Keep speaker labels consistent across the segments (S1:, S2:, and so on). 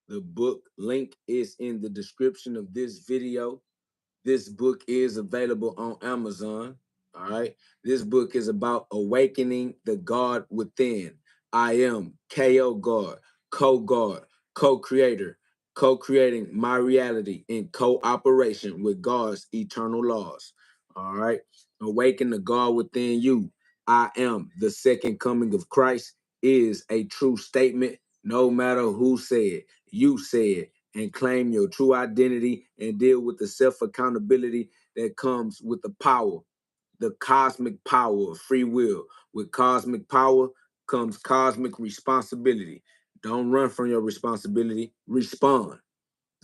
S1: The book link is in the description of this video. This book is available on Amazon. All right. This book is about awakening the God within. I am KO God, co-God, co-creator, co-creating my reality in cooperation with God's eternal laws. All right. Awaken the God within you. I am the second coming of Christ is a true statement, no matter who said, you said, and claim your true identity and deal with the self-accountability that comes with the power, the cosmic power of free will. With cosmic power comes cosmic responsibility. Don't run from your responsibility, respond.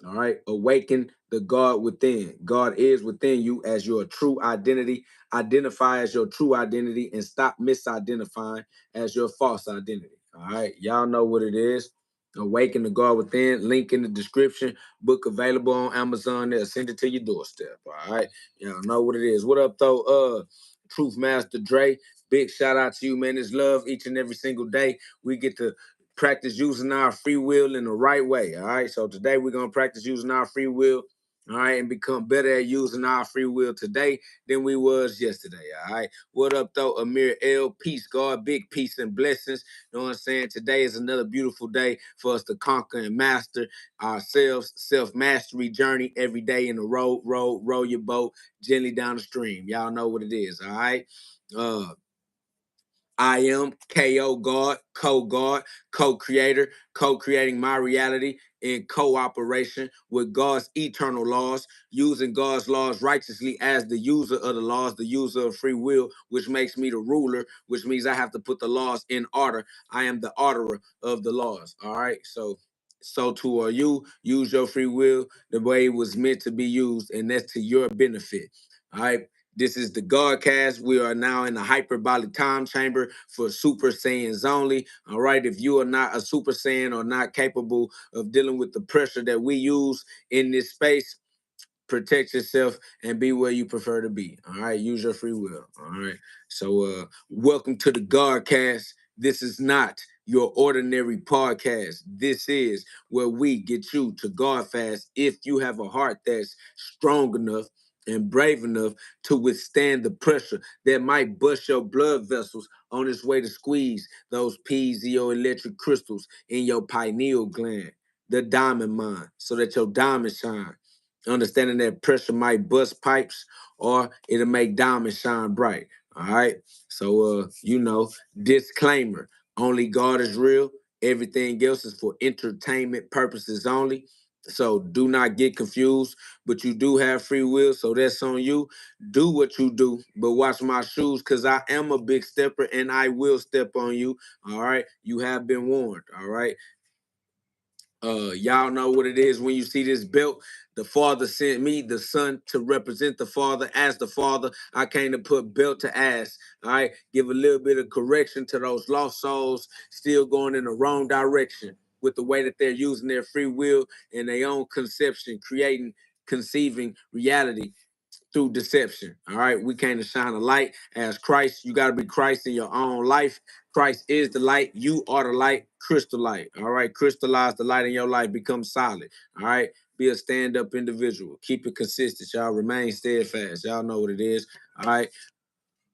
S1: All right. Awaken the God within. God is within you as your true identity. Identify as your true identity and stop misidentifying as your false identity. All right. Y'all know what it is. Awaken the God within. Link in the description. Book available on Amazon. They'll send it to your doorstep. All right. Y'all know what it is. What up, though? Truth Master Dre. Big shout out to you, man. It's love each and every single day. We get to practice using our free will in the right way. All right. So today we're going to practice using our free will. All right. And become better at using our free will today than we was yesterday. All right. What up, though? Amir L. Peace, God. Big peace and blessings. You know what I'm saying? Today is another beautiful day for us to conquer and master ourselves. Self-mastery journey every day in the road. Row your boat gently down the stream. Y'all know what it is. All right. I am KO God, co-God, co-creator, co-creating my reality in cooperation with God's eternal laws, using God's laws righteously as the user of the laws, the user of free will, which makes me the ruler, which means I have to put the laws in order. I am the orderer of the laws. All right. So too are you. Use your free will the way it was meant to be used, and that's to your benefit. All right. This is the GhODCast. We are now in the hyperbolic time chamber for Super Saiyans only. All right. If you are not a Super Saiyan or not capable of dealing with the pressure that we use in this space, protect yourself and be where you prefer to be. All right. Use your free will. All right. So welcome to the GhODCast. This is not your ordinary podcast. This is where we get you to God fast if you have a heart that's strong enough and brave enough to withstand the pressure that might bust your blood vessels on its way to squeeze those piezoelectric crystals in your pineal gland, the diamond mine, so that your diamond shine. Understanding that pressure might bust pipes or it'll make diamonds shine bright. All right. So disclaimer, only God is real. Everything else is for entertainment purposes only. So do not get confused, but you do have free will, so that's on you. Do what you do, but watch my shoes, because I am a big stepper and I will step on you. All right. You have been warned. All right. Y'all know what it is when you see this belt. The Father sent me, the Son, to represent the Father as the Father. I came to put belt to ass. All right, give a little bit of correction to those lost souls still going in the wrong direction with the way that they're using their free will and their own conception, conceiving reality through deception. All right. We came to shine a light as Christ. You got to be Christ in your own life. Christ is the light. You are the light. Crystal light. All right. Crystallize the light in your life. Become solid. All right. Be a stand-up individual. Keep it consistent. Y'all remain steadfast. Y'all know what it is. All right.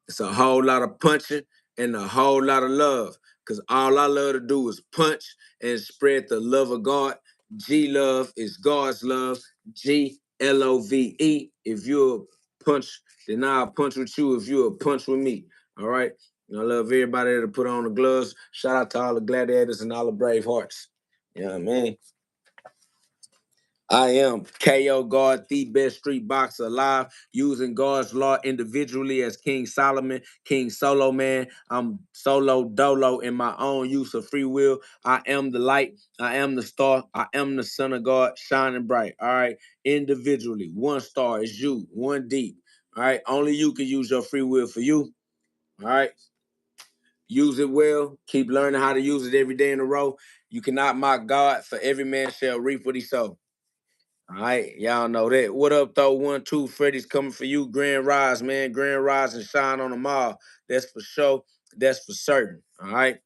S1: It's a whole lot of punching and a whole lot of love. Because all I love to do is punch and spread the love of God. G love is God's love. GLOVE. If you're a punch, then I'll punch with you if you're a punch with me. All right. And I love everybody that put on the gloves. Shout out to all the gladiators and all the brave hearts. You know what I mean? I am KO God, the best street boxer alive, using God's law individually as King Solomon, King Solo Man. I'm solo dolo in my own use of free will. I am the light. I am the star. I am the son of God, shining bright. All right. Individually, one star is you, one deep. All right. Only you can use your free will for you. All right. Use it well. Keep learning how to use it every day in a row. You cannot mock God, for every man shall reap what he sow. All right, y'all know that. What up, though? 1-2, Freddy's coming for you. Grand Rise, man. Grand Rise and shine on them all. That's for sure. That's for certain. All right.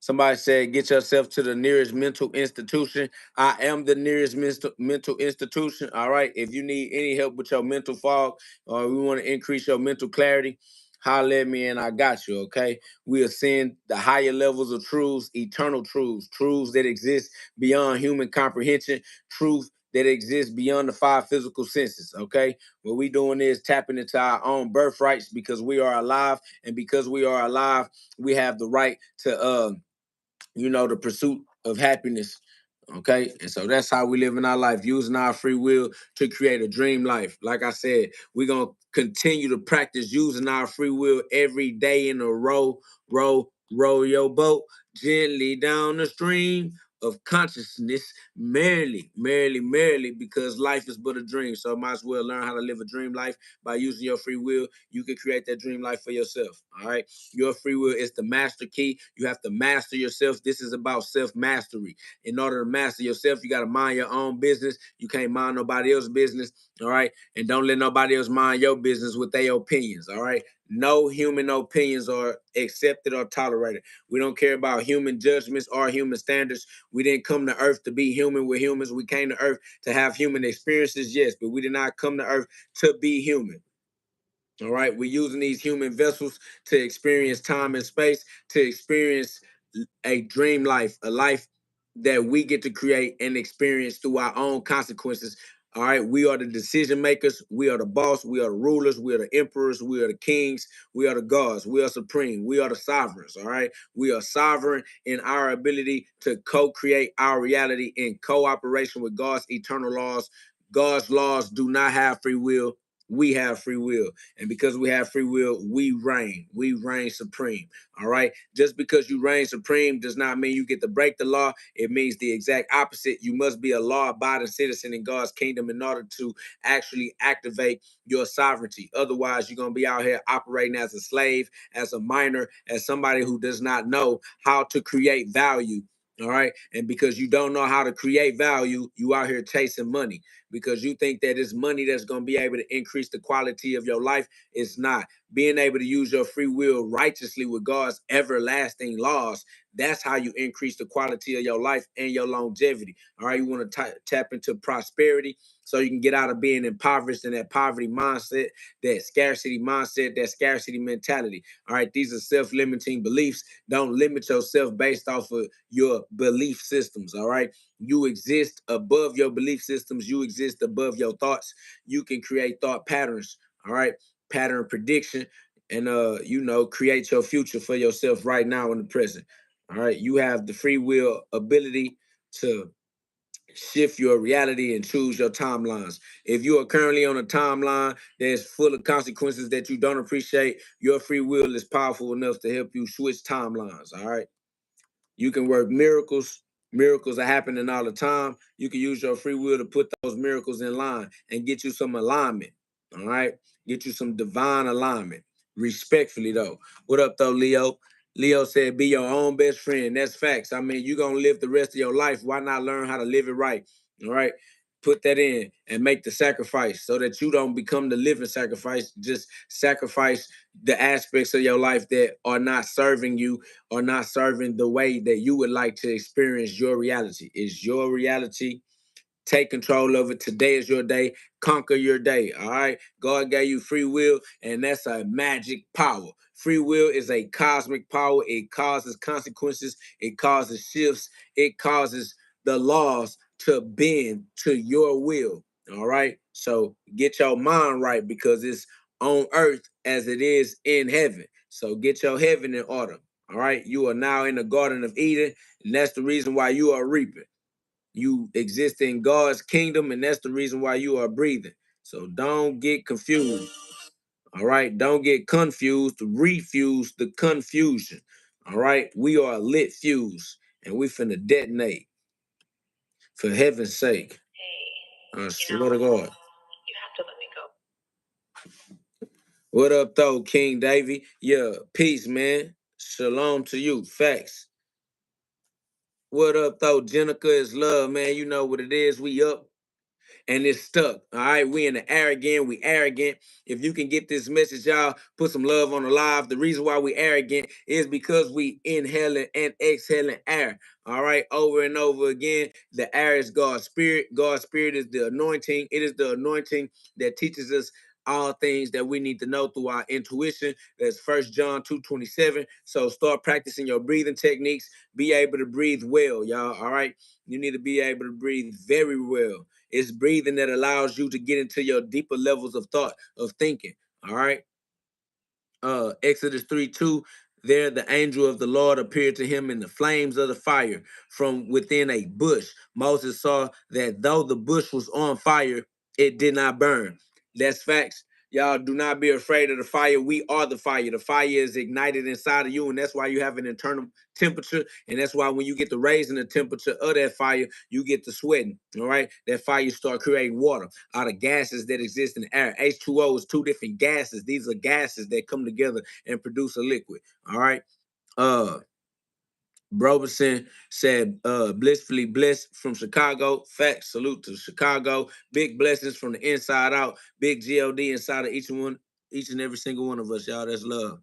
S1: Somebody said, get yourself to the nearest mental institution. I am the nearest mental institution. All right. If you need any help with your mental fog, or we want to increase your mental clarity, holler at me and I got you. Okay. We ascend the higher levels of truths, eternal truths, truths that exist beyond human comprehension, truth that exists beyond the five physical senses. Okay. What we doing is tapping into our own birthrights because we are alive. And because we are alive, we have the right to the pursuit of happiness. Okay. And so that's how we live in our life, using our free will to create a dream life. Like I said, we're going to continue to practice using our free will every day in a row, row your boat gently down the stream of consciousness, merrily, because life is but a dream. So might as well learn how to live a dream life by using your free will. You can create that dream life for yourself. All right. Your free will is the master key. You have to master yourself. This is about self-mastery. In order to master yourself, you got to mind your own business. You can't mind nobody else's business. All right. And don't let nobody else mind your business with their opinions. All right. No human opinions are accepted or tolerated. We don't care about human judgments or human standards. We didn't come to earth to be human with humans. We came to earth to have human experiences, yes, but we did not come to earth to be human. All right, we're using these human vessels to experience time and space, to experience a dream life, a life that we get to create and experience through our own consequences. All right, we are the decision makers, we are the boss, we are the rulers, we are the emperors, we are the kings, we are the gods, we are supreme, we are the sovereigns. All right, we are sovereign in our ability to co-create our reality in cooperation with God's eternal laws. God's laws do not have free will. We have free will. And because we have free will, we reign. We reign supreme. All right. Just because you reign supreme does not mean you get to break the law. It means the exact opposite. You must be a law-abiding citizen in God's kingdom in order to actually activate your sovereignty. Otherwise, you're going to be out here operating as a slave, as a minor, as somebody who does not know how to create value. All right. And because you don't know how to create value, you out here chasing money because you think that it's money that's going to be able to increase the quality of your life. It's not. Being able to use your free will righteously with God's everlasting laws, that's how you increase the quality of your life and your longevity. All right, you want to tap into prosperity so you can get out of being impoverished in that poverty mindset, that scarcity mindset, that scarcity mentality. All right, these are self-limiting beliefs. Don't limit yourself based off of your belief systems. All right, you exist above your belief systems. You exist above your thoughts. You can create thought patterns. All right, pattern prediction, and create your future for yourself right now in the present. All right, you have the free will ability to shift your reality and choose your timelines. If you are currently on a timeline that's full of consequences that you don't appreciate, your free will is powerful enough to help you switch timelines. All right, you can work miracles. Miracles are happening all the time. You can use your free will to put those miracles in line and get you some alignment. All right. Get you some divine alignment. Respectfully, though. What up, though, Leo? Leo said, be your own best friend. That's facts. I mean, you're going to live the rest of your life. Why not learn how to live it right? All right. Put that in and make the sacrifice so that you don't become the living sacrifice. Just sacrifice the aspects of your life that are not serving you or not serving the way that you would like to experience your reality. Is your reality. Take control of it. Today is your day. Conquer your day. All right. God gave you free will, and that's a magic power. Free will is a cosmic power. It causes consequences. It causes shifts. It causes the laws to bend to your will. All right. So get your mind right because it's on earth as it is in heaven. So get your heaven in order. All right. You are now in the Garden of Eden, and that's the reason why you are reaping. You exist in God's kingdom, and that's the reason why you are breathing. So don't get confused. All right. Don't get confused. Refuse the confusion. All right. We are a lit fuse, and we finna detonate. For heaven's sake. I swear to God. You have to let me go. What up, though, King Davy? Yeah, peace, man. Shalom to you. Facts. What up, though? Jenica is love, man. You know what it is. We up and it's stuck. All right, we in the air again. We arrogant. If you can get this message, y'all, put some love on the live. The reason why we arrogant is because we inhaling and exhaling air. All right, over and over again. The air is God's spirit. God's spirit is the anointing. It is the anointing that teaches us all things that we need to know through our intuition. That's 1 John 2:27. So start practicing your breathing techniques. Be able to breathe well, y'all. All right. You need to be able to breathe very well. It's breathing that allows you to get into your deeper levels of thought, of thinking. All right. Exodus 3:2. There the angel of the Lord appeared to him in the flames of the fire from within a bush. Moses saw that though the bush was on fire, it did not burn. That's facts. Y'all do not be afraid of the fire. We are the fire. The fire is ignited inside of you, and that's why you have an internal temperature. And that's why when you get the raising the temperature of that fire, you get the sweating. All right. That fire start creating water out of gases that exist in the air. H2O is two different gases. These are gases that come together and produce a liquid. All right. Roberson said, blissfully blessed from Chicago. Facts. Salute to Chicago. Big blessings from the inside out. Big GOD inside of each and every single one of us, y'all. That's love.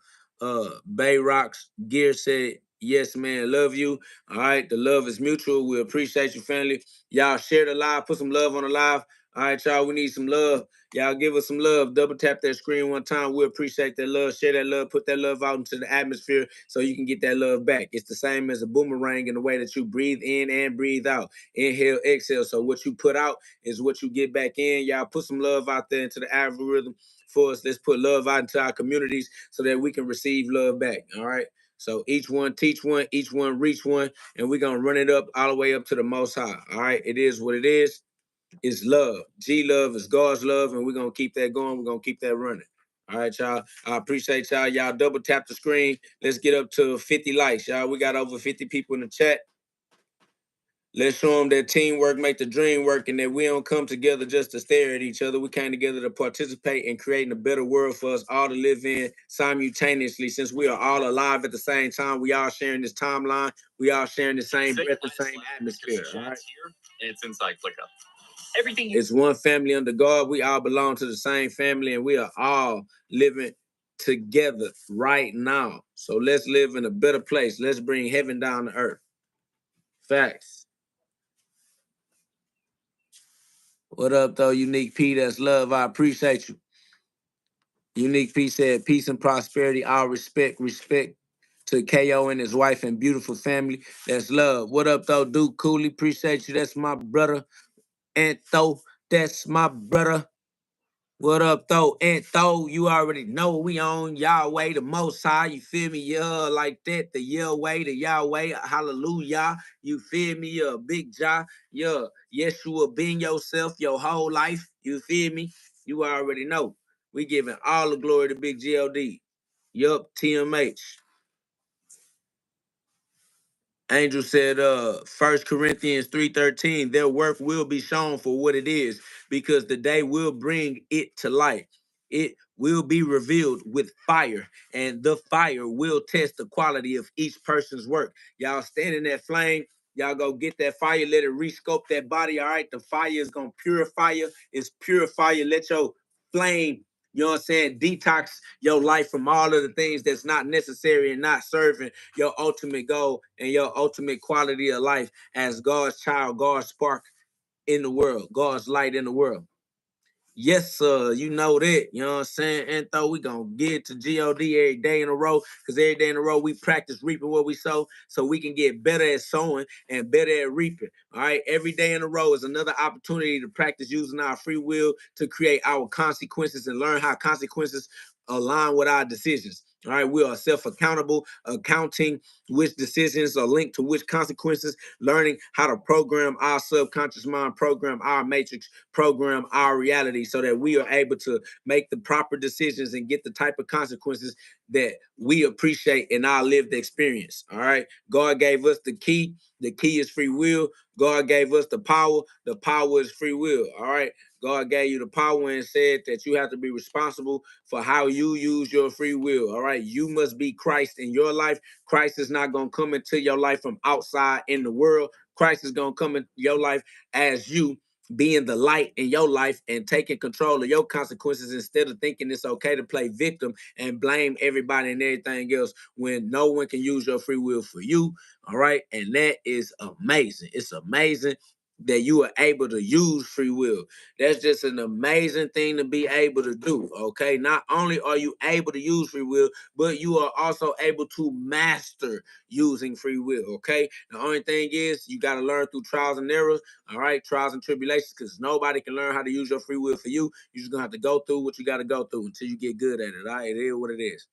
S1: Bay Rocks Gear said, yes, man, love you. All right. The love is mutual. We appreciate you, family. Y'all share the live. Put some love on the live. All right, y'all. We need some love. Y'all give us some love. Double tap that screen one time. We appreciate that love. Share that love. Put that love out into the atmosphere so you can get that love back. It's the same as a boomerang in the way that you breathe in and breathe out. Inhale, exhale. So what you put out is what you get back in. Y'all put some love out there into the algorithm for us. Let's put love out into our communities so that we can receive love back. All right. So each one teach one, each one reach one, and we're going to run it up all the way up to the Most High. All right. It is what it is. It's love. G love is God's love, and we're going to keep that going. We're going to keep that running. All right, y'all. I appreciate y'all. Y'all double tap the screen. Let's get up to 50 likes, y'all. We got over 50 people in the chat. Let's show them that teamwork make the dream work and that we don't come together just to stare at each other. We came together to participate in creating a better world for us all to live in simultaneously. Since we are all alive at the same time, we all sharing this timeline. We all sharing the same breath, the same atmosphere. All right?
S2: And it's inside ClickUp.
S1: Everything. It's one family under God. We all belong to the same family, and we are all living together right now. So let's live in a better place. Let's bring heaven down to earth. Facts. What up, though, Unique P? That's love. I appreciate you. Unique P said, peace and prosperity. All respect to KO and his wife and beautiful family. That's love. What up, though, Duke Cooley? Appreciate you. That's my brother. Antho, that's my brother. What up, though? Antho, you already know we on Yahweh, the Most High. You feel me? Yeah, like that. The Yahweh, the Yahweh. Hallelujah. You feel me? Yeah, Big Jah. Yeah, Yeshua, being yourself your whole life. You feel me? You already know. We giving all the glory to Big GOD. Yup, TMH. Angel said, 1 Corinthians 3:13, their work will be shown for what it is, because the day will bring it to light. It will be revealed with fire, and the fire will test the quality of each person's work. Y'all stand in that flame. Y'all go get that fire, let it rescope that body. All right, the fire is going to purify you. It's purify you. Let your flame, you know what I'm saying, detox your life from all of the things that's not necessary and not serving your ultimate goal and your ultimate quality of life as God's child, God's spark in the world, God's light in the world. Yes, sir. You know that. You know what I'm saying? And though we gonna get to GOD every day in a row, because every day in a row we practice reaping what we sow so we can get better at sowing and better at reaping. All right. Every day in a row is another opportunity to practice using our free will to create our consequences and learn how consequences align with our decisions. All right. We are self-accountable, accounting which decisions are linked to which consequences, learning how to program our subconscious mind, program our matrix, program our reality so that we are able to make the proper decisions and get the type of consequences that we appreciate in our lived experience. All right. God gave us the key. The key is free will. God gave us the power. The power is free will. All right. God gave you the power and said that you have to be responsible for how you use your free will. All right. You must be Christ in your life. Christ is not going to come into your life from outside in the world. Christ is going to come in your life as you being the light in your life and taking control of your consequences instead of thinking it's okay to play victim and blame everybody and everything else when no one can use your free will for you. All right. And that is amazing. It's amazing that you are able to use free will. That's just an amazing thing to be able to do. Okay. Not only are you able to use free will, but you are also able to master using free will. Okay. The only thing is you got to learn through trials and errors. All right, trials and tribulations, because nobody can learn how to use your free will for you. You're just gonna have to go through what you got to go through until you get good at it. All right, it is what it is.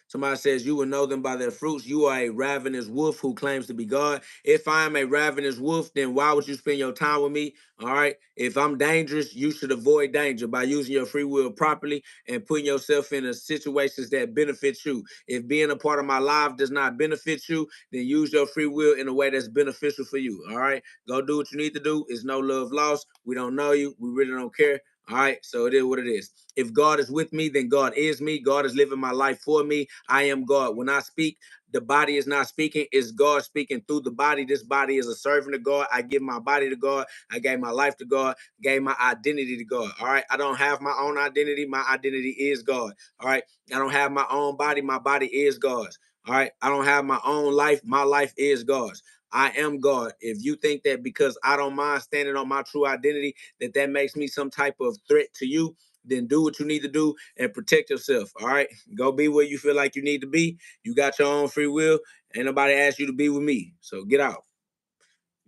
S1: Somebody says, you will know them by their fruits. You are a ravenous wolf who claims to be God. If I am a ravenous wolf, then why would you spend your time with me? All right. If I'm dangerous, you should avoid danger by using your free will properly and putting yourself in situations that benefit you. If being a part of my life does not benefit you, then use your free will in a way that's beneficial for you. All right. Go do what you need to do. It's no love lost. We don't know you. We really don't care. All right, so it is what it is. If God is with me, then God is me. God is living my life for me. I am God. When I speak, the body is not speaking. It's God speaking through the body. This body is a servant of God. I give my body to God. I gave my life to God. Gave my identity to God. All right, I don't have my own identity. My identity is God. All right, I don't have my own body. My body is God's. All right, I don't have my own life. My life is God's. I am God. If you think that because I don't mind standing on my true identity, that makes me some type of threat to you, then do what you need to do and protect yourself. All right. Go be where you feel like you need to be. You got your own free will. Ain't nobody asked you to be with me. So get out.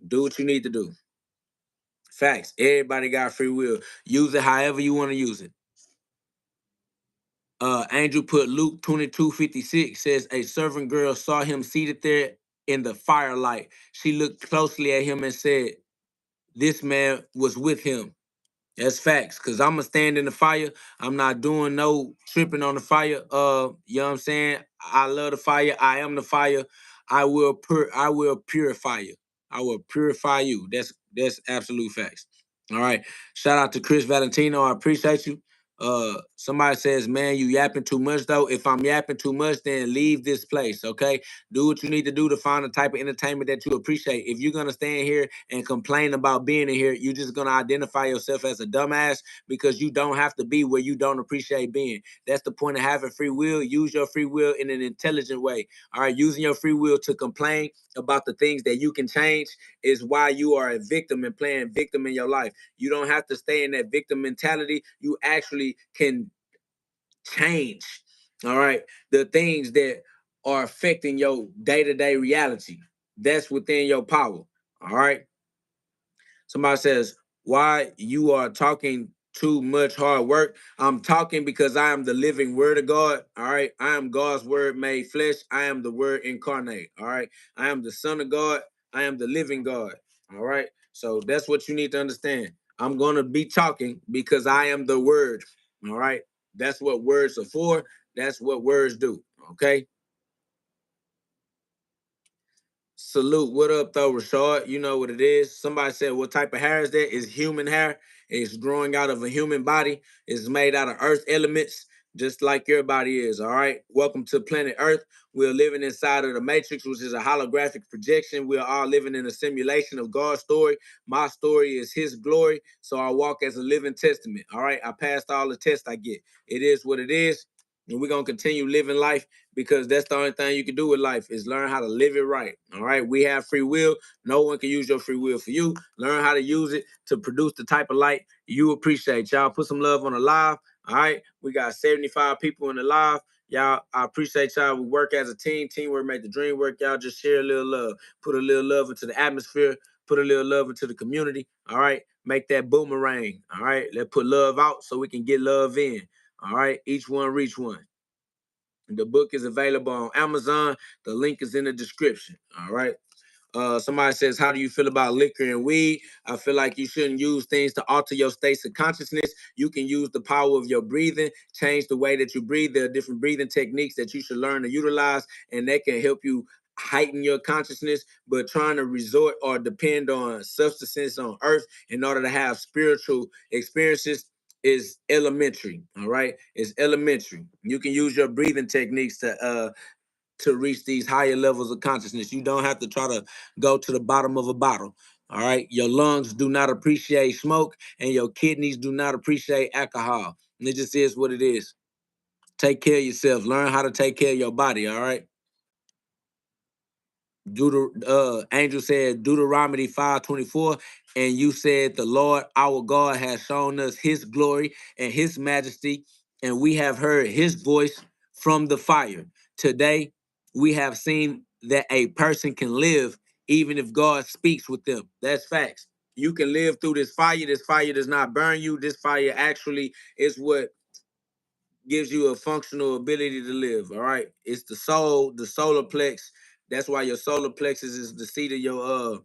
S1: Do what you need to do. Facts. Everybody got free will. Use it however you want to use it. Angel put Luke 22:56 says a servant girl saw him seated there in the firelight. She looked closely at him and said, this man was with him. That's facts. Cause I'ma stand in the fire. I'm not doing no tripping on the fire. You know what I'm saying? I love the fire. I am the fire. I will purify you. I will purify you. That's absolute facts. All right. Shout out to Chris Valentino. I appreciate you. Somebody says, man, you yapping too much though. If I'm yapping too much, then leave this place. Okay. Do what you need to do to find the type of entertainment that you appreciate. If you're gonna stand here and complain about being in here, you're just gonna identify yourself as a dumbass because you don't have to be where you don't appreciate being. That's the point of having free will. Use your free will in an intelligent way. All right, using your free will to complain about the things that you can change is why you are a victim and playing victim in your life. You don't have to stay in that victim mentality. You actually can change, all right, the things that are affecting your day-to-day reality. That's within your power. All right. Somebody says, why you are talking too much hard work? I'm talking because I am the living word of God. All right. I am God's word made flesh. I am the word incarnate. All right. I am the son of God. I am the living God. All right. So that's what you need to understand. I'm going to be talking because I am the word. All right. That's what words are for. That's what words do. Okay. Salute. What up, though, Rashad? You know what it is. Somebody said, what type of hair is that? It's human hair. It's growing out of a human body. It's made out of earth elements, just like your body is. All right. Welcome to planet Earth. We're living inside of the Matrix, which is a holographic projection. We are all living in a simulation of God's story. My story is his glory. So I walk as a living testament. All right. I passed all the tests I get. It is what it is. And we're going to continue living life because that's the only thing you can do with life is learn how to live it right. All right. We have free will. No one can use your free will for you. Learn how to use it to produce the type of light you appreciate. Y'all put some love on the live. All right. We got 75 people in the live. Y'all, I appreciate y'all. We work as a team. Teamwork make the dream work. Y'all just share a little love. Put a little love into the atmosphere. Put a little love into the community. All right. Make that boomerang. All right. Let's put love out so we can get love in. All right. Each one reach one. The book is available on Amazon. The link is in the description. All right. Somebody says, how do you feel about liquor and weed? I feel like you shouldn't use things to alter your states of consciousness. You can use the power of your breathing, change the way that you breathe. There are different breathing techniques that you should learn to utilize, and that can help you heighten your consciousness. But trying to resort or depend on substances on earth in order to have spiritual experiences is elementary. All right. It's elementary. You can use your breathing techniques to to reach these higher levels of consciousness. You don't have to try to go to the bottom of a bottle. All right. Your lungs do not appreciate smoke, and your kidneys do not appreciate alcohol. And it just is what it is. Take care of yourself. Learn how to take care of your body. All right. Angel said Deuteronomy 5:24, and you said the Lord our God has shown us his glory and his majesty, and we have heard his voice from the fire. Today we have seen that a person can live even if God speaks with them. That's facts. You can live through this fire. This fire does not burn you. This fire actually is what gives you a functional ability to live. All right. It's the soul, the solar plex. That's why your solar plexus is the seat of your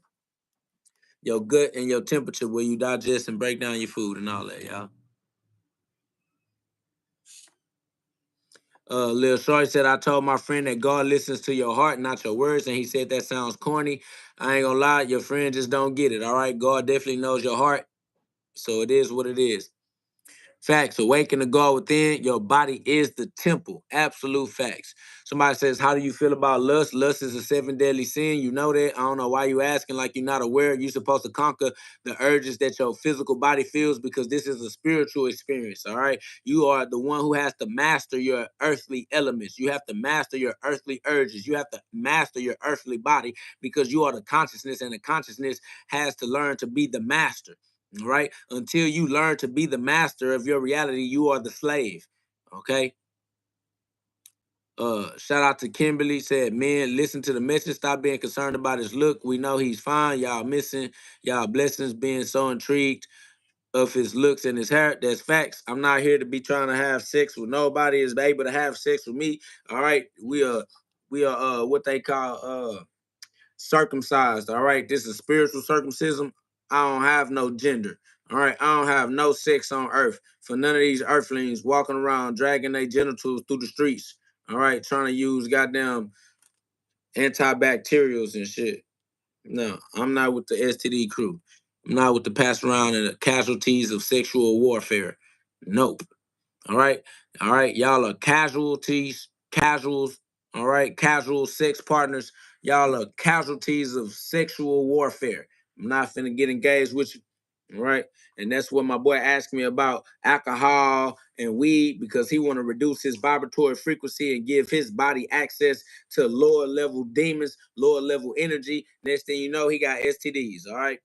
S1: gut and your temperature where you digest and break down your food and all that, y'all. Lil Shorty said, I told my friend that God listens to your heart, not your words, and he said that sounds corny. I ain't gonna lie, your friend just don't get it. All right. God definitely knows your heart. So it is what it is. Facts. Awaken the God within. Your body is the temple. Absolute facts. Somebody says, how do you feel about lust? Lust is a 7 deadly sin. You know that. I don't know why you asking like you're not aware. You're supposed to conquer the urges that your physical body feels because this is a spiritual experience. All right. You are the one who has to master your earthly elements. You have to master your earthly urges. You have to master your earthly body because you are the consciousness, and the consciousness has to learn to be the master. Right? Until you learn to be the master of your reality, you are the slave. Okay. Shout out to Kimberly, said, man, listen to the message. Stop being concerned about his look. We know he's fine. Y'all missing y'all blessings being so intrigued of his looks and his hair. That's facts. I'm not here to be trying to have sex with nobody is able to have sex with me. All right. We are what they call circumcised. All right. This is spiritual circumcision. I don't have no gender. All right. I don't have no sex on earth for none of these earthlings walking around dragging their genitals through the streets. All right. Trying to use goddamn antibacterials and shit. No, I'm not with the STD crew. I'm not with the pass around and the casualties of sexual warfare. Nope. All right. All right. Y'all are casualties, casuals. All right. Casual sex partners. Y'all are casualties of sexual warfare. I'm not finna get engaged with you. All right. And that's what my boy asked me about alcohol and weed because he want to reduce his vibratory frequency and give his body access to lower level demons, lower level energy. Next thing you know, he got STDs. All right.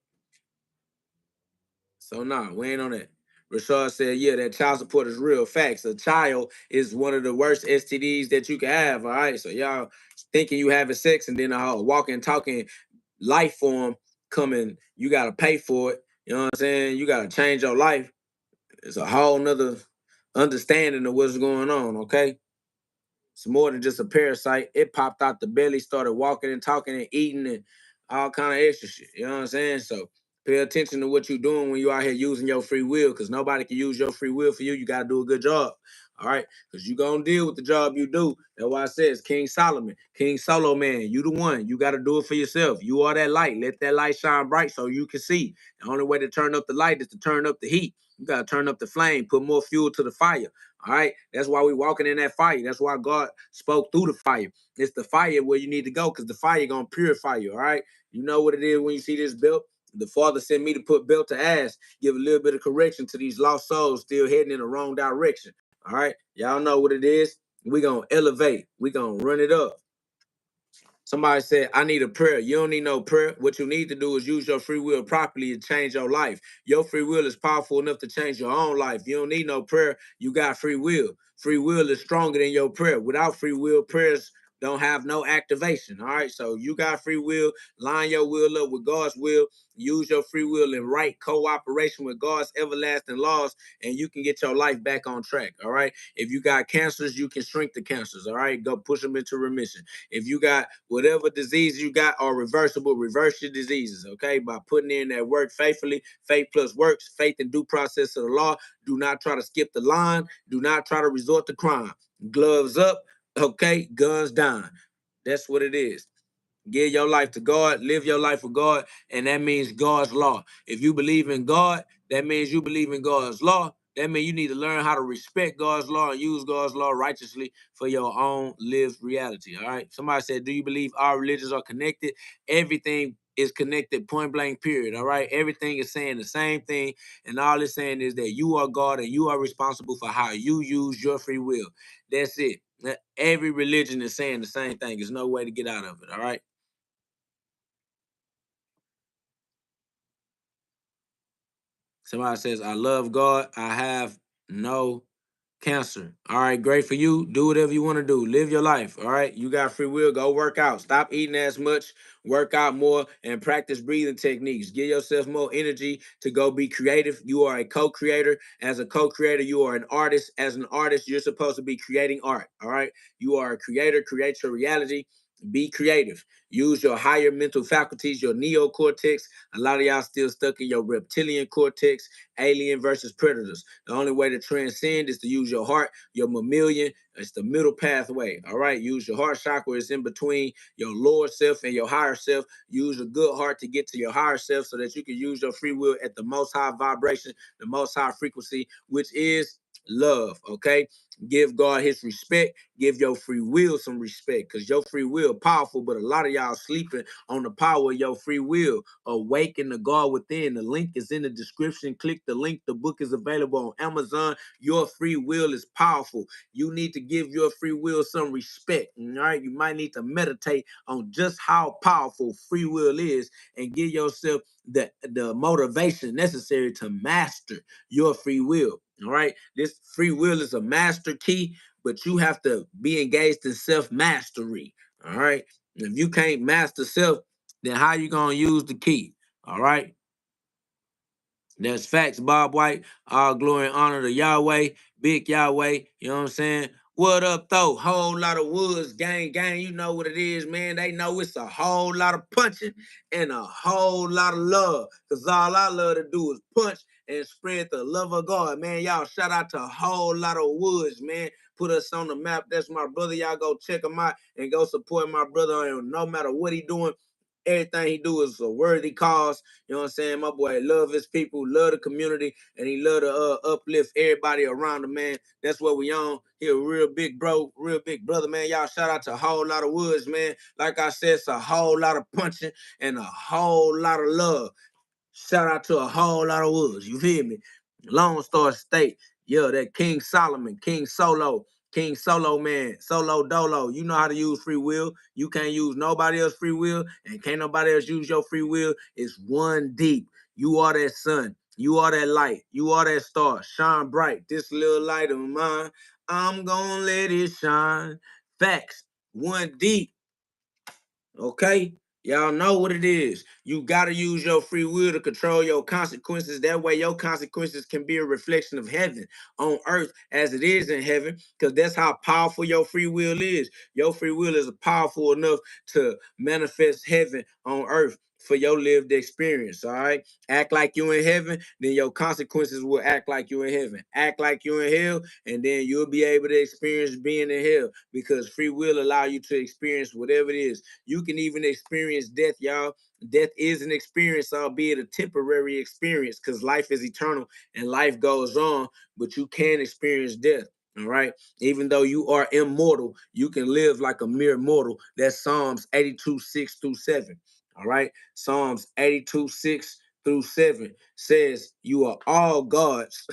S1: So nah, we ain't on that. Rashad said, yeah, that child support is real facts. A child is one of the worst STDs that you can have. All right. So y'all thinking you having sex and then a walking, talking life form coming, you gotta pay for it. You know what I'm saying? You gotta change your life. It's a whole nother understanding of what's going on, okay? It's more than just a parasite. It popped out the belly, started walking and talking and eating and all kind of extra shit. You know what I'm saying? So pay attention to what you're doing when you out here using your free will, because nobody can use your free will for you. You got to do a good job. All right? Because you're going to deal with the job you do. That's why it says King Solomon, King Solo Man, you the one. You got to do it for yourself. You are that light. Let that light shine bright so you can see. The only way to turn up the light is to turn up the heat. You got to turn up the flame, put more fuel to the fire. All right. That's why we walking in that fire. That's why God spoke through the fire. It's the fire where you need to go because the fire gonna purify you. All right. You know what it is when you see this belt. The Father sent me to put belt to ass, give a little bit of correction to these lost souls still heading in the wrong direction. All right. Y'all know what it is. We gonna elevate. We gonna run it up. Somebody said, I need a prayer. You don't need no prayer. What you need to do is use your free will properly and change your life. Your free will is powerful enough to change your own life. You don't need no prayer. You got free will. Free will is stronger than your prayer. Without free will, prayers don't have no activation. All right. So you got free will. Line your will up with God's will. Use your free will in right cooperation with God's everlasting laws, and you can get your life back on track. All right. If you got cancers, you can shrink the cancers. All right. Go push them into remission. If you got whatever disease you got are reversible, reverse your diseases, okay? By putting in that work faithfully, faith plus works, faith and due process of the law. Do not try to skip the line. Do not try to resort to crime. Gloves up, okay? Guns down. That's what it is. Give your life to God, live your life for God, and that means God's law. If you believe in God, that means you believe in God's law. That means you need to learn how to respect God's law and use God's law righteously for your own lived reality. All right. Somebody said, do you believe our religions are connected? Everything is connected, point blank, period. All right. Everything is saying the same thing. And all it's saying is that you are God and you are responsible for how you use your free will. That's it. Every religion is saying the same thing. There's no way to get out of it. All right. Somebody says, I love God. I have no cancer. All right, great for you. Do whatever you want to do. Live your life. All right, you got free will. Go work out. Stop eating as much. Work out more and practice breathing techniques. Give yourself more energy to go be creative. You are a co-creator. As a co-creator, you are an artist. As an artist, you're supposed to be creating art. All right, you are a creator. Create your reality. Be creative. Use your higher mental faculties, your neocortex. A lot of y'all still stuck in your reptilian cortex, alien versus predators. The only way to transcend is to use your heart, your mammalian. It's the middle pathway. All right. Use your heart chakra. It's in between your lower self and your higher self. Use a good heart to get to your higher self so that you can use your free will at the most high vibration, the most high frequency, which is love. Okay. Give God his respect. Give your free will some respect because your free will powerful, but a lot of y'all sleeping on the power of your free will. Awaken the God within. The link is in the description. Click the link. The book is available on Amazon. Your free will is powerful. You need to give your free will some respect. All right. You might need to meditate on just how powerful free will is and give yourself the motivation necessary to master your free will. All right. This free will is a master key, but you have to be engaged in self-mastery. All right. If you can't master self, then how you gonna use the key? All right. That's facts, Bob White. All glory and honor to Yahweh, big Yahweh. You know what I'm saying? What up, though? Whole lot of woods, gang. You know what it is, man. They know it's a whole lot of punching and a whole lot of love. Because all I love to do is punch and spread the love of God, man. Y'all shout out to a whole lot of woods, man. Put us on the map. That's my brother. Y'all go check him out and go support my brother. And no matter what he doing, everything he do is a worthy cause. You know what I'm saying? My boy love his people, love the community, and he love to uplift everybody around him, man. That's what we on. He a real big bro, real big brother, man. Y'all shout out to a whole lot of woods, man. Like I said, it's a whole lot of punching and a whole lot of love. Shout out to a whole lot of woods. You feel me? Lone Star State. Yeah, that King Solomon, King Solo, man, Solo Dolo. You know how to use free will. You can't use nobody else's free will, and can't nobody else use your free will. It's one deep. You are that sun. You are that light. You are that star. Shine bright. This little light of mine, I'm gonna let it shine. Facts. One deep. Okay? Y'all know what it is. You got to use your free will to control your consequences. That way, your consequences can be a reflection of heaven on earth as it is in heaven, because that's how powerful your free will is. Your free will is powerful enough to manifest heaven on earth for your lived experience. All right. Act like you in heaven, then your consequences will act like you in heaven. Act like you in hell, and then you'll be able to experience being in hell, because free will allow you to experience whatever it is. You can even experience death, y'all. Death is an experience, albeit a temporary experience, because life is eternal and life goes on, but you can experience death. All right. Even though you are immortal, you can live like a mere mortal. That's Psalms 82:6-7. All right. Psalms 82:6-7 says, you are all gods.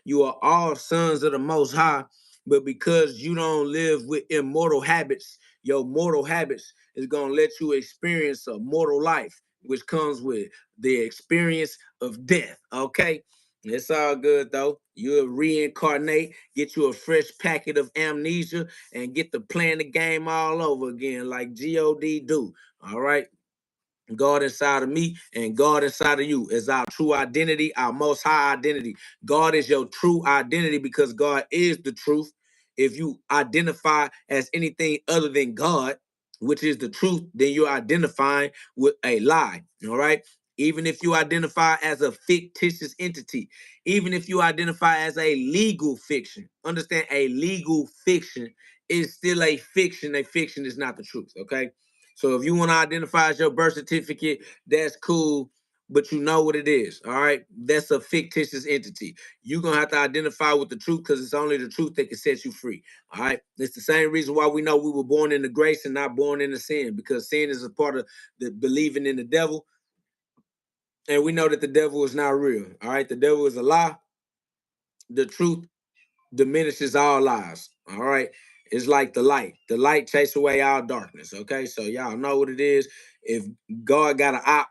S1: You are all sons of the Most High. But because you don't live with immortal habits, your mortal habits is going to let you experience a mortal life, which comes with the experience of death. Okay. It's all good though. You'll reincarnate, get you a fresh packet of amnesia, and get to playing the game all over again, like God do. All right. God inside of me and God inside of you is our true identity, our most high identity. God is your true identity because God is the truth. If you identify as anything other than God, which is the truth, then you're identifying with a lie. All right. Even if you identify as a fictitious entity, even if you identify as a legal fiction, understand a legal fiction is still a fiction. A fiction is not the truth. Okay. So if you want to identify as your birth certificate, that's cool. but you know what it is. All right, that's a fictitious entity. You're gonna have to identify with the truth, because it's only the truth that can set you free. All right, it's the same reason why we know we were born into grace and not born into sin, because sin is a part of the believing in the devil, and we know that the devil is not real. All right, the devil is a lie. The truth diminishes all lies. All right, it's like the light. The light chases away all darkness. Okay, so y'all know what it is. If God got an op,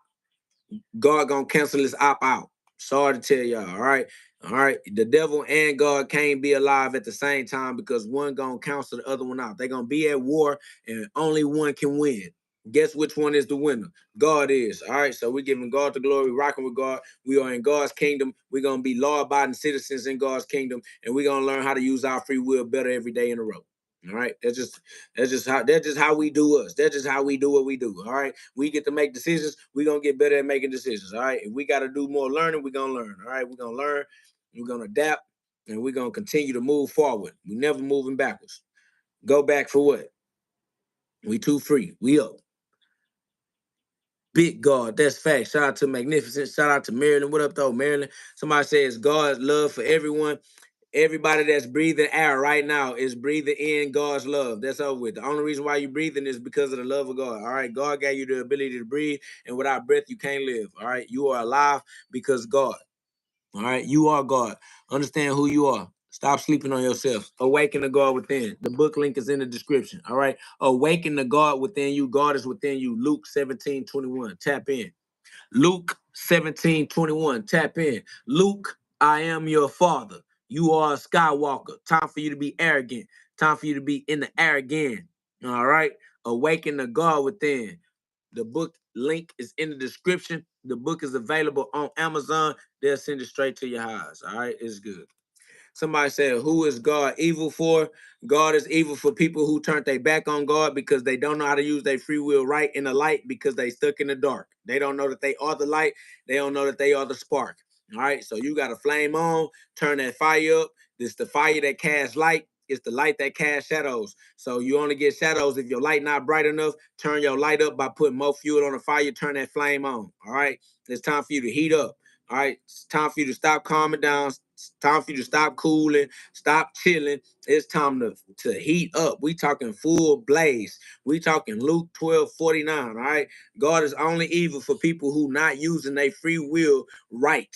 S1: God gonna cancel this op out. Sorry to tell y'all. All right. All right. The devil and God can't be alive at the same time, because one gonna cancel the other one out. They're gonna be at war, and only one can win. Guess which one is the winner? God is. All right. So we're giving God the glory, rocking with God. We are in God's kingdom. We're gonna be law-abiding citizens in God's kingdom, and we're gonna learn how to use our free will better every day in a row. All right. That's just how we do us. That's just how we do what we do. All right. We get to make decisions. We're gonna get better at making decisions. All right. If we gotta do more learning, we're gonna learn. All right, we're gonna learn, we're gonna adapt, and we're gonna continue to move forward. We never moving backwards. Go back for what? We too free. We up. Big God, that's fact. Shout out to Magnificent. Shout out to Maryland. What up, though, Maryland? Somebody says God's love for everyone. Everybody that's breathing air right now is breathing in God's love. That's over with. The only reason why you're breathing is because of the love of God. All right. God gave you the ability to breathe, and without breath, you can't live. All right. You are alive because God. All right. You are God. Understand who you are. Stop sleeping on yourself. Awaken the God within. The book link is in the description. All right. Awaken the God within you. God is within you. Luke 17:21. Tap in. Luke 17:21. Tap in. Luke, I am your father. You are a Skywalker. Time for you to be arrogant. Time for you to be in the air again. All right. Awaken the God within. The book link is in the description. The book is available on Amazon. They'll send it straight to your house. All right. It's good. Somebody said, who is God evil for? God is evil for people who turn their back on God because they don't know how to use their free will right in the light, because they stuck in the dark. They don't know that they are the light. They don't know that they are the spark. All right. So you got to flame on, turn that fire up. This the fire that casts light. It's the light that casts shadows. So you only get shadows if your light not bright enough. Turn your light up by putting more fuel on the fire. Turn that flame on. All right. It's time for you to heat up. All right, it's time for you to stop calming down. It's time for you to stop cooling, stop chilling. It's time to heat up. We talking full blaze. We talking Luke 12:49. All right, God is only evil for people who not using their free will right.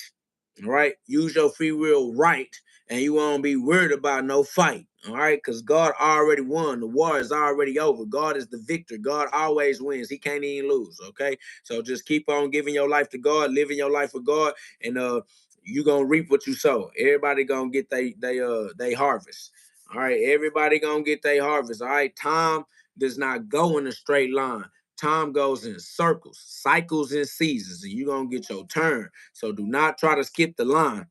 S1: All right, use your free will right, and you won't be worried about no fight. All right, because God already won. The war is already over. God is the victor. God always wins. He can't even lose. Okay, so just keep on giving your life to God, living your life for God, and you gonna reap what you sow. Everybody gonna get they harvest. All right, everybody gonna get their harvest. All right, time does not go in a straight line. Time goes in circles, cycles, and seasons, and you're gonna get your turn. So do not try to skip the line,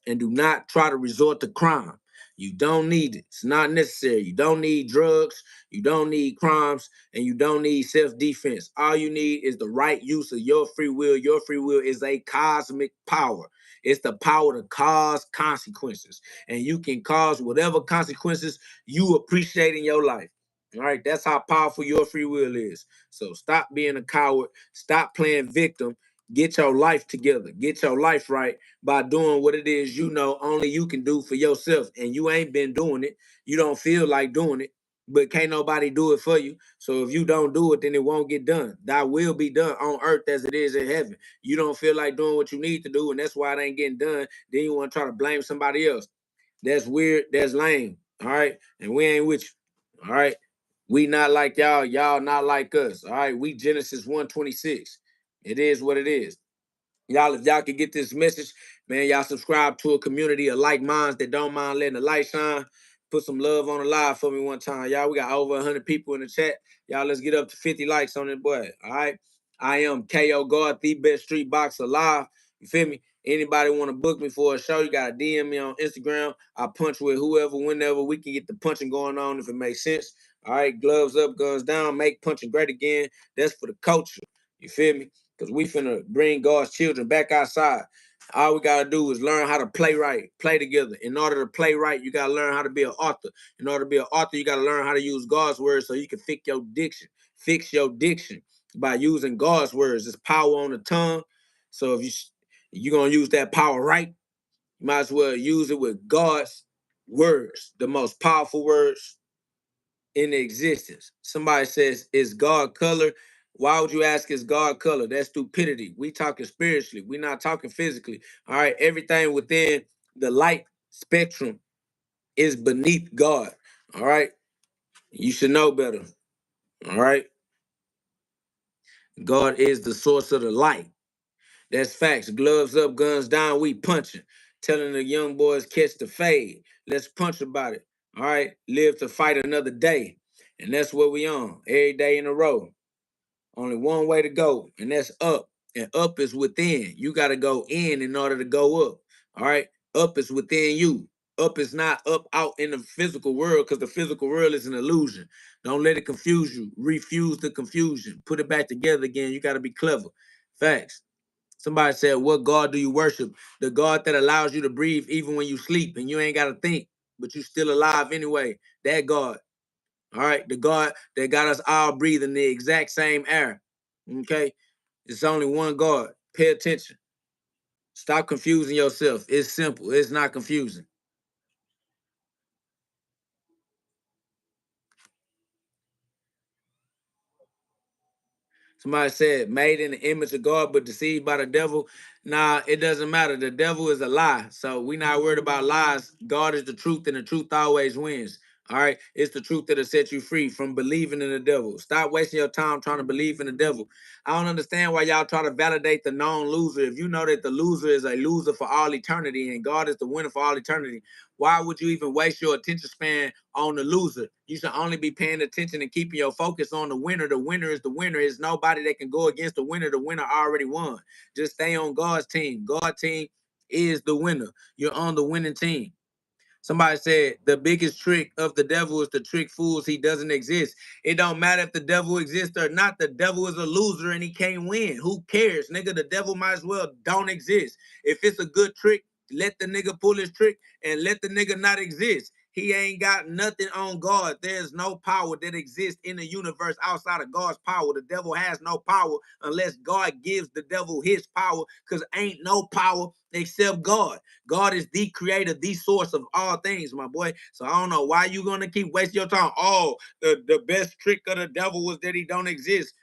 S1: and do not try to resort to crime. You don't need it. It's not necessary. You don't need drugs. You don't need crimes, and you don't need self-defense. All you need is the right use of your free will. Your free will is a cosmic power. It's the power to cause consequences, and you can cause whatever consequences you appreciate in your life. All right, that's how powerful your free will is. So stop being a coward. Stop playing victim. Get your life together. Get your life right by doing what it is you know only you can do for yourself. And you ain't been doing it. You don't feel like doing it, but can't nobody do it for you. So if you don't do it, then it won't get done. Thy will be done on earth as it is in heaven. You don't feel like doing what you need to do, and that's why it ain't getting done. Then you want to try to blame somebody else. That's weird. That's lame. All right. And we ain't with you. All right. We not like y'all. Y'all not like us. All right. We Genesis 1:26. It is what it is. Y'all, if y'all can get this message, man, y'all subscribe to a community of like minds that don't mind letting the light shine. Put some love on the live for me one time. Y'all, we got over 100 people in the chat. Y'all, let's get up to 50 likes on it, boy. All right. I am KO God, the best street boxer alive. You feel me? Anybody want to book me for a show, you got to DM me on Instagram. I punch with whoever, whenever. We can get the punching going on if it makes sense. All right. Gloves up, guns down. Make punching great again. That's for the culture. You feel me? Because we finna bring God's children back outside. All we gotta do is learn how to play right, play together. In order to play right, you gotta learn how to be an author. In order to be an author, you gotta learn how to use God's words so you can fix your diction. Fix your diction by using God's words. There's power on the tongue. So if you're gonna use that power right, you might as well use it with God's words, the most powerful words in existence. Somebody says, is God color? Why would you ask is God color? That's stupidity. We talking spiritually. We're not talking physically. All right. Everything within the light spectrum is beneath God. All right. You should know better. All right. God is the source of the light. That's facts. Gloves up, guns down, we punching. Telling the young boys catch the fade. Let's punch about it. All right. Live to fight another day. And that's what we on every day in a row. Only one way to go, and that's up. And up is within. You got to go in order to go up. All right. Up is within you. Up is not up out in the physical world, because the physical world is an illusion. Don't let it confuse you. Refuse the confusion. Put it back together again. You got to be clever. Facts. Somebody said, what God do you worship? The God that allows you to breathe even when you sleep and you ain't got to think, but you still alive anyway. That God. All right. The God that got us all breathing the exact same air. Okay. It's only one God. Pay attention. Stop confusing yourself. It's simple. It's not confusing. Somebody said, made in the image of God, but deceived by the devil. Nah, it doesn't matter. The devil is a lie. So we not worried about lies. God is the truth, and the truth always wins. All right. It's the truth that'll set you free from believing in the devil. Stop wasting your time trying to believe in the devil. I don't understand why y'all try to validate the known loser. If you know that the loser is a loser for all eternity and God is the winner for all eternity, why would you even waste your attention span on the loser? You should only be paying attention and keeping your focus on the winner. The winner is the winner. There's nobody that can go against the winner. The winner already won. Just stay on God's team. God's team is the winner. You're on the winning team. Somebody said the biggest trick of the devil is to trick fools he doesn't exist. It don't matter if the devil exists or not. The devil is a loser and he can't win. Who cares, nigga? The devil might as well don't exist. If it's a good trick, let the nigga pull his trick and let the nigga not exist. He ain't got nothing on God. There's no power that exists in the universe outside of God's power. The devil has no power unless God gives the devil his power, because ain't no power except God. God is the creator, the source of all things, my boy. So I don't know why you gonna keep wasting your time. Oh, the best trick of the devil was that he don't exist.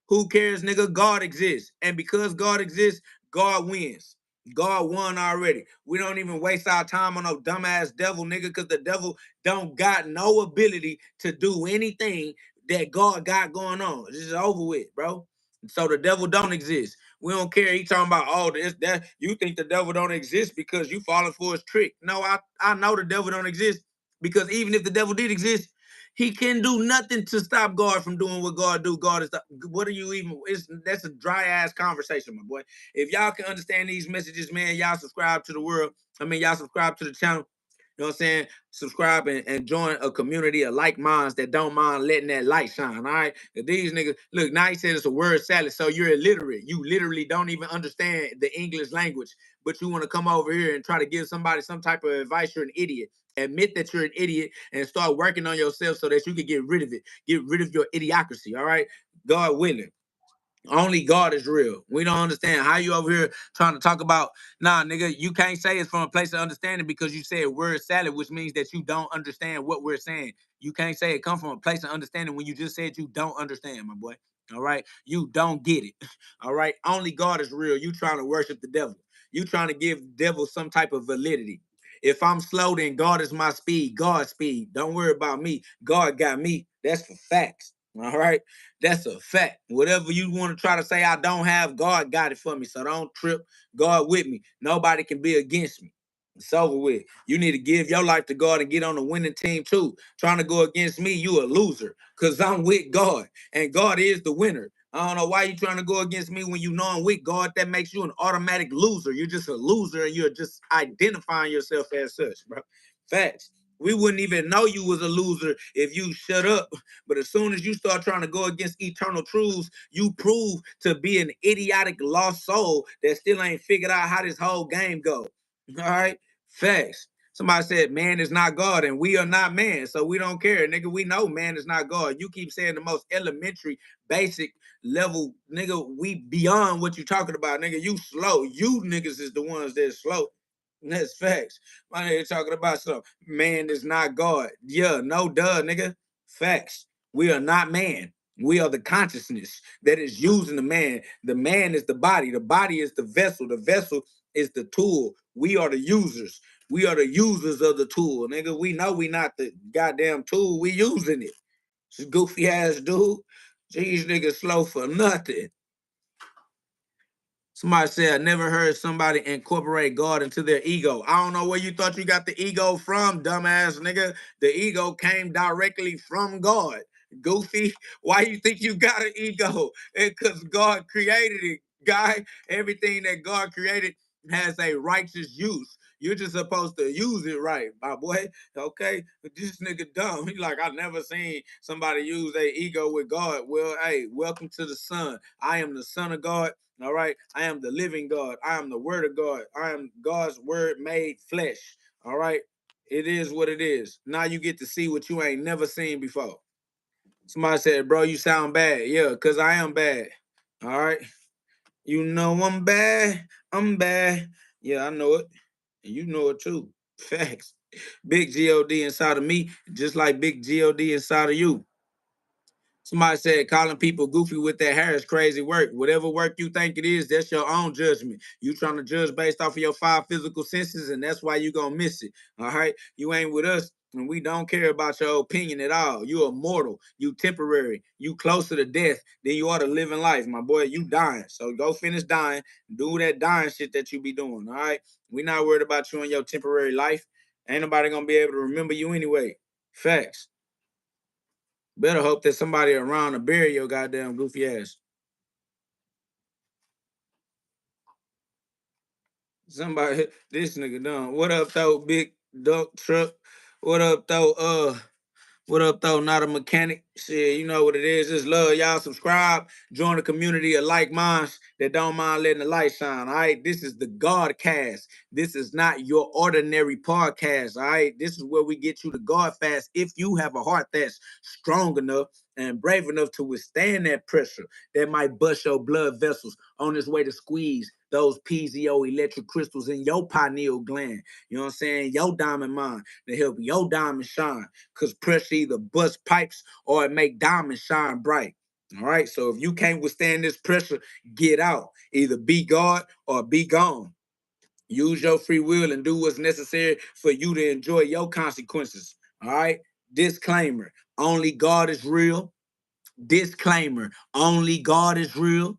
S1: Who cares, nigga? God exists. And because God exists, God wins. God won already. We don't even waste our time on no dumbass devil, nigga, because the devil don't got no ability to do anything that God got going on. This is over with, bro. So the devil don't exist. We don't care. He talking about, oh, this, that. You think the devil don't exist because you falling for his trick. No, I know the devil don't exist, because even if the devil did exist, he can do nothing to stop God from doing what God do. God is, what are you even, that's a dry ass conversation, my boy. If y'all can understand these messages, man, y'all subscribe to the world. Y'all subscribe to the channel. You know what I'm saying? Subscribe and join a community of like minds that don't mind letting that light shine. All right. These niggas, look, now he said it's a word salad. So you're illiterate. You literally don't even understand the English language, but you want to come over here and try to give somebody some type of advice. You're an idiot. Admit that you're an idiot and start working on yourself so that you can get rid of it. Get rid of your idiocracy. All right. God willing. Only God is real. We don't understand how you over here trying to talk about, nah, nigga, you can't say it's from a place of understanding because you said word salad, which means that you don't understand what we're saying. You can't say it come from a place of understanding when you just said you don't understand, my boy. All right. You don't get it. All right. Only God is real. You trying to worship the devil. You trying to give the devil some type of validity. If I'm slow, then God is my speed. God's speed. Don't worry about me. God got me. That's for facts. All right. That's a fact. Whatever you want to try to say I don't have, God got it for me. So don't trip. God with me. Nobody can be against me. It's over with. You need to give your life to God and get on the winning team too. Trying to go against me, you a loser. Because I'm with God. And God is the winner. I don't know why you trying to go against me when you know I'm with God. That makes you an automatic loser. You're just a loser and you're just identifying yourself as such, bro. Facts. We wouldn't even know you was a loser if you shut up. But as soon as you start trying to go against eternal truths, you prove to be an idiotic lost soul that still ain't figured out how this whole game go. All right? Facts. Somebody said man is not God, and we are not man, so we don't care. Nigga, we know man is not God. You keep saying the most elementary, basic level, nigga, we beyond what you talking about, nigga. You slow. You niggas is the ones that's slow. That's facts. My nigga talking about something. Man is not God. Yeah, no duh, nigga. Facts. We are not man. We are the consciousness that is using the man. The man is the body. The body is the vessel. The vessel is the tool. We are the users. We are the users of the tool, nigga. We know we not the goddamn tool. We using it. This goofy ass dude. These niggas slow for nothing. Somebody said, I never heard somebody incorporate God into their ego. I don't know where you thought you got the ego from, dumbass nigga. The ego came directly from God. Goofy, why you think you got an ego? Because God created it, guy. Everything that God created has a righteous use. You're just supposed to use it right, my boy. Okay? But this nigga dumb. He like, I never seen somebody use their ego with God. Well, hey, welcome to the Son. I am the Son of God. All right. I am the living God. I am the word of God. I am God's word made flesh. All right. It is what it is. Now you get to see what you ain't never seen before. Somebody said, bro, you sound bad. Yeah, because I am bad. All right. You know I'm bad. I'm bad. Yeah, I know it. And you know it too. Facts. Big God inside of me, just like big God inside of you. Somebody said calling people goofy with their hair is crazy work. Whatever work you think it is, that's your own judgment. You trying to judge based off of your 5 physical senses, and that's why you gonna miss it. All right, you ain't with us, and we don't care about your opinion at all. You are mortal. You temporary. You closer to death than you are to living life, my boy. You dying, so go finish dying. Do that dying shit that you be doing. All right, we not worried about you and your temporary life. Ain't nobody gonna be able to remember you anyway. Facts. Better hope that somebody around to bury your goddamn goofy ass. Somebody, this nigga done. What up, though, big duck truck? What up, though? What up, though? Not a mechanic. Shit, you know what it is. Just love y'all. Subscribe. Join the community of like minds that don't mind letting the light shine. All right. This is the GhODCast. This is not your ordinary podcast. All right. This is where we get you to God fast if you have a heart that's strong enough and brave enough to withstand that pressure that might bust your blood vessels on its way to squeeze those piezoelectric crystals in your pineal gland. You know what I'm saying? Your diamond mind to help your diamond shine. Because pressure either bust pipes or it make diamonds shine bright. All right. So if you can't withstand this pressure, get out. Either be God or be gone. Use your free will and do what's necessary for you to enjoy your consequences. All right. Disclaimer: only God is real. Disclaimer: only God is real.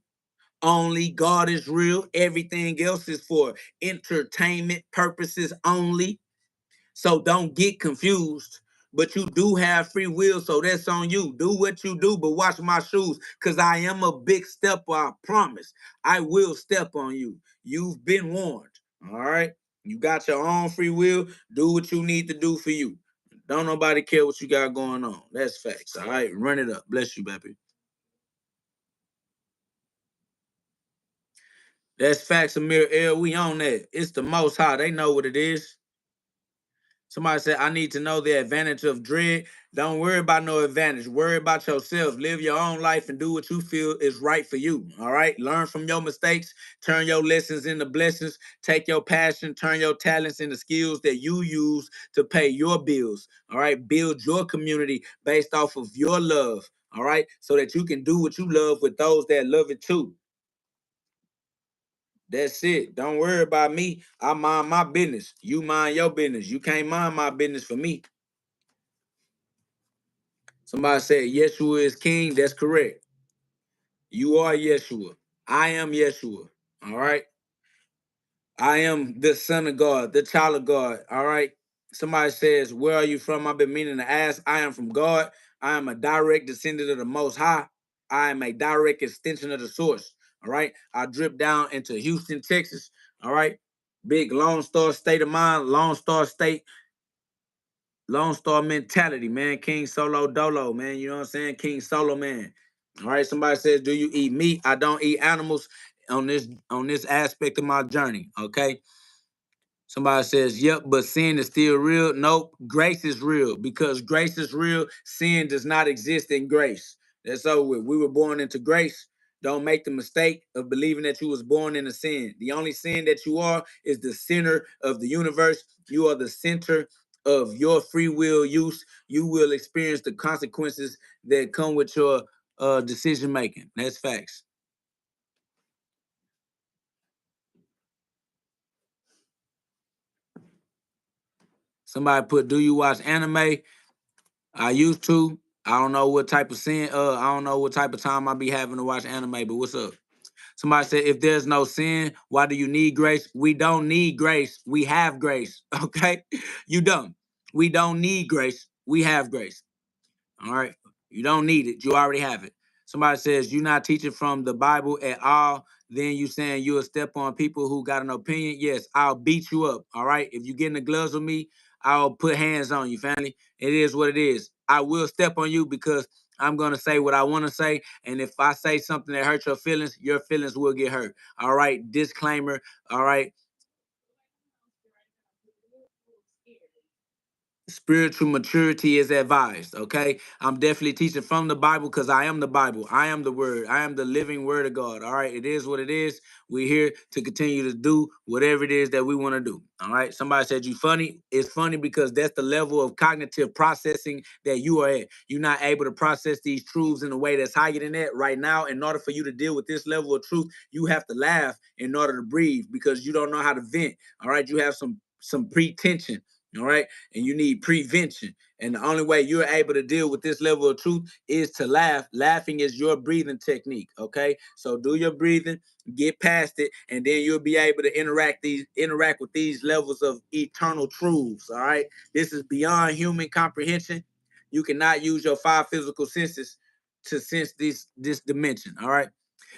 S1: Only God is real. Everything else is for entertainment purposes only. So don't get confused. But you do have free will, so that's on you. Do what you do, but watch my shoes, because I am a big stepper, I promise. I will step on you. You've been warned, all right? You got your own free will. Do what you need to do for you. Don't nobody care what you got going on. That's facts, all right? Run it up. Bless you, baby. That's facts, Amir L. We on that. It's the Most High. They know what it is. Somebody said, I need to know the advantage of dread. Don't worry about no advantage. Worry about yourself. Live your own life and do what you feel is right for you. All right. Learn from your mistakes. Turn your lessons into blessings. Take your passion. Turn your talents into skills that you use to pay your bills. All right. Build your community based off of your love. All right. So that you can do what you love with those that love it too. That's it. Don't worry about me. I mind my business. You mind your business. You can't mind my business for me. Somebody said Yeshua is king. That's correct. You are Yeshua. I am Yeshua. All right. I am the son of God, the child of God. All right. Somebody says, where are you from? I've been meaning to ask. I am from God. I am a direct descendant of the Most High. I am a direct extension of the source. All right. I drip down into Houston, Texas. All right. Big Lone Star state of mind, Lone Star state, Lone Star mentality, man. King Solo Dolo, man. You know what I'm saying? King Solo, man. All right. Somebody says, do you eat meat? I don't eat animals on this aspect of my journey. Okay. Somebody says, yep, but sin is still real. Nope, grace is real. Because grace is real, sin does not exist in grace. That's over with. We were born into grace. Don't make the mistake of believing that you was born in a sin. The only sin that you are is the center of the universe. You are the center of your free will use. You will experience the consequences that come with your decision making. That's facts. Somebody put, do you watch anime? I used to. I don't know what type of sin, I don't know what type of time I be having to watch anime, but what's up? Somebody said, if there's no sin, why do you need grace? We don't need grace. We have grace. Okay? You dumb. We don't need grace. We have grace. All right. You don't need it. You already have it. Somebody says you're not teaching from the Bible at all. Then you saying you'll step on people who got an opinion. Yes, I'll beat you up. All right. If you get in the gloves with me, I'll put hands on you, family. It is what it is. I will step on you because I'm going to say what I want to say. And if I say something that hurts your feelings will get hurt. All right. Disclaimer. All right. Spiritual maturity is advised. Okay, I'm definitely teaching from the Bible because I am the Bible. I am the Word. I am the living Word of God. All right, it is what it is. We're here to continue to do whatever it is that we want to do. All right, somebody said you funny. It's funny because that's the level of cognitive processing that you are at. You're not able to process these truths in a way that's higher than that right now. In order for you to deal with this level of truth, you have to laugh in order to breathe because you don't know how to vent. All right, you have some pretension. All right. And you need prevention. And the only way you're able to deal with this level of truth is to laugh. Laughing is your breathing technique. Okay. So do your breathing, get past it, and then you'll be able to interact with these levels of eternal truths. All right. This is beyond human comprehension. You cannot use your five physical senses to sense this dimension. All right.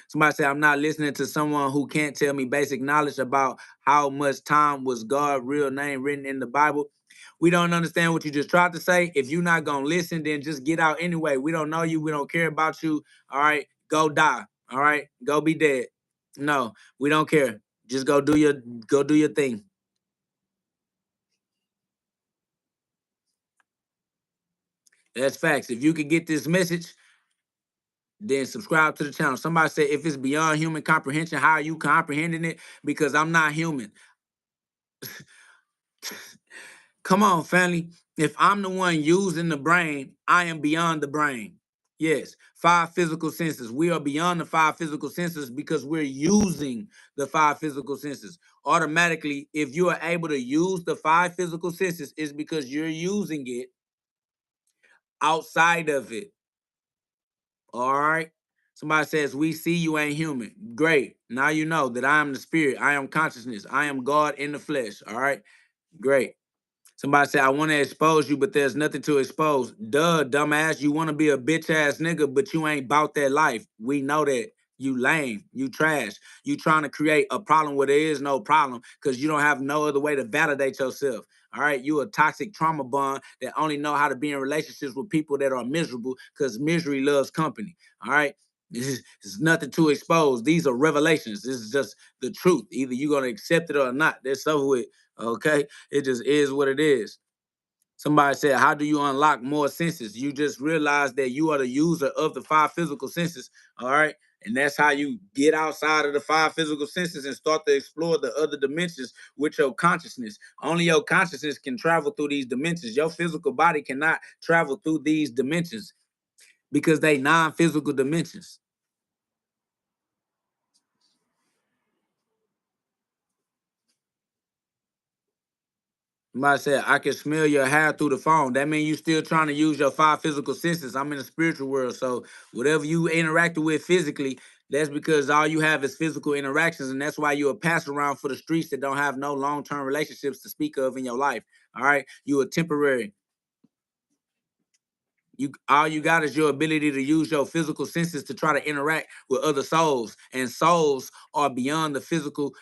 S1: Somebody said, I'm not listening to someone who can't tell me basic knowledge about how much time was God's real name written in the Bible. We don't understand what you just tried to say. If you're not going to listen, then just get out anyway. We don't know you. We don't care about you. All right. Go die. All right. Go be dead. No, we don't care. Just go do your thing. That's facts. If you could get this message, then subscribe to the channel. Somebody said, if it's beyond human comprehension, how are you comprehending it? Because I'm not human. Come on, family. If I'm the one using the brain, I am beyond the brain. Yes, five physical senses. We are beyond the five physical senses because we're using the five physical senses. Automatically, if you are able to use the five physical senses, it's because you're using it outside of it. All right. Somebody says, we see you ain't human. Great. Now you know that I am the spirit. I am consciousness. I am God in the flesh. All right. Great. Somebody said, I want to expose you, but there's nothing to expose. Duh, dumbass. You want to be a bitch ass nigga, but you ain't about that life. We know that. You lame. You trash. You trying to create a problem where there is no problem because you don't have no other way to validate yourself. All right. You a toxic trauma bond that only know how to be in relationships with people that are miserable because misery loves company. All right. This is nothing to expose. These are revelations. This is just the truth. Either you're going to accept it or not. That's over with. Okay. It just is what it is. Somebody said, how do you unlock more senses? You just realize that you are the user of the five physical senses. All right. And that's how you get outside of the five physical senses and start to explore the other dimensions with your consciousness. Only your consciousness can travel through these dimensions. Your physical body cannot travel through these dimensions because they non-physical dimensions. Somebody said, I can smell your hair through the phone. That means you still trying to use your five physical senses. I'm in the spiritual world. So whatever you interacted with physically, that's because all you have is physical interactions. And that's why you're a pass around for the streets that don't have no long-term relationships to speak of in your life. All right. You are temporary. All you got is your ability to use your physical senses to try to interact with other souls. And souls are beyond the physical.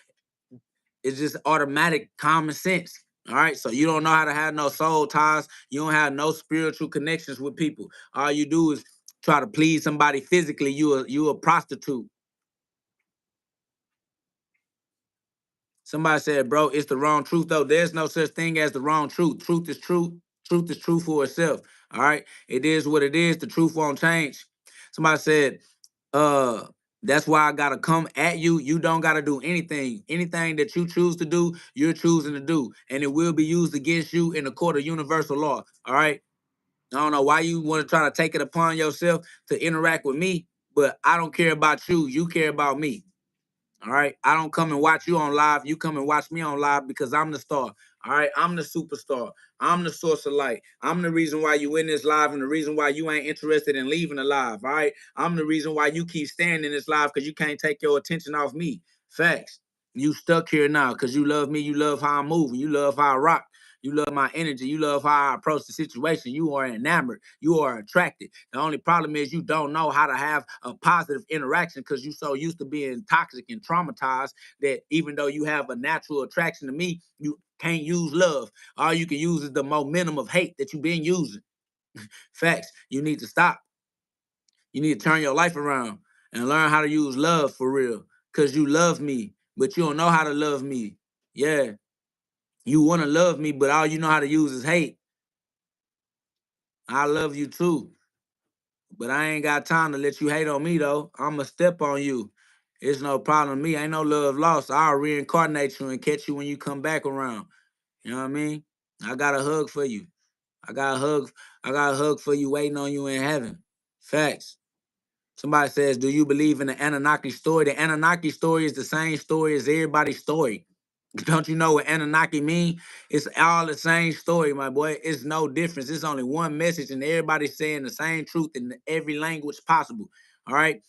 S1: It's just automatic common sense. All right. So you don't know how to have no soul ties. You don't have no spiritual connections with people. All you do is try to please somebody physically. You a prostitute. Somebody said, bro, it's the wrong truth, though. There's no such thing as the wrong truth. Truth is true. Truth is true for itself. All right. It is what it is. The truth won't change. Somebody said, uh, That's why I gotta come at you. You don't gotta do anything. Anything that you choose to do, you're choosing to do. And it will be used against you in the court of universal law. All right. I don't know why you want to try to take it upon yourself to interact with me, but I don't care about you. You care about me. All right. I don't come and watch you on live. You come and watch me on live because I'm the star. All right. I'm the superstar. I'm the source of light. I'm the reason why you in this live and the reason why you ain't interested in leaving the live. All right. I'm the reason why you keep staying in this live because you can't take your attention off me. Facts. You stuck here now because you love me. You love how I'm moving. You love how I rock. You love my energy. You love how I approach the situation. You are enamored. You are attracted. The only problem is you don't know how to have a positive interaction because you're so used to being toxic and traumatized that even though you have a natural attraction to me, you can't use love. All you can use is the momentum of hate that you've been using. Facts. You need to stop. You need to turn your life around and learn how to use love for real because you love me, but you don't know how to love me. Yeah. You want to love me, but all you know how to use is hate. I love you too, but I ain't got time to let you hate on me though. I'ma step on you. It's no problem to me. Ain't no love lost. I'll reincarnate you and catch you when you come back around. You know what I mean? I got a hug for you. I got a hug. I got a hug for you waiting on you in heaven. Facts. Somebody says, do you believe in the Anunnaki story? The Anunnaki story is the same story as everybody's story. Don't you know what Anunnaki mean? It's all the same story, my boy. It's no difference. It's only one message, and everybody's saying the same truth in every language possible. All right?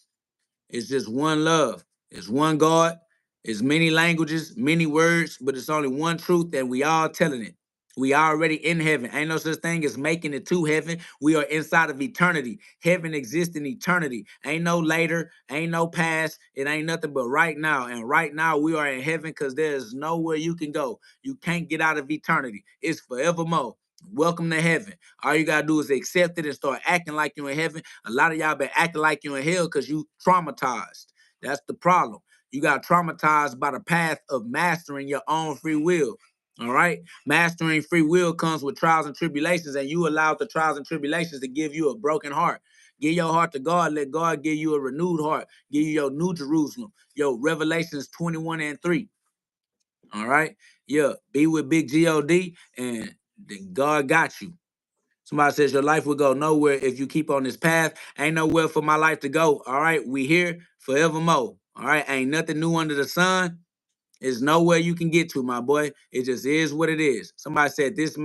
S1: It's just one love. It's one God. It's many languages, many words, but it's only one truth, and we all telling it. We already in heaven. Ain't no such thing as making it to heaven. We are inside of eternity. Heaven exists in eternity. Ain't no later, ain't no past. It ain't nothing but right now. And right now we are in heaven because there's nowhere you can go. You can't get out of eternity. It's forevermore. Welcome to heaven. All you gotta do is accept it and start acting like you're in heaven. A lot of y'all been acting like you're in hell because you traumatized. That's the problem. You got traumatized by the path of mastering your own free will. All right. Mastering free will comes with trials and tribulations, and you allowed the trials and tribulations to give you a broken heart. Give your heart to God. Let God give you a renewed heart. Give you your new Jerusalem. Your Revelations 21 and 3. All right. Yeah. Be with big GhOD, and God got you. Somebody says your life will go nowhere if you keep on this path. Ain't nowhere for my life to go. All right. We here forevermore. All right. Ain't nothing new under the sun. There's nowhere you can get to, my boy. It just is what it is. Somebody said this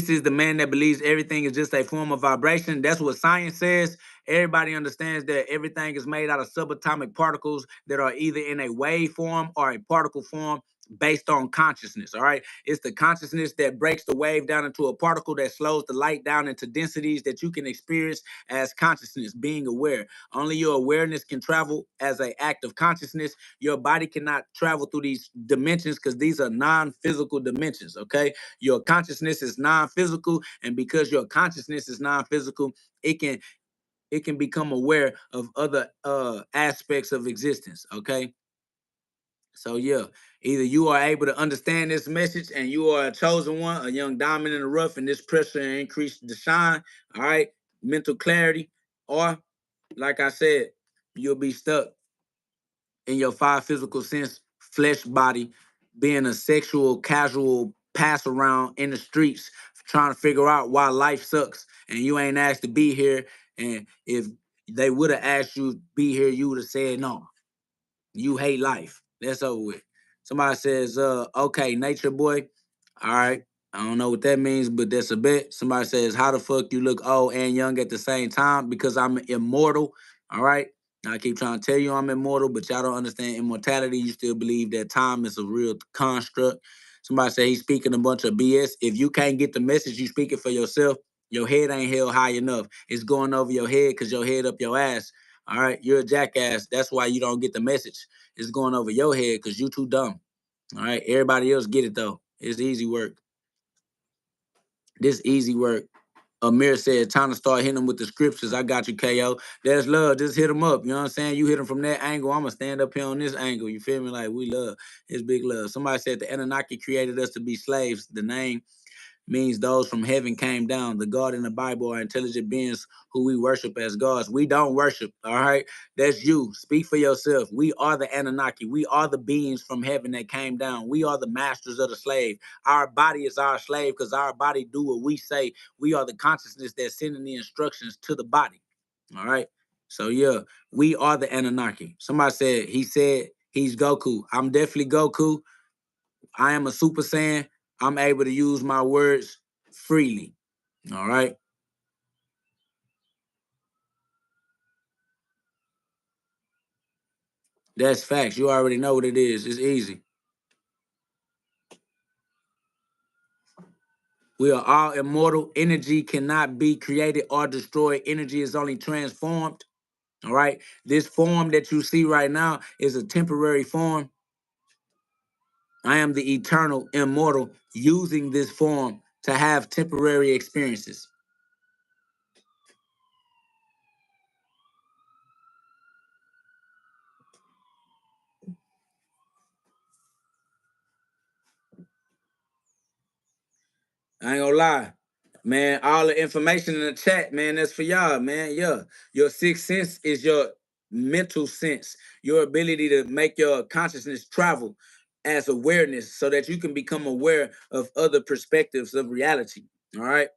S1: is the man that believes everything is just a form of vibration. That's what science says. Everybody understands that everything is made out of subatomic particles that are either in a wave form or a particle form based on consciousness. All right. It's the consciousness that breaks the wave down into a particle that slows the light down into densities that you can experience as consciousness, being aware. Only your awareness can travel as an act of consciousness. Your body cannot travel through these dimensions because these are non-physical dimensions. Okay. Your consciousness is non-physical, and because your consciousness is non-physical, it can become aware of other aspects of existence. Okay. So yeah, either you are able to understand this message and you are a chosen one, a young diamond in the rough, and this pressure increase the shine. All right, mental clarity, or like I said, you'll be stuck in your five physical sense flesh body, being a sexual casual pass around in the streets, trying to figure out why life sucks and you ain't asked to be here. And if they would have asked you to be here, you would have said no. You hate life. That's over with. Somebody says, okay, nature boy. All right. I don't know what that means, but that's a bet. Somebody says, how the fuck you look old and young at the same time? Because I'm immortal. All right. I keep trying to tell you I'm immortal, but y'all don't understand immortality. You still believe that time is a real construct. Somebody say he's speaking a bunch of BS. If you can't get the message, you speak it for yourself. Your head ain't held high enough. It's going over your head because your head up your ass. All right. You're a jackass. That's why you don't get the message. It's going over your head because you too dumb. All right. Everybody else get it though. It's easy work. This easy work. Amir said, time to start hitting them with the scriptures. I got you, KO. That's love. Just hit them up. You know what I'm saying? You hit them from that angle. I'm going to stand up here on this angle. You feel me? Like, we love. It's big love. Somebody said the Anunnaki created us to be slaves. The name means those from heaven came down. The God in the Bible are intelligent beings who we worship as gods. We don't worship, all right? That's you. Speak for yourself. We are the Anunnaki. We are the beings from heaven that came down. We are the masters of the slave. Our body is our slave because our body do what we say. We are the consciousness that's sending the instructions to the body, all right? So, yeah, we are the Anunnaki. Somebody said, he said he's Goku. I'm definitely Goku. I am a Super Saiyan. I'm able to use my words freely. All right. That's facts. You already know what it is. It's easy. We are all immortal. Energy cannot be created or destroyed. Energy is only transformed. All right. This form that you see right now is a temporary form. I am the eternal, immortal, using this form to have temporary experiences. I ain't gonna lie, man. All the information in the chat, man, that's for y'all, man. Yeah, your sixth sense is your mental sense, your ability to make your consciousness travel as awareness, so that you can become aware of other perspectives of reality. All right,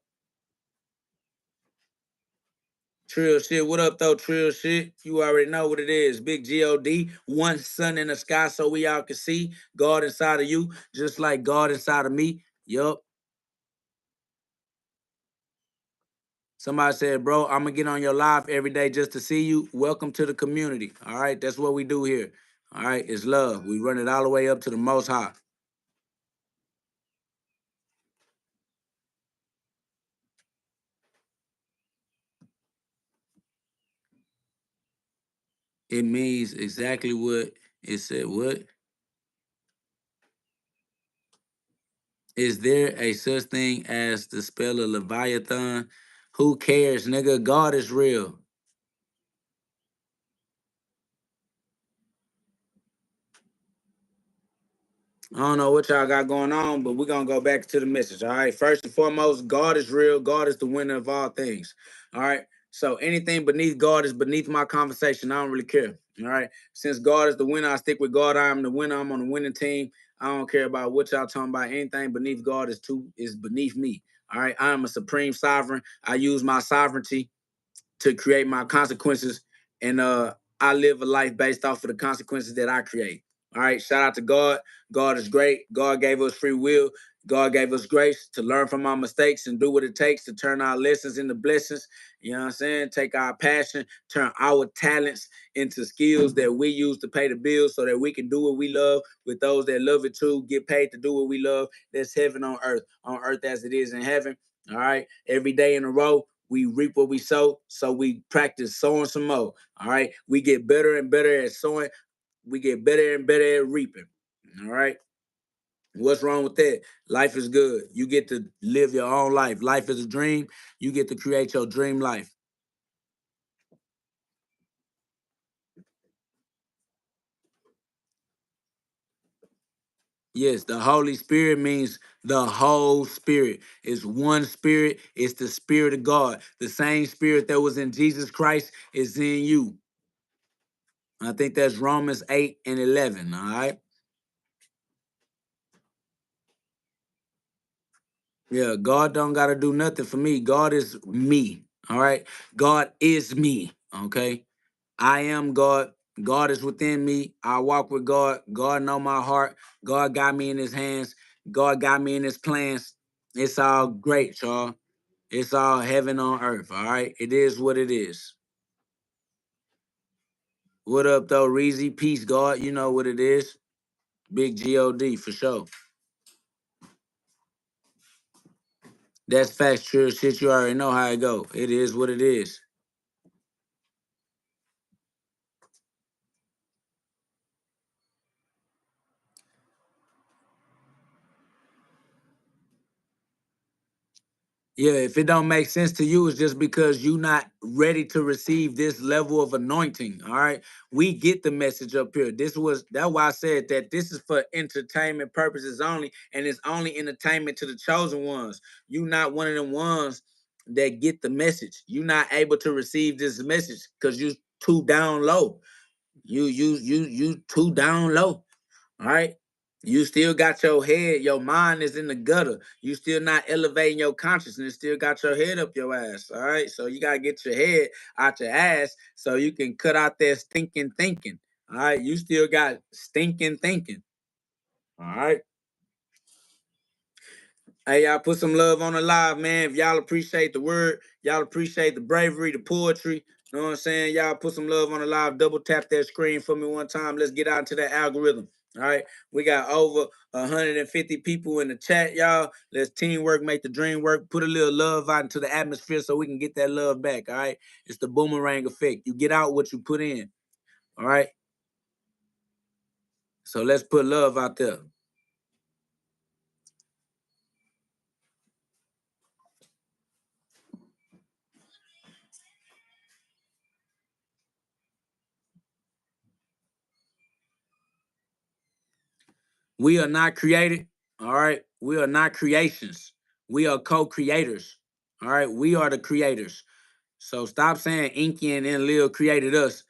S1: Trill shit. What up, though, Trill shit? You already know what it is. Big God, one sun in the sky, so we all can see God inside of you, just like God inside of me. Yup. Somebody said, bro, I'm gonna get on your live every day just to see you. Welcome to the community. All right, that's what we do here. All right, it's love. We run it all the way up to the Most High. It means exactly what it said. What? Is there a such thing as the spell of Leviathan? Who cares, nigga? God is real. I don't know what y'all got going on, but we're gonna go back to the message. All right. First and foremost, God is real. God is the winner of all things. All right. So anything beneath God is beneath my conversation. I don't really care. All right. Since God is the winner, I stick with God. I am the winner. I'm on the winning team. I don't care about what y'all talking about. Anything beneath God is beneath me. All right. I am a supreme sovereign. I use my sovereignty to create my consequences, and I live a life based off of the consequences that I create. All right, shout out to God. God is great. God gave us free will. God gave us grace to learn from our mistakes and do what it takes to turn our lessons into blessings. You know what I'm saying? Take our passion, turn our talents into skills that we use to pay the bills so that we can do what we love with those that love it too, get paid to do what we love. That's heaven on earth as it is in heaven. All right, every day in a row, we reap what we sow, so we practice sowing some more. All right, we get better and better at sowing. We get better and better at reaping. All right. What's wrong with that? Life is good. You get to live your own life. Life is a dream. You get to create your dream life. Yes, the Holy Spirit means the whole spirit. It's one spirit. It's the spirit of God. The same spirit that was in Jesus Christ is in you. I think that's Romans 8 and 11. All right. Yeah, God don't gotta do nothing for me. God is me. All right. God is me. Okay. I am God. God is within me. I walk with God. God know my heart. God got me in his hands. God got me in his plans. It's all great, y'all. It's all heaven on earth. All right. It is what it is. What up though, Reezy? Peace, God. You know what it is. Big God for sure. That's facts, true shit. You already know how it go. It is what it is. Yeah, if it don't make sense to you, it's just because you not ready to receive this level of anointing. All right. We get the message up here. That's why I said that this is for entertainment purposes only, and it's only entertainment to the chosen ones. You not one of them ones that get the message. You not able to receive this message because you too down low. You too down low. All right. You still got your head, your mind is in the gutter. You still not elevating your consciousness, still got your head up your ass. All right. So you gotta get your head out your ass so you can cut out that stinking thinking. All right. You still got stinking thinking. All right. Hey, y'all put some love on the live, man. If y'all appreciate the word, y'all appreciate the bravery, the poetry. You know what I'm saying? Y'all put some love on the live. Double tap that screen for me one time. Let's get out into that algorithm. All right. We got over 150 people in the chat, y'all. Let's teamwork, make the dream work. Put a little love out into the atmosphere so we can get that love back. All right. It's the boomerang effect. You get out what you put in. All right. So let's put love out there. We are not created. All right. We are not creations. We are co-creators. All right. We are the creators. So stop saying Inky and Enlil created us.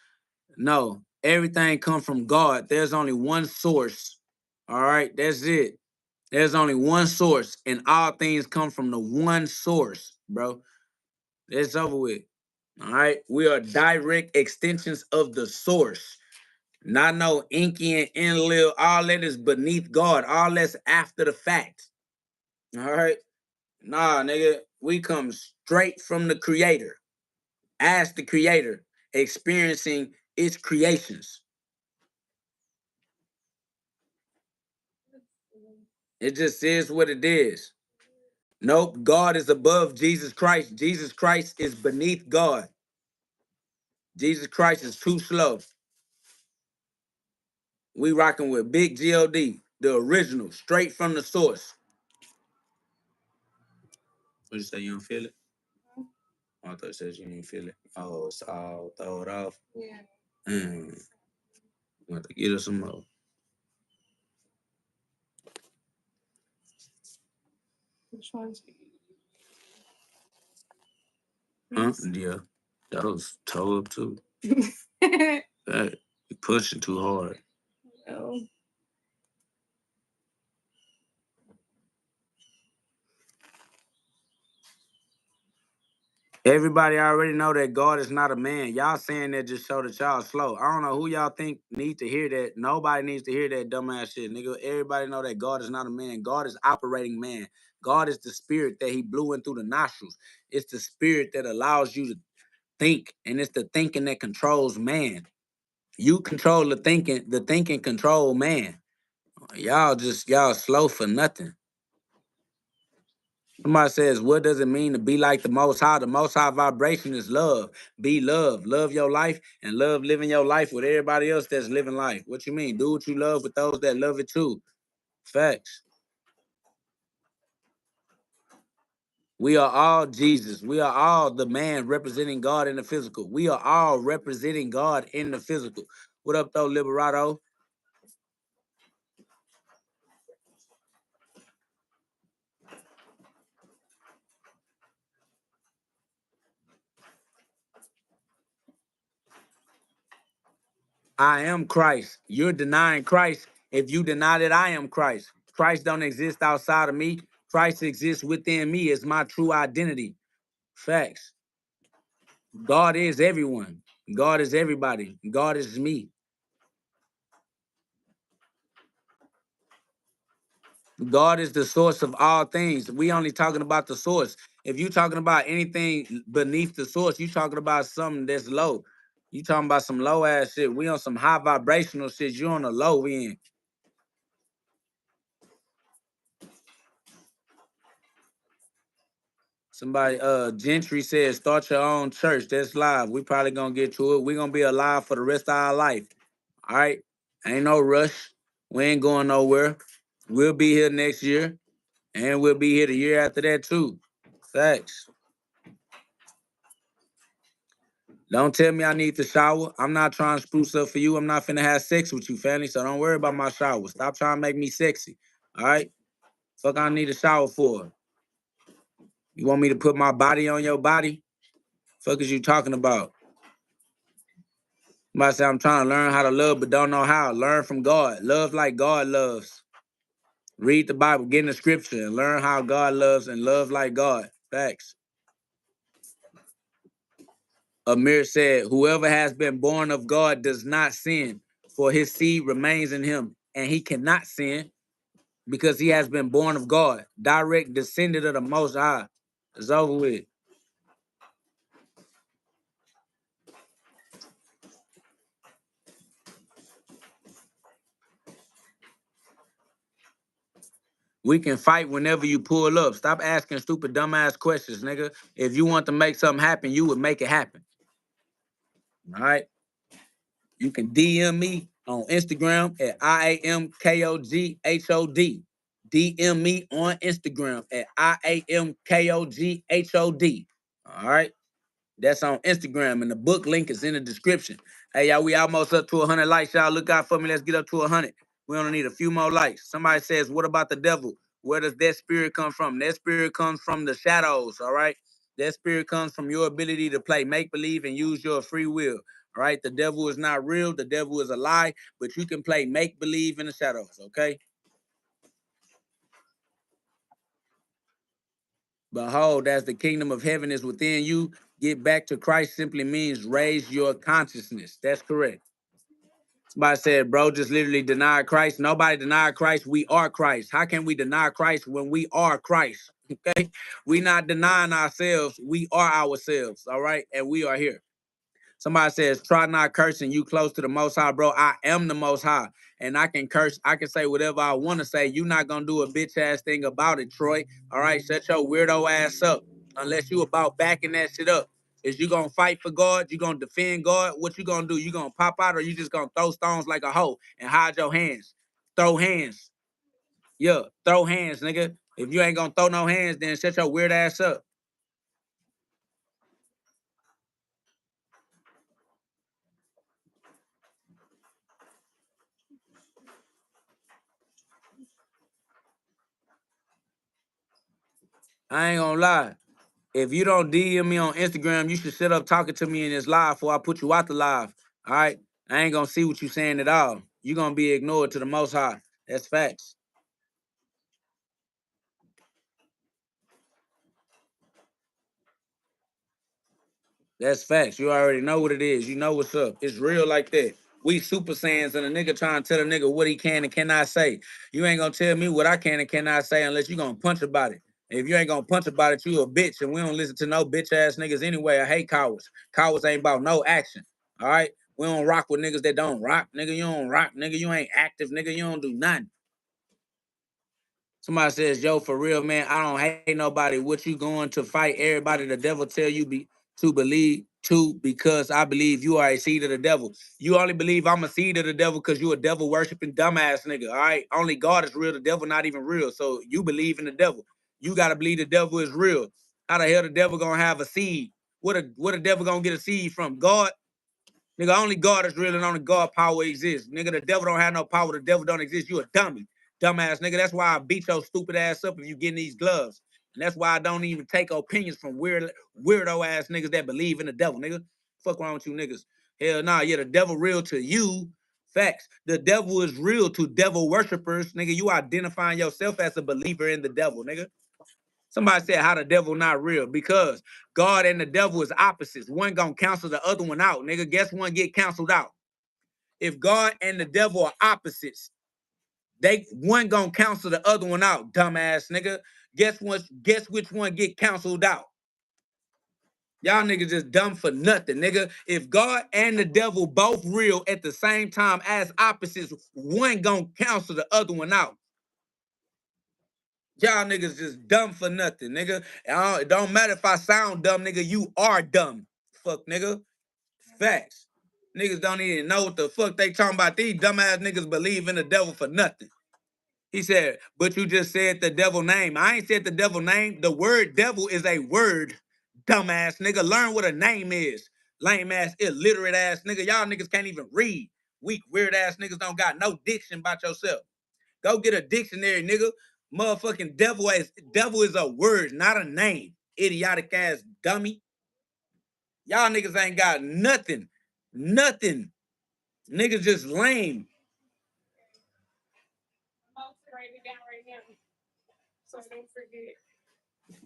S1: No, everything comes from God. There's only one source. All right. That's it. There's only one source, and all things come from the one source, bro. It's over with. All right. We are direct extensions of the source. Not no Inky and Enlil. All that is beneath God. All that's after the fact. All right. Nah, nigga. We come straight from the creator. As the creator, experiencing its creations. It just is what it is. Nope. God is above Jesus Christ. Jesus Christ is beneath God. Jesus Christ is too slow. We rocking with big GhOD, the original, straight from the source. What you say? You don't feel it? I thought you said you didn't feel it. Oh, it's all throw it off. Yeah. You want to get us some more. Which one's? Huh? Yeah. That was toe up too. That you pushing too hard. No. Everybody already know that God is not a man. Y'all saying that just show that y'all slow. I don't know who y'all think need to hear that. Nobody needs to hear that dumbass shit, nigga. Everybody know that God is not a man. God is operating man. God is the spirit that he blew in through the nostrils. It's the spirit that allows you to think, and it's the thinking that controls man. You control the thinking control man. Y'all slow for nothing. Somebody says, what does it mean to be like the Most High? The Most High vibration is love. Be love. Love your life and love living your life with everybody else that's living life. What you mean? Do what you love with those that love it too. Facts. We are all Jesus. We are all the man representing God in the physical. We are all representing God in the physical. What up, though, Liberato? I am Christ. You're denying Christ. If you deny that I am Christ, Christ don't exist outside of me. Christ exists within me as my true identity. Facts. God is everyone. God is everybody. God is me. God is the source of all things. We only talking about the source. If you talking about anything beneath the source, you talking about something that's low. You talking about some low ass shit. We on some high vibrational shit. You on the low end. Somebody, Gentry says, start your own church. That's live. We probably gonna get to it. We gonna be alive for the rest of our life. All right. Ain't no rush. We ain't going nowhere. We'll be here next year. And we'll be here the year after that too. Facts. Don't tell me I need to shower. I'm not trying to spruce up for you. I'm not finna have sex with you, family. So don't worry about my shower. Stop trying to make me sexy. All right? Fuck, I need a shower for. You want me to put my body on your body? Fuck is you talking about? Somebody say I'm trying to learn how to love but don't know how. Learn from God. Love like God loves. Read the Bible, get in the scripture, and learn how God loves and love like God. Facts. Amir said, whoever has been born of God does not sin, for his seed remains in him, and he cannot sin because he has been born of God, direct descendant of the Most High. It's over with. We can fight whenever you pull up. Stop asking stupid, dumbass questions, nigga. If you want to make something happen, you would make it happen. All right? You can DM me on Instagram at IAMKOGHOD. DM me on Instagram at IAMKOGHOD. All right? That's on Instagram, and the book link is in the description. Hey, y'all, we almost up to 100 likes, y'all. Look out for me. Let's get up to 100. We only need a few more likes. Somebody says, what about the devil? Where does that spirit come from? That spirit comes from the shadows, all right? That spirit comes from your ability to play make-believe and use your free will, all right? The devil is not real. The devil is a lie, but you can play make-believe in the shadows, okay? Behold, as the kingdom of heaven is within you, get back to Christ simply means raise your consciousness. That's correct. Somebody said, bro, just literally denied Christ. Nobody denied Christ. We are Christ. How can we deny Christ when we are Christ? Okay? We not denying ourselves. We are ourselves. All right? And we are here. Somebody says, try not cursing. You close to the Most High, bro. I am the Most High. And I can curse. I can say whatever I want to say. You not going to do a bitch ass thing about it, Troy. All right? Shut your weirdo ass up. Unless you about backing that shit up. Is you going to fight for God? You going to defend God? What you going to do? You going to pop out or you just going to throw stones like a hoe and hide your hands? Throw hands. Yeah, throw hands, nigga. If you ain't going to throw no hands, then shut your weird ass up. I ain't gonna lie. If you don't DM me on Instagram, you should sit up talking to me in this live before I put you out the live. All right? I ain't gonna see what you saying at all. You gonna be ignored to the Most High. That's facts. That's facts. You already know what it is. You know what's up. It's real like that. We super saiyans and a nigga trying to tell a nigga what he can and cannot say. You ain't gonna tell me what I can and cannot say unless you gonna punch about it. If you ain't gonna punch about it, you a bitch, and we don't listen to no bitch ass niggas anyway. I hate cowards. Cowards ain't about no action. All right? We don't rock with niggas that don't rock. Nigga, you don't rock. Nigga, you ain't active. Nigga, you don't do nothing. Somebody says, yo, for real, man, I don't hate nobody. What you going to fight everybody the devil tell you to believe to because I believe you are a seed of the devil. You only believe I'm a seed of the devil because you a devil worshiping dumbass nigga, all right? Only God is real. The devil not even real. So you believe in the devil. You got to believe the devil is real. How the hell the devil going to have a seed? What a devil going to get a seed from? God? Nigga, only God is real and only God power exists. Nigga, the devil don't have no power. The devil don't exist. You a dummy. Dumbass nigga. That's why I beat your stupid ass up if you get in these gloves. And that's why I don't even take opinions from weirdo ass niggas that believe in the devil, nigga. Fuck wrong with you niggas. Hell nah, yeah, the devil real to you. Facts. The devil is real to devil worshipers. Nigga, you identifying yourself as a believer in the devil, nigga. Somebody said, how the devil not real? Because God and the devil is opposites. One gonna cancel the other one out. Nigga, guess one get canceled out. If God and the devil are opposites, they one gonna cancel the other one out, dumbass nigga. Guess which one get canceled out? Y'all niggas just dumb for nothing, nigga. If God and the devil both real at the same time as opposites, one gonna cancel the other one out. Y'all niggas just dumb for nothing, nigga. It don't matter if I sound dumb, nigga. You are dumb. Fuck, nigga. Facts. Niggas don't even know what the fuck they talking about. These dumbass niggas believe in the devil for nothing. He said, but you just said the devil name. I ain't said the devil name. The word devil is a word, dumbass nigga. Learn what a name is. Lame ass, illiterate ass nigga. Y'all niggas can't even read. Weak, weird ass niggas don't got no diction about yourself. Go get a dictionary, nigga. Motherfucking devil is a word, not a name. Idiotic ass dummy. Y'all niggas ain't got nothing. Nothing. Niggas just lame.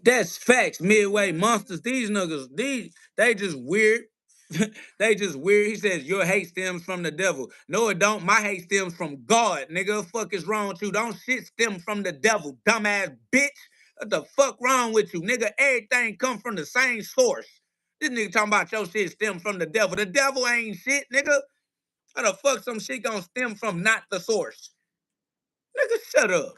S1: That's facts, Midway monsters. These niggas, they just weird. They just weird. He says your hate stems from the devil. No, it don't. My hate stems from God, nigga. Fuck is wrong with you? Don't shit stem from the devil, dumbass bitch. What the fuck wrong with you, nigga? Everything come from the same source. This nigga talking about your shit stem from the devil. The devil ain't shit, nigga. How the fuck some shit gonna stem from not the source? Nigga, shut up.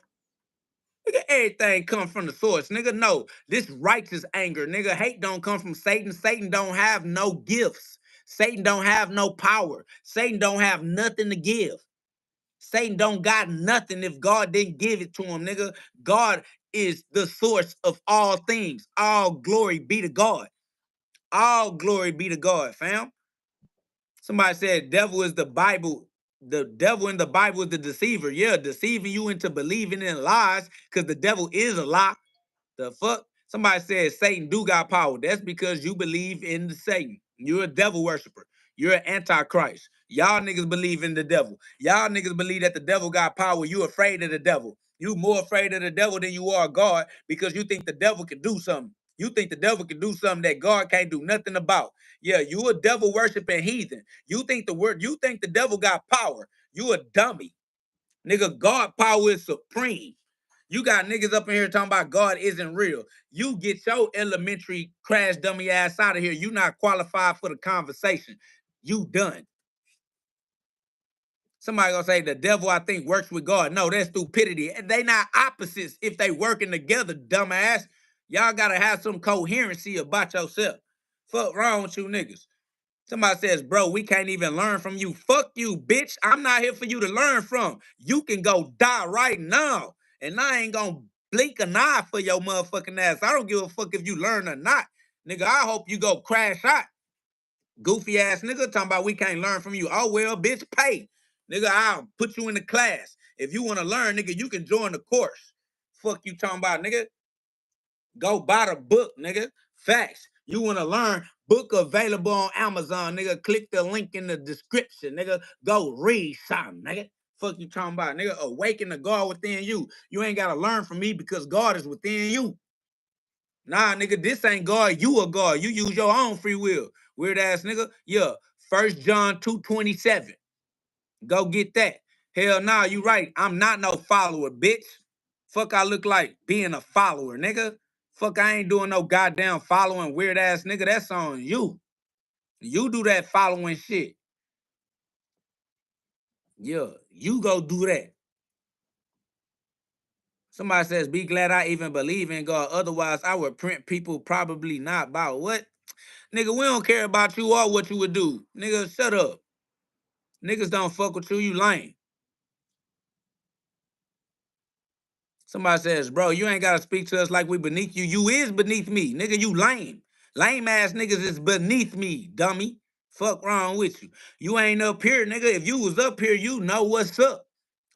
S1: Nigga, everything comes from the source. Nigga, no. This righteous anger. Nigga, hate don't come from Satan. Satan don't have no gifts. Satan don't have no power. Satan don't have nothing to give. Satan don't got nothing if God didn't give it to him, nigga. God is the source of all things. All glory be to God. All glory be to God, fam. Somebody said devil is the Bible. The devil in the Bible is the deceiver. Yeah, deceiving you into believing in lies because the devil is a lie. The fuck? Somebody said Satan do got power. That's because you believe in the Satan. You're a devil worshiper. You're an antichrist. Y'all niggas believe in the devil. Y'all niggas believe that the devil got power. You afraid of the devil. You more afraid of the devil than you are God because you think the devil can do something. You think the devil can do something that God can't do nothing about. Yeah, you a devil worshiping heathen. You think the devil got power. You a dummy. Nigga, God power is supreme. You got niggas up in here talking about God isn't real. You get your elementary crash dummy ass out of here. You not qualified for the conversation. You done. Somebody gonna say the devil, I think, works with God. No, that's stupidity. They not opposites if they working together, dumbass. Y'all gotta have some coherency about yourself. Fuck wrong with you niggas. Somebody says, bro, we can't even learn from you. Fuck you, bitch. I'm not here for you to learn from. You can go die right now. And I ain't gonna blink an eye for your motherfucking ass. I don't give a fuck if you learn or not. Nigga, I hope you go crash out. Goofy ass nigga talking about we can't learn from you. Oh, well, bitch, pay. Nigga, I'll put you in the class. If you want to learn, nigga, you can join the course. Fuck you talking about, nigga. Go buy the book, nigga. Facts. You want to learn? Book available on Amazon, nigga. Click the link in the description, nigga. Go read something, nigga. Fuck you talking about, nigga. Awaken the God within you. You ain't got to learn from me because God is within you. Nah, nigga, this ain't God. You a God. You use your own free will. Weird ass nigga. Yeah. 1 John 2:27. Go get that. Hell nah, you right. I'm not no follower, bitch. Fuck I look like being a follower, nigga. Fuck I ain't doing no goddamn following weird ass nigga. That's on you. You do that following shit. Yeah, you go do that. Somebody says, be glad I even believe in God. Otherwise, I would print people probably not about what? Nigga, we don't care about you or what you would do. Nigga, shut up. Niggas don't fuck with you, you lame. Somebody says, bro, you ain't gotta speak to us like we beneath you. You is beneath me. Nigga, you lame. Lame ass niggas is beneath me, dummy. Fuck wrong with you. You ain't up here, nigga. If you was up here, you know what's up.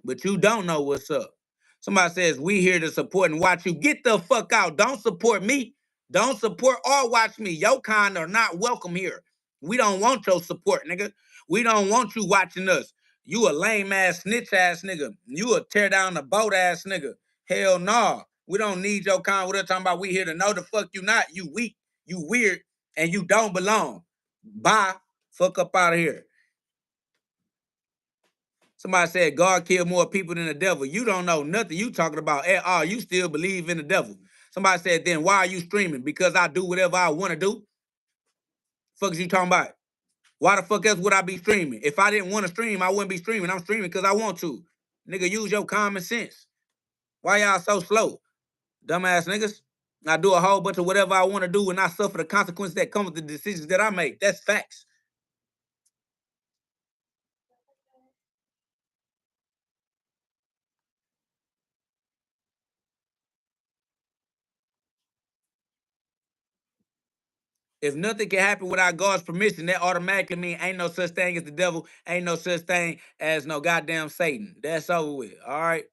S1: But you don't know what's up. Somebody says, we here to support and watch you. Get the fuck out. Don't support me. Don't support or watch me. Your kind are not welcome here. We don't want your support, nigga. We don't want you watching us. You a lame ass snitch ass nigga. You a tear down the boat ass nigga. Hell no. Nah. We don't need your kind. What they're talking about, we here to know the fuck you not. You weak, you weird, and you don't belong. Bye. Fuck up out of here. Somebody said God killed more people than the devil. You don't know nothing you talking about at all. You still believe in the devil. Somebody said, then why are you streaming? Because I do whatever I want to do. Fuck is you talking about? Why the fuck else would I be streaming? If I didn't want to stream, I wouldn't be streaming. I'm streaming because I want to. Nigga, use your common sense. Why y'all so slow? Dumbass niggas. I do a whole bunch of whatever I want to do and I suffer the consequences that come with the decisions that I make. That's facts. If nothing can happen without God's permission, that automatically means ain't no such thing as the devil, ain't no such thing as no goddamn Satan. That's over with. All right.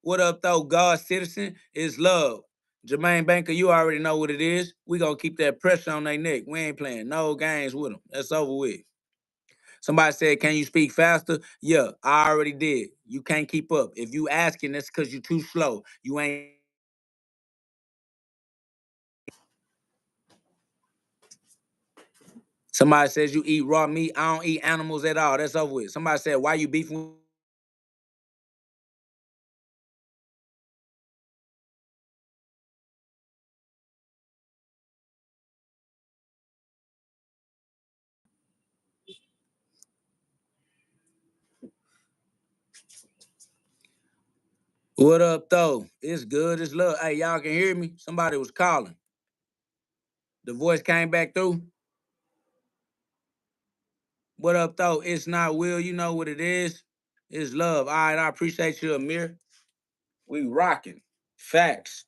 S1: What up, though? God's citizen is love. Jermaine Banker, you already know what it is. We gonna keep that pressure on their neck. We ain't playing no games with them. That's over with. Somebody said, can you speak faster? Yeah, I already did. You can't keep up. If you asking, that's because you too slow. You ain't. Somebody says you eat raw meat. I don't eat animals at all. That's over with. Somebody said, why you beefing with? What up, though? It's good. It's love. Hey, y'all can hear me? Somebody was calling. The voice came back through. What up, though? It's not Will. You know what it is. It's love. All right, I appreciate you, Amir. We rocking. Facts.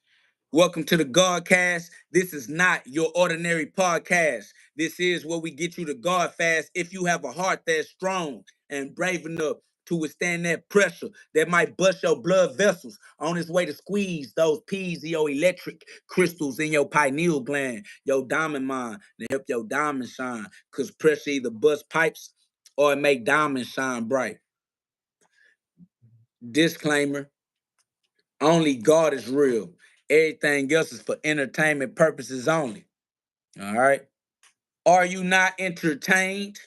S1: Welcome to the GhODCast. This is not your ordinary podcast. This is where we get you to God fast if you have a heart that's strong and brave enough to withstand that pressure that might bust your blood vessels on its way to squeeze those piezoelectric crystals in your pineal gland, your diamond mine, to help your diamond shine. Because pressure either bust pipes or it make diamonds shine bright. Disclaimer, only God is real. Everything else is for entertainment purposes only. All right. Are you not entertained?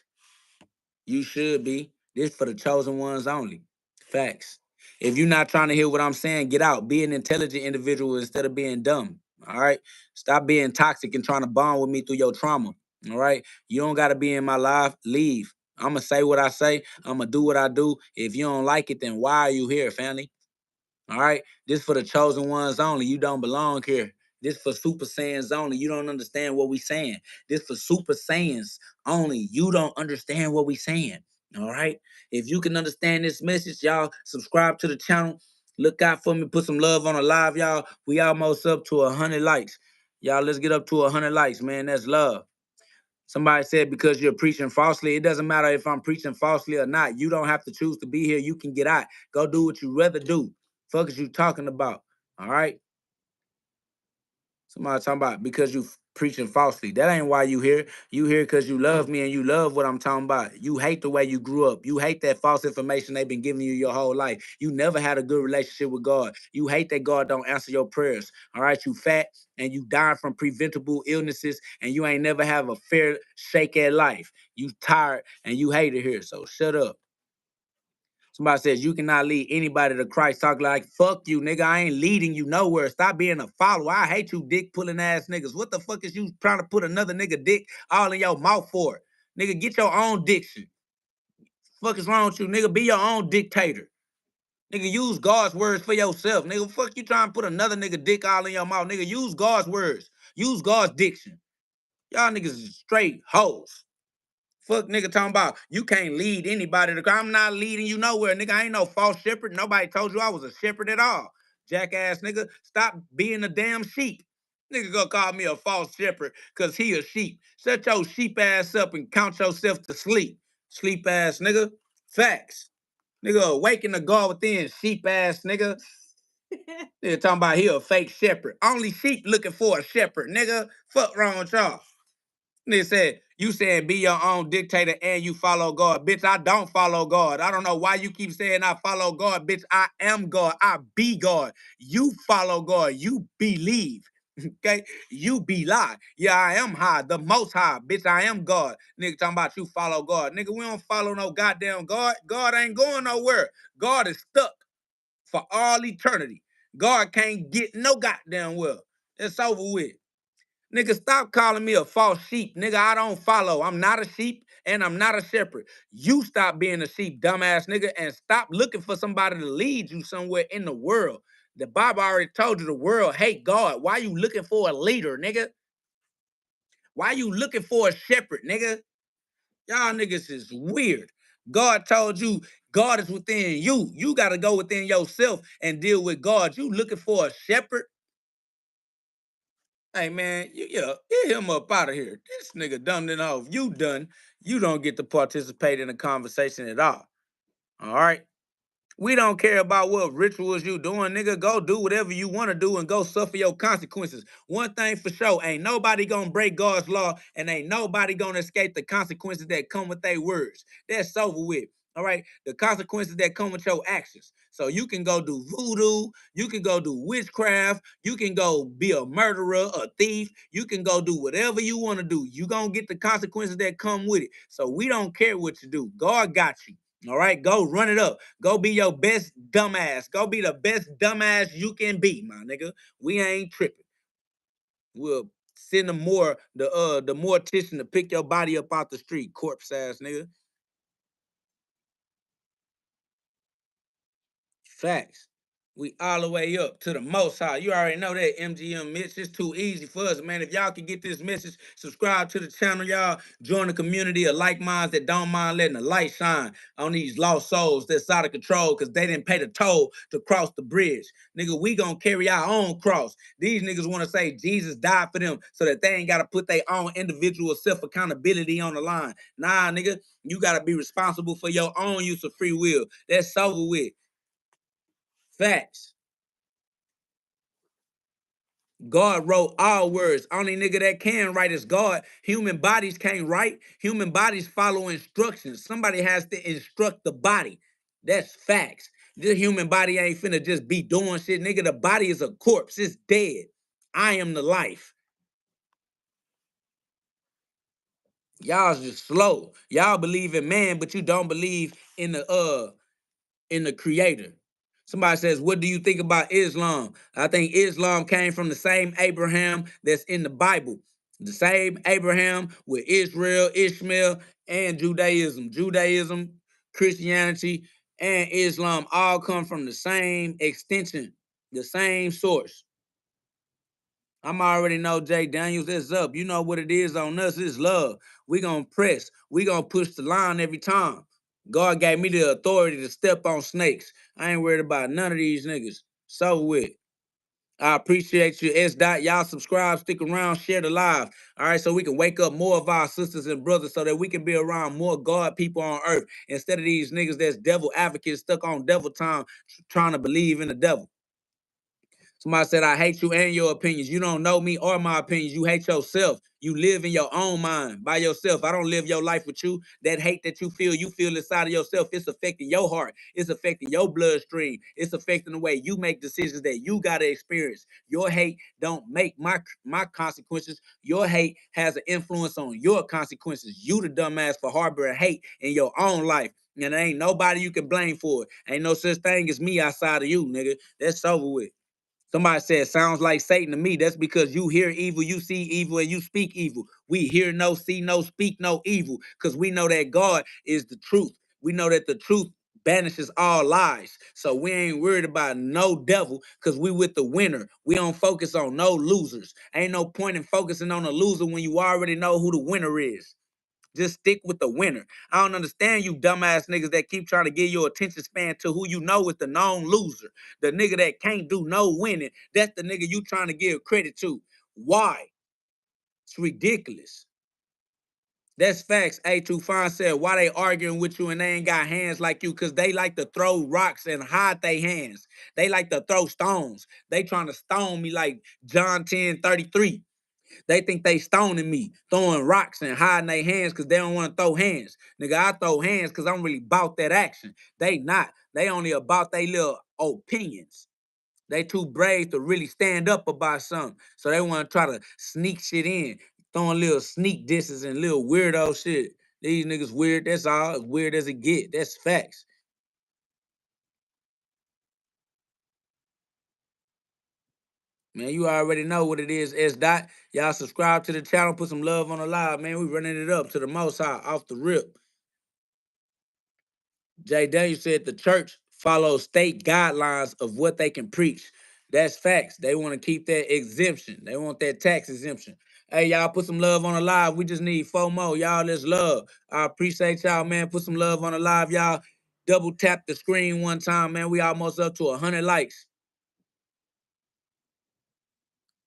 S1: You should be. This for the chosen ones only. Facts. If you're not trying to hear what I'm saying, get out. Be an intelligent individual instead of being dumb. All right. Stop being toxic and trying to bond with me through your trauma. All right. You don't got to be in my life. Leave. I'm going to say what I say. I'm going to do what I do. If you don't like it, then why are you here, family? All right. This for the chosen ones only. You don't belong here. This for super saiyans only. You don't understand what we saying. This for super saiyans only. You don't understand what we saying. All right. If you can understand this message, y'all subscribe to the channel. Look out for me. Put some love on the live, y'all. We almost up to 100 likes. Y'all, let's get up to 100 likes, man. That's love. Somebody said because you're preaching falsely, it doesn't matter if I'm preaching falsely or not. You don't have to choose to be here. You can get out. Go do what you rather do. Fuck is you talking about? All right. Somebody talking about because you preaching falsely. That ain't why you here. You here because you love me and you love what I'm talking about. You hate the way you grew up. You hate that false information they've been giving you your whole life. You never had a good relationship with God. You hate that God don't answer your prayers. All right. You fat and you dying from preventable illnesses and you ain't never have a fair shake at life. You tired and you hate it here. So shut up. Somebody says you cannot lead anybody to Christ. Talk like, fuck you, nigga. I ain't leading you nowhere. Stop being a follower. I hate you dick pulling ass niggas. What the fuck is you trying to put another nigga dick all in your mouth for? Nigga, get your own diction. Fuck is wrong with you, nigga? Be your own dictator. Nigga, use God's words for yourself. Nigga, fuck you trying to put another nigga dick all in your mouth. Nigga, use God's words. Use God's diction. Y'all niggas is straight hoes. Fuck nigga talking about you can't lead anybody to. I'm not leading you nowhere, nigga. I ain't no false shepherd. Nobody told you I was a shepherd at all. Jackass nigga. Stop being a damn sheep. Nigga gonna call me a false shepherd because he a sheep. Shut your sheep ass up and count yourself to sleep. Sleep ass nigga. Facts. Nigga awaken the God within, sheep ass nigga. Nigga talking about he a fake shepherd. Only sheep looking for a shepherd, nigga. Fuck wrong with y'all. They said, you said be your own dictator and you follow God. Bitch, I don't follow God. I don't know why you keep saying I follow God. Bitch, I am God. I be God. You follow God. You believe. Okay? You be lie. Yeah, I am high. The most high. Bitch, I am God. Nigga talking about you follow God. Nigga, we don't follow no goddamn God. God ain't going nowhere. God is stuck for all eternity. God can't get no goddamn well. It's over with. Nigga, stop calling me a false sheep. Nigga, I don't follow. I'm not a sheep and I'm not a shepherd. You stop being a sheep, dumbass nigga, and stop looking for somebody to lead you somewhere in the world. The Bible already told you the world hate God. Why you looking for a leader, nigga? Why you looking for a shepherd, nigga? Y'all niggas is weird. God told you God is within you. You got to go within yourself and deal with God. You looking for a shepherd? Hey man, get him up out of here. This nigga dumb than off. You done. You don't get to participate in the conversation at all. All right. We don't care about what rituals you doing, nigga. Go do whatever you want to do and go suffer your consequences. One thing for sure, ain't nobody gonna break God's law and ain't nobody gonna escape the consequences that come with their words. That's over with. All right. The consequences that come with your actions. So you can go do voodoo, you can go do witchcraft, you can go be a murderer, a thief, you can go do whatever you want to do. You gonna get the consequences that come with it. So we don't care what you do. God got you. All right, go run it up. Go be your best dumbass. Go be the best dumbass you can be, my nigga. We ain't tripping. We'll send the mortician to pick your body up out the street, corpse ass nigga. Facts. We all the way up to the most high. You already know that, MGM Mitch. It's too easy for us, man. If y'all can get this message, subscribe to the channel, y'all. Join the community of like minds that don't mind letting the light shine on these lost souls that's out of control because they didn't pay the toll to cross the bridge. Nigga, we gonna carry our own cross. These niggas want to say Jesus died for them so that they ain't got to put their own individual self-accountability on the line. Nah, nigga, you got to be responsible for your own use of free will. That's over with. Facts. God wrote all words. Only nigga that can write is God. Human bodies can't write. Human bodies follow instructions. Somebody has to instruct the body. That's facts. This human body ain't finna just be doing shit. Nigga, the body is a corpse. It's dead. I am the life. Y'all's just slow. Y'all believe in man, but you don't believe in the creator. Somebody says, what do you think about Islam? I think Islam came from the same Abraham that's in the Bible. The same Abraham with Israel, Ishmael, and Judaism. Judaism, Christianity, and Islam all come from the same extension, the same source. I'm already know Jay Daniels is up. You know what it is on us. It's love. We gonna press. We gonna push the line every time. God gave me the authority to step on snakes. I ain't worried about none of these niggas. So with. I appreciate you, S. Dot. Y'all subscribe, stick around, share the live. All right, so we can wake up more of our sisters and brothers so that we can be around more God people on earth instead of these niggas that's devil advocates stuck on devil time trying to believe in the devil. Somebody said, I hate you and your opinions. You don't know me or my opinions. You hate yourself. You live in your own mind by yourself. I don't live your life with you. That hate that you feel inside of yourself. It's affecting your heart. It's affecting your bloodstream. It's affecting the way you make decisions that you got to experience. Your hate don't make my consequences. Your hate has an influence on your consequences. You the dumbass for harboring hate in your own life. And there ain't nobody you can blame for it. Ain't no such thing as me outside of you, nigga. That's over with. Somebody said, sounds like Satan to me. That's because you hear evil, you see evil, and you speak evil. We hear no, see no, speak no evil, because we know that God is the truth. We know that the truth banishes all lies. So we ain't worried about no devil, because we with the winner. We don't focus on no losers. Ain't no point in focusing on a loser when you already know who the winner is. Just stick with the winner. I don't understand you dumbass niggas that keep trying to give your attention span to who you know is the known loser. The nigga that can't do no winning. That's the nigga you trying to give credit to. Why? It's ridiculous. That's facts. A25 said, why they arguing with you and they ain't got hands like you? Because they like to throw rocks and hide their hands. They like to throw stones. They trying to stone me like John 10:33. They think they stoning me, throwing rocks and hiding their hands because they don't want to throw hands. Nigga, I throw hands because I'm really about that action. They not. They only about their little opinions. They too brave to really stand up about something. So they want to try to sneak shit in, throwing little sneak disses and little weirdo shit. These niggas weird, that's all. As weird as it get. That's facts. Man, you already know what it is, S. Dot. Y'all subscribe to the channel, put some love on the live, man. We running it up to the most high, off the rip. Jay Daniel said the church follows state guidelines of what they can preach. That's facts. They want to keep that exemption. They want that tax exemption. Hey, y'all, put some love on the live. We just need 4 more. Y'all, let's love. I appreciate y'all, man. Put some love on the live, y'all. Double tap the screen one time, man. We almost up to 100 likes.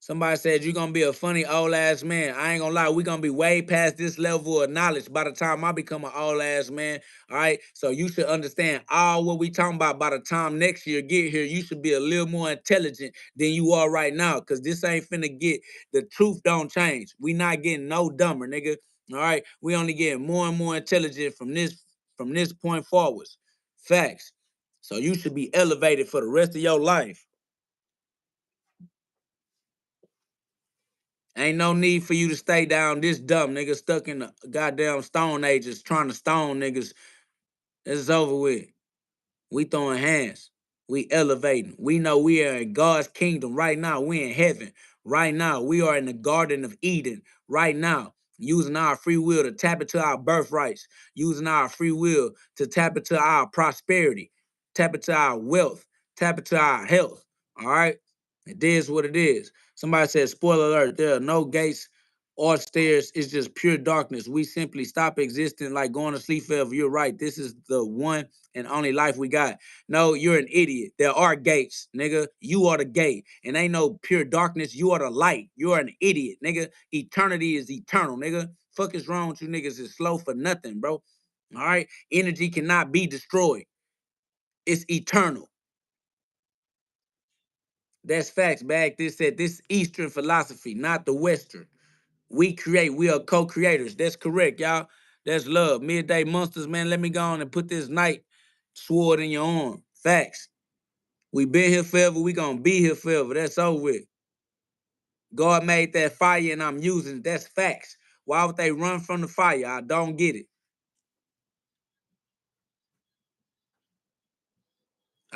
S1: Somebody said you're gonna be a funny old ass man. I ain't gonna lie, we're gonna be way past this level of knowledge by the time I become an old ass man. All right. So you should understand all what we talking about by the time next year get here. You should be a little more intelligent than you are right now. Cause this ain't finna get the truth don't change. We not getting no dumber, nigga. All right. We only getting more and more intelligent from this point forwards. Facts. So you should be elevated for the rest of your life. Ain't no need for you to stay down this dumb, nigga, stuck in the goddamn stone ages trying to stone niggas. It's over with. We throwing hands. We elevating. We know we are in God's kingdom right now. We in heaven right now. We are in the Garden of Eden right now, using our free will to tap into our birthrights, using our free will to tap into our prosperity, tap into our wealth, tap into our health. All right? It is what it is. Somebody said, spoiler alert, there are no gates or stairs. It's just pure darkness. We simply stop existing like going to sleep forever. You're right. This is the one and only life we got. No, you're an idiot. There are gates, nigga. You are the gate. And ain't no pure darkness. You are the light. You are an idiot, nigga. Eternity is eternal, nigga. Fuck is wrong with you niggas? It's slow for nothing, bro. All right? Energy cannot be destroyed. It's eternal. That's facts, bag. This Eastern philosophy, not the Western. We create. We are co-creators. That's correct, y'all. That's love. Midday monsters, man. Let me go on and put this night sword in your arm. Facts. We been here forever. We gonna be here forever. That's over with. God made that fire and I'm using it. That's facts. Why would they run from the fire? I don't get it.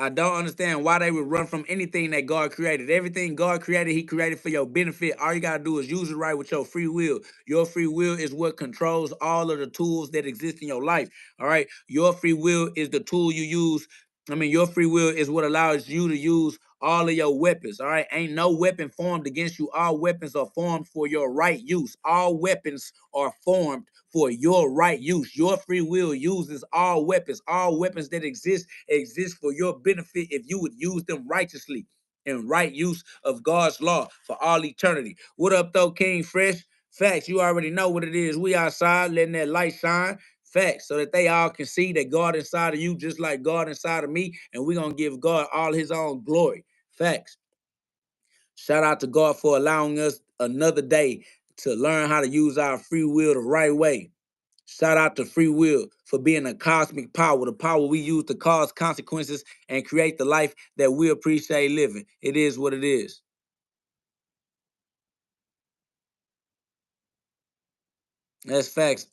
S1: I don't understand why they would run from anything that God created. Everything God created, He created for your benefit. All you gotta do is use it right with your free will. Your free will is what controls all of the tools that exist in your life. All right. Your free will is the tool you use. Your free will is what allows you to use all of your weapons. All right. Ain't no weapon formed against you. All weapons are formed for your right use. All weapons are formed for your right use. Your free will uses all weapons. All weapons that exist for your benefit if you would use them righteously and right use of God's law for all eternity. What up, though, King Fresh? Facts, you already know what it is. We outside letting that light shine. Facts, so that they all can see that God inside of you, just like God inside of me, and we're going to give God all His own glory. Facts. Shout out to God for allowing us another day to learn how to use our free will the right way. Shout out to free will for being a cosmic power, the power we use to cause consequences and create the life that we appreciate living. It is what it is. That's facts.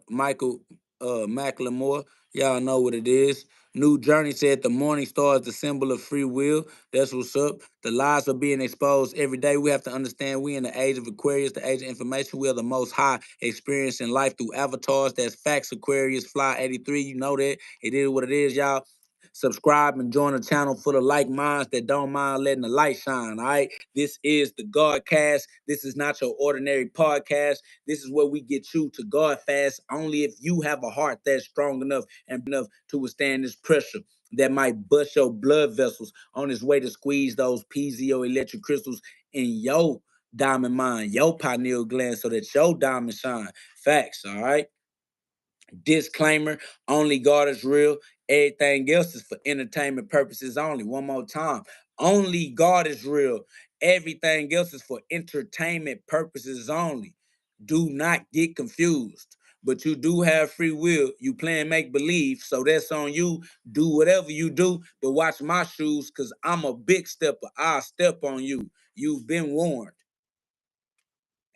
S1: Michael Macklemore. Y'all know what it is. New Journey said the morning star is the symbol of free will. That's what's up. The lies are being exposed every day. We have to understand we in the age of Aquarius, the age of information. We are the most high experience in life through avatars. That's facts. Aquarius Fly 83. You know that. It is what it is, y'all. Subscribe and join the channel for the like minds that don't mind letting the light shine. All right. This is the GhODCast. This is not your ordinary podcast. This is where we get you to God fast only if you have a heart that's strong enough and enough to withstand this pressure that might bust your blood vessels on its way to squeeze those piezoelectric crystals in your diamond mine, your pineal gland, so that your diamond shine. Facts, all right? Disclaimer, only God is real. Everything else is for entertainment purposes only. One more time. Only God is real. Everything else is for entertainment purposes only. Do not get confused. But you do have free will. You playing make believe, so that's on you. Do whatever you do, but watch my shoes, because I'm a big stepper. I'll step on you. You've been warned,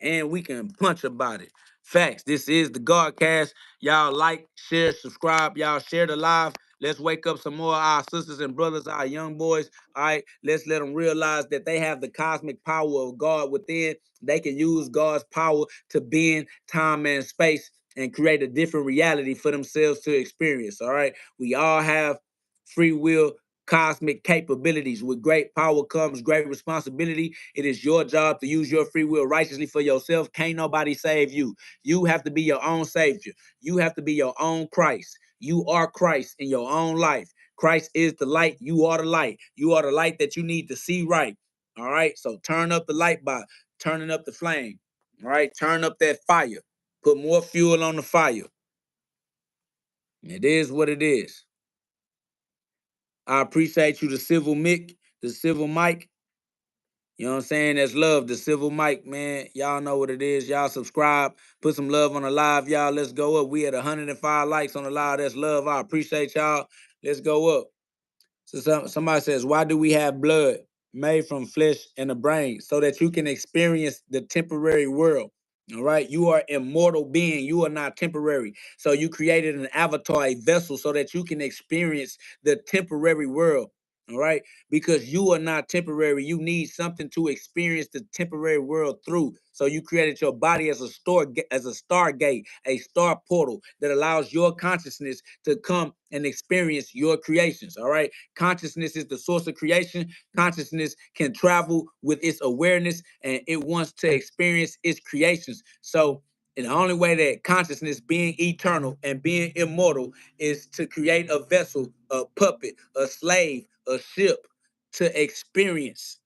S1: and we can punch about it. Facts. This is the GhODCast. Y'all like, share, subscribe. Y'all share the live. Let's wake up some more of our sisters and brothers, our young boys. All right. Let's let them realize that they have the cosmic power of God within. They can use God's power to bend time and space and create a different reality for themselves to experience. All right. We all have free will, cosmic capabilities. With great power comes great responsibility. It is your job to use your free will righteously for yourself. Can't nobody save you. You have to be your own savior. You have to be your own Christ. You are Christ in your own life. Christ is the light. You are the light. You are the light that you need to see right. All right. So turn up the light by turning up the flame. All right. Turn up that fire. Put more fuel on the fire. It is what it is. I appreciate you, the civil Mick, the civil Mike. You know what I'm saying? That's love, the civil Mike, man. Y'all know what it is. Y'all subscribe. Put some love on the live, y'all. Let's go up. We at 105 likes on the live. That's love. I appreciate y'all. Let's go up. So somebody says, why do we have blood made from flesh and the brain? So that you can experience the temporary world. All right. You are immortal being. You are not temporary. So you created an avatar, a vessel, so that you can experience the temporary world. All right. Because you are not temporary. You need something to experience the temporary world through. So you created your body as a stargate, a star portal that allows your consciousness to come and experience your creations. All right. Consciousness is the source of creation. Consciousness can travel with its awareness and it wants to experience its creations. So, and the only way that consciousness, being eternal and being immortal, is to create a vessel, a puppet, a slave, a ship to experience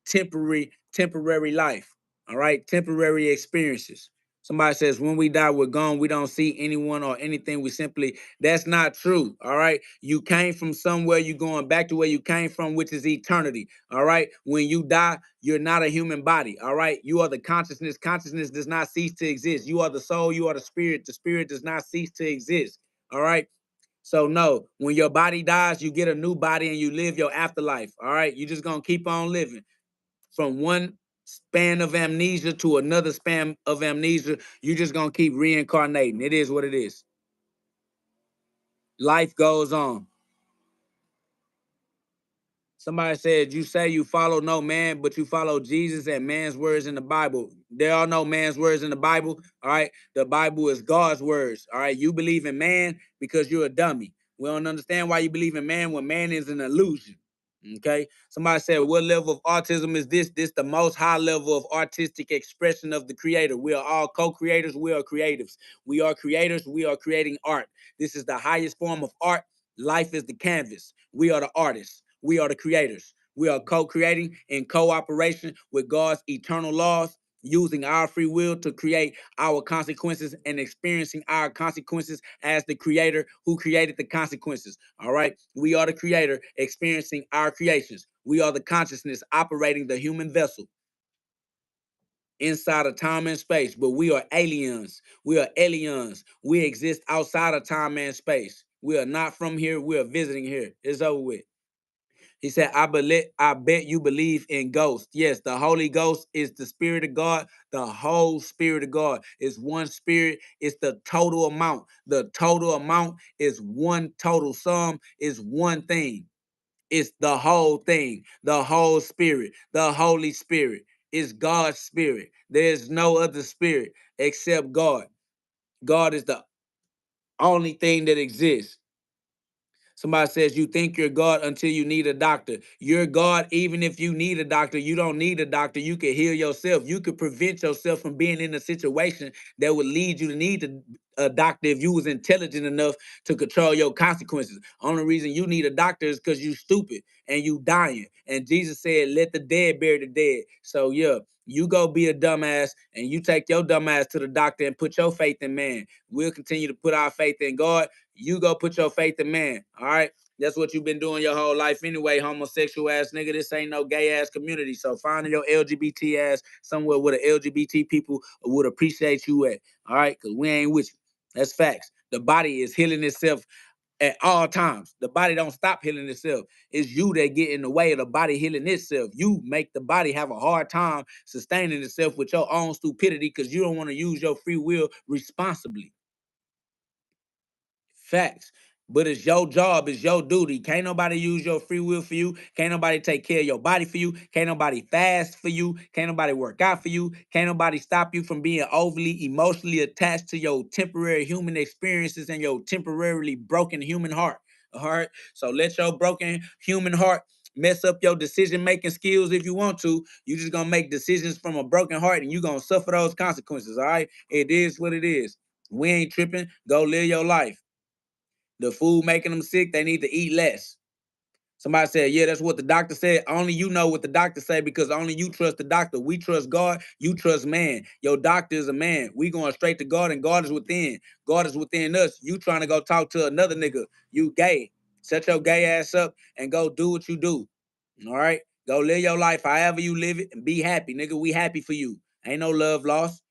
S1: temporary life. All right, temporary experiences. Somebody says, when we die, we're gone. We don't see anyone or anything. We simply, that's not true. All right. You came from somewhere, you're going back to where you came from, which is eternity. All right. When you die, you're not a human body. All right. You are the consciousness. Consciousness does not cease to exist. You are the soul. You are the spirit. The spirit does not cease to exist. All right. So no, when your body dies, you get a new body and you live your afterlife. All right. You're just going to keep on living from one span of amnesia to another span of amnesia. You're just gonna keep reincarnating. It is what it is. Life goes on. Somebody said, you say you follow no man, but you follow Jesus and man's words in the Bible. There are no man's words in the Bible. All right. The Bible is God's words. All right. You believe in man because you're a dummy. We don't understand why you believe in man when man is an illusion. Okay. Somebody said, what level of autism is this? This the most high level of artistic expression of the creator. We are all co-creators. We are creatives. We are creators. We are creating art. This is the highest form of art. Life is the canvas. We are the artists. We are the creators. We are co-creating in cooperation with God's eternal laws, using our free will to create our consequences and experiencing our consequences as the creator who created the consequences. All right. We are the creator experiencing our creations. We are the consciousness operating the human vessel inside of time and space, but we are aliens. We are aliens. We exist outside of time and space. We are not from here. We are visiting here. It's over with. He said, I bet you believe in ghosts. Yes, the Holy Ghost is the Spirit of God. The whole Spirit of God is one spirit. It's the total amount. The total amount is one total sum, is one thing. It's the whole thing, the whole spirit, the Holy Spirit. Is God's spirit. There's no other spirit except God. God is the only thing that exists. Somebody says you think you're God until you need a doctor. You're God even if you need a doctor. You don't need a doctor. You can heal yourself. You could prevent yourself from being in a situation that would lead you to need a doctor if you was intelligent enough to control your consequences. Only reason you need a doctor is because you stupid and you dying. And Jesus said, let the dead bury the dead. So yeah, you go be a dumbass and you take your dumbass to the doctor and put your faith in man. We'll continue to put our faith in God. You go put your faith in man. All right. That's what you've been doing your whole life anyway, homosexual ass nigga. This ain't no gay ass community. So find your LGBT ass somewhere where the LGBT people would appreciate you at. All right. Because we ain't with you. That's facts. The body is healing itself at all times. The body don't stop healing itself. It's you that get in the way of the body healing itself. You make the body have a hard time sustaining itself with your own stupidity because you don't want to use your free will responsibly. Facts. But it's your job, it's your duty. Can't nobody use your free will for you. Can't nobody take care of your body for you. Can't nobody fast for you. Can't nobody work out for you. Can't nobody stop you from being overly emotionally attached to your temporary human experiences and your temporarily broken human heart. All right. So let your broken human heart mess up your decision-making skills if you want to. You just gonna make decisions from a broken heart and you gonna suffer those consequences. All right. It is what it is. We ain't tripping. Go live your life. The food making them sick, they need to eat less. Somebody said, yeah, that's what the doctor said. Only you know what the doctor say because only you trust the doctor. We trust God. You trust man. Your doctor is a man. We going straight to God and God is within. God is within us. You trying to go talk to another nigga. You gay. Set your gay ass up and go do what you do. All right? Go live your life however you live it and be happy. Nigga, we happy for you. Ain't no love lost.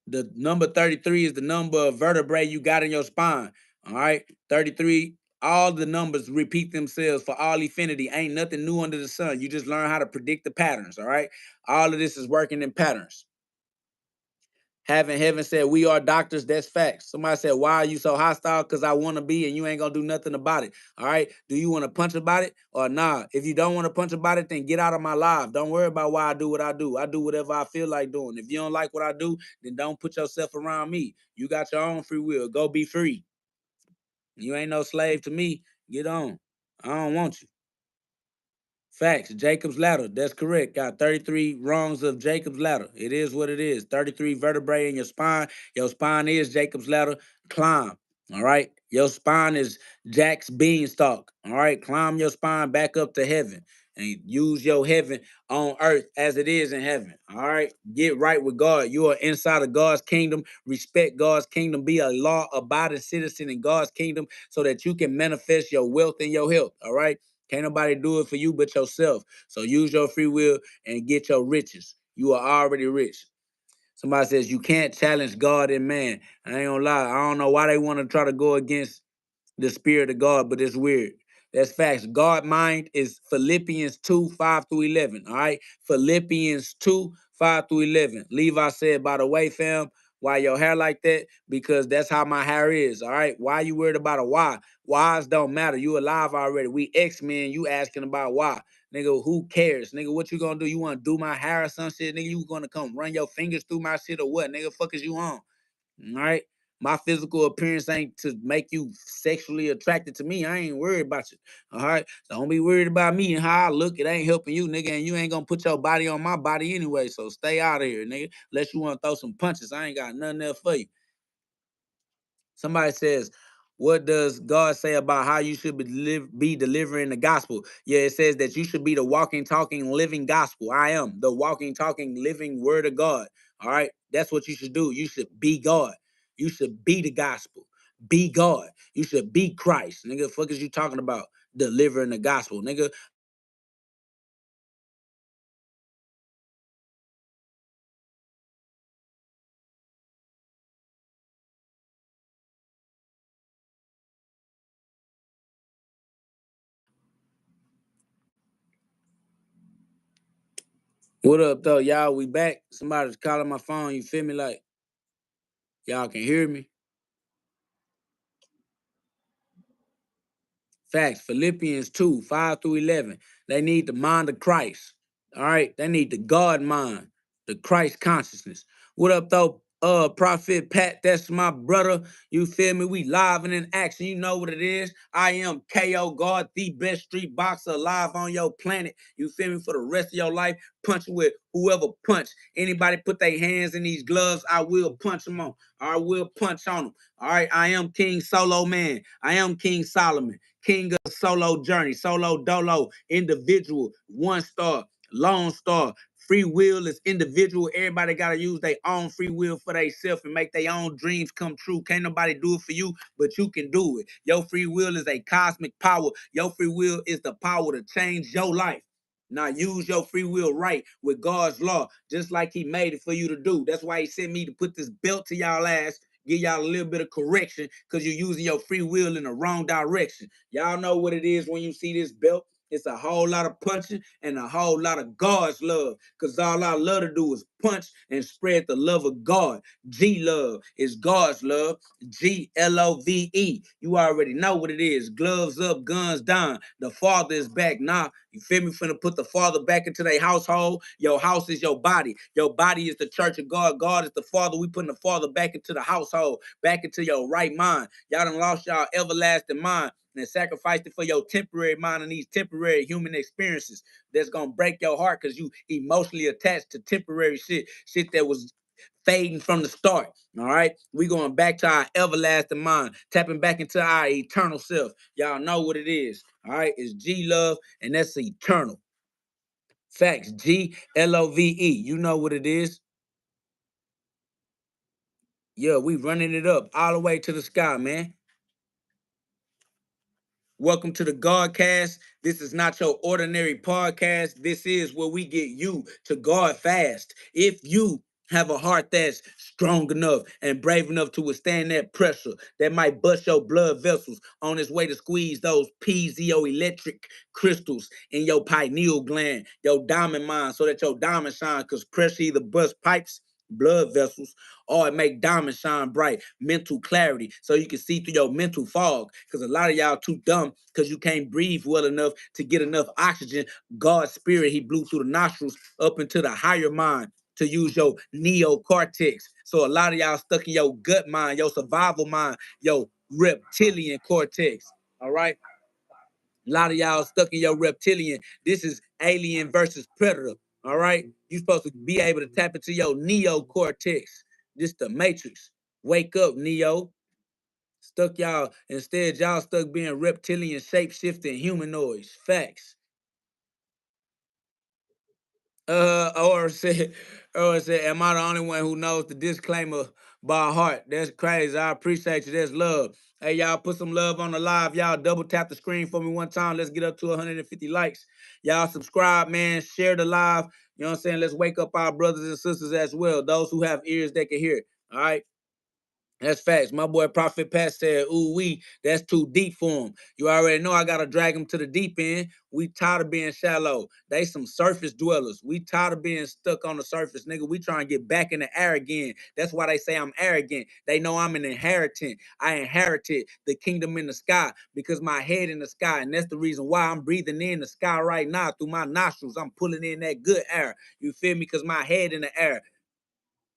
S1: The number 33 is the number of vertebrae you got in your spine. All right? 33, all the numbers repeat themselves for all infinity. Ain't nothing new under the sun. You just learn how to predict the patterns, all right? All of this is working in patterns. Having heaven said, we are doctors, that's facts. Somebody said, why are you so hostile? Because I want to be and you ain't going to do nothing about it. All right? Do you want to punch about it or nah? If you don't want to punch about it, then get out of my life. Don't worry about why I do what I do. I do whatever I feel like doing. If you don't like what I do, then don't put yourself around me. You got your own free will. Go be free. You ain't no slave to me. Get on. I don't want you. Facts. Jacob's ladder. That's correct. Got 33 rungs of Jacob's ladder. It is what it is. 33 vertebrae in your spine. Your spine is Jacob's ladder. Climb. All right. Your spine is Jack's beanstalk. All right. Climb your spine back up to heaven and use your heaven on earth as it is in heaven. All right. Get right with God. You are inside of God's kingdom. Respect God's kingdom. Be a law-abiding citizen in God's kingdom so that you can manifest your wealth and your health. All right. Can't nobody do it for you but yourself. So use your free will and get your riches. You are already rich. Somebody says you can't challenge God and man. I ain't gonna lie. I don't know why they want to try to go against the spirit of God, but it's weird. That's facts. God mind is Philippians 2, 5 through 11. All right. Philippians 2, 5 through 11. Levi said, by the way, fam, why your hair like that? Because that's how my hair is. All right. Why you worried about a why? Whys don't matter. You alive already. We X-Men. You asking about why. Nigga, who cares? Nigga, what you gonna do? You wanna do my hair or some shit? Nigga, you gonna come run your fingers through my shit or what? Nigga, fuck is you on? All right. My physical appearance ain't to make you sexually attracted to me. I ain't worried about you. All right. So don't be worried about me and how I look. It ain't helping you, nigga. And you ain't gonna put your body on my body anyway. So stay out of here, nigga. Unless you want to throw some punches. I ain't got nothing there for you. Somebody says, what does God say about how you should be delivering the gospel? Yeah, it says that you should be the walking, talking, living gospel. I am the walking, talking, living word of God. All right. That's what you should do. You should be God. You should be the gospel. Be God. You should be Christ. Nigga, fuck is you talking about? Delivering the gospel, nigga. What up, though? Y'all, we back. Somebody's calling my phone. You feel me? Like, y'all can hear me. Facts. Philippians 2, 5 through 11. They need the mind of Christ. All right. They need the God mind, the Christ consciousness. What up, though? Prophet Pat, that's my brother. You feel me? We live and in action. You know what it is. I am KO God, the best street boxer alive on your planet. You feel me? For the rest of your life, punch with whoever punch. Anybody put their hands in these gloves, I will punch them on. I will punch on them. All right. I am King Solo Man. I am King Solomon. King of solo journey, solo dolo, individual, one star, lone star. Free will is individual. Everybody got to use their own free will for themselves and make their own dreams come true. Can't nobody do it for you, but you can do it. Your free will is a cosmic power. Your free will is the power to change your life. Now use your free will right with God's law, just like he made it for you to do. That's why he sent me to put this belt to y'all ass, give y'all a little bit of correction because you're using your free will in the wrong direction. Y'all know what it is when you see this belt. It's a whole lot of punching and a whole lot of God's love. Because all I love to do is punch and spread the love of God. G love is God's love. GLOVE. You already know what it is. Gloves up, guns down. The Father is back now. You feel me? Finna put the Father back into their household. Your house is your body. Your body is the church of God. God is the Father. We putting the Father back into the household, back into your right mind. Y'all done lost y'all everlasting mind and sacrificed it for your temporary mind and these temporary human experiences that's gonna break your heart because you emotionally attached to temporary shit that was fading from the start. All right, we going back to our everlasting mind, tapping back into our eternal self. Y'all know what it is. All right, it's G love, and that's eternal. Facts. GLOVE. You know what it is. Yeah, we running it up all the way to the sky, man. Welcome to the GhODCast. This is not your ordinary podcast. This is where we get you to God fast. If you have a heart that's strong enough and brave enough to withstand that pressure that might bust your blood vessels on its way to squeeze those piezoelectric crystals in your pineal gland, your diamond mine, so that your diamond shine, because pressure either bust pipes, blood vessels, or it make diamonds shine bright. Mental clarity, so you can see through your mental fog, because a lot of y'all too dumb because you can't breathe well enough to get enough oxygen. God's spirit, he blew through the nostrils up into the higher mind to use your neocortex. So a lot of y'all stuck in your gut mind, your survival mind, your reptilian cortex. All right, a lot of y'all stuck in your reptilian. This is alien versus predator. All right, you supposed to be able to tap into your neocortex. This the matrix. Wake up, Neo. Stuck y'all, instead y'all stuck being reptilian, shape-shifting humanoids. Facts. Or said, am I the only one who knows the disclaimer by heart? That's crazy. I appreciate you. That's love. Hey, y'all, put some love on the live. Y'all double tap the screen for me one time. Let's get up to 150 likes. Y'all subscribe, man. Share the live. You know what I'm saying? Let's wake up our brothers and sisters as well. Those who have ears that can hear it. All right. That's facts. My boy Prophet Pat said, ooh, that's too deep for him. You already know I got to drag him to the deep end. We tired of being shallow. They some surface dwellers. We tired of being stuck on the surface, nigga. We trying to get back in the air again. That's why they say I'm arrogant. They know I'm an inheritant. I inherited the kingdom in the sky because my head in the sky. And that's the reason why I'm breathing in the sky right now through my nostrils. I'm pulling in that good air. You feel me? Because my head in the air.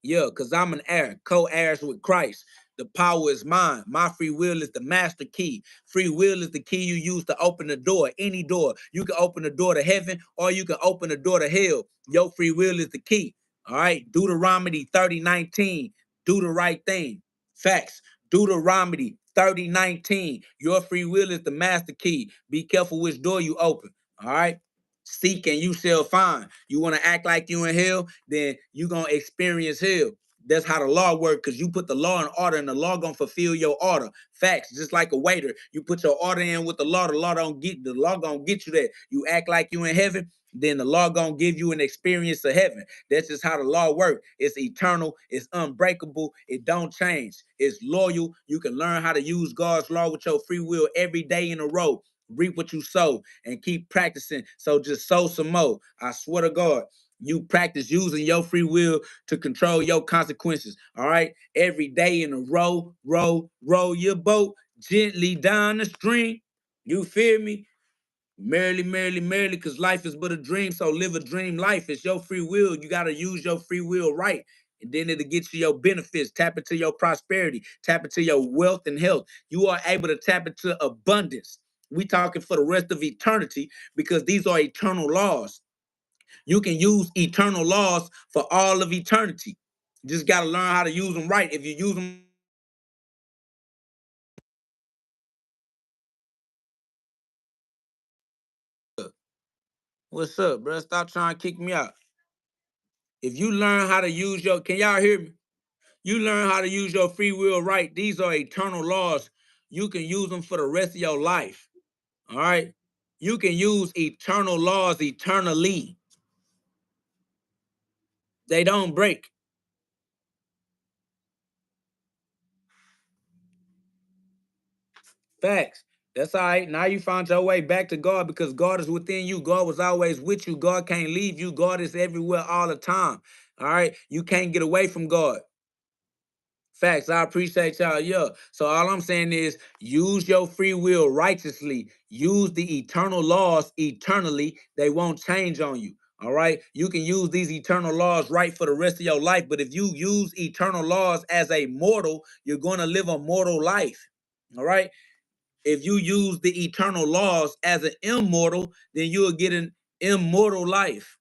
S1: Yeah, because I'm an heir, co-heirs with Christ. The power is mine. My free will is the master key. Free will is the key you use to open the door, any door. You can open the door to heaven or you can open the door to hell. Your free will is the key. All right. Deuteronomy 30:19. Do the right thing. Facts. Deuteronomy 30:19. Your free will is the master key. Be careful which door you open. All right. Seek and you shall find. You want to act like you in hell, then you gonna experience hell. That's how the law works, because you put the law in order and the law gonna fulfill your order. Facts, just like a waiter. You put your order in with the law don't get the law gonna get you there. You act like you in heaven, then the law gonna give you an experience of heaven. That's just how the law works. It's eternal, it's unbreakable, it don't change. It's loyal. You can learn how to use God's law with your free will every day in a row. Reap what you sow and keep practicing. So just sow some more. I swear to God, you practice using your free will to control your consequences. All right. Every day in a row your boat gently down the stream. You feel me? Merrily, merrily, merrily, because life is but a dream. So live a dream life. It's your free will. You got to use your free will right. And then it'll get you your benefits. Tap into your prosperity. Tap into your wealth and health. You are able to tap into abundance. We talking for the rest of eternity because these are eternal laws. You can use eternal laws for all of eternity. You just got to learn how to use them right. If you use them, what's up, bro? Stop trying to kick me out. If you learn how to use your, can y'all hear me? You learn how to use your free will right. These are eternal laws. You can use them for the rest of your life. All right. You can use eternal laws eternally. They don't break. Facts. That's all right. Now you found your way back to God because God is within you. God was always with you. God can't leave you. God is everywhere all the time. All right. You can't get away from God. Facts. I appreciate y'all. Yeah. So all I'm saying is use your free will righteously. Use the eternal laws eternally. They won't change on you. All right. You can use these eternal laws right for the rest of your life. But if you use eternal laws as a mortal, you're going to live a mortal life. All right. If you use the eternal laws as an immortal, then you'll get an immortal life.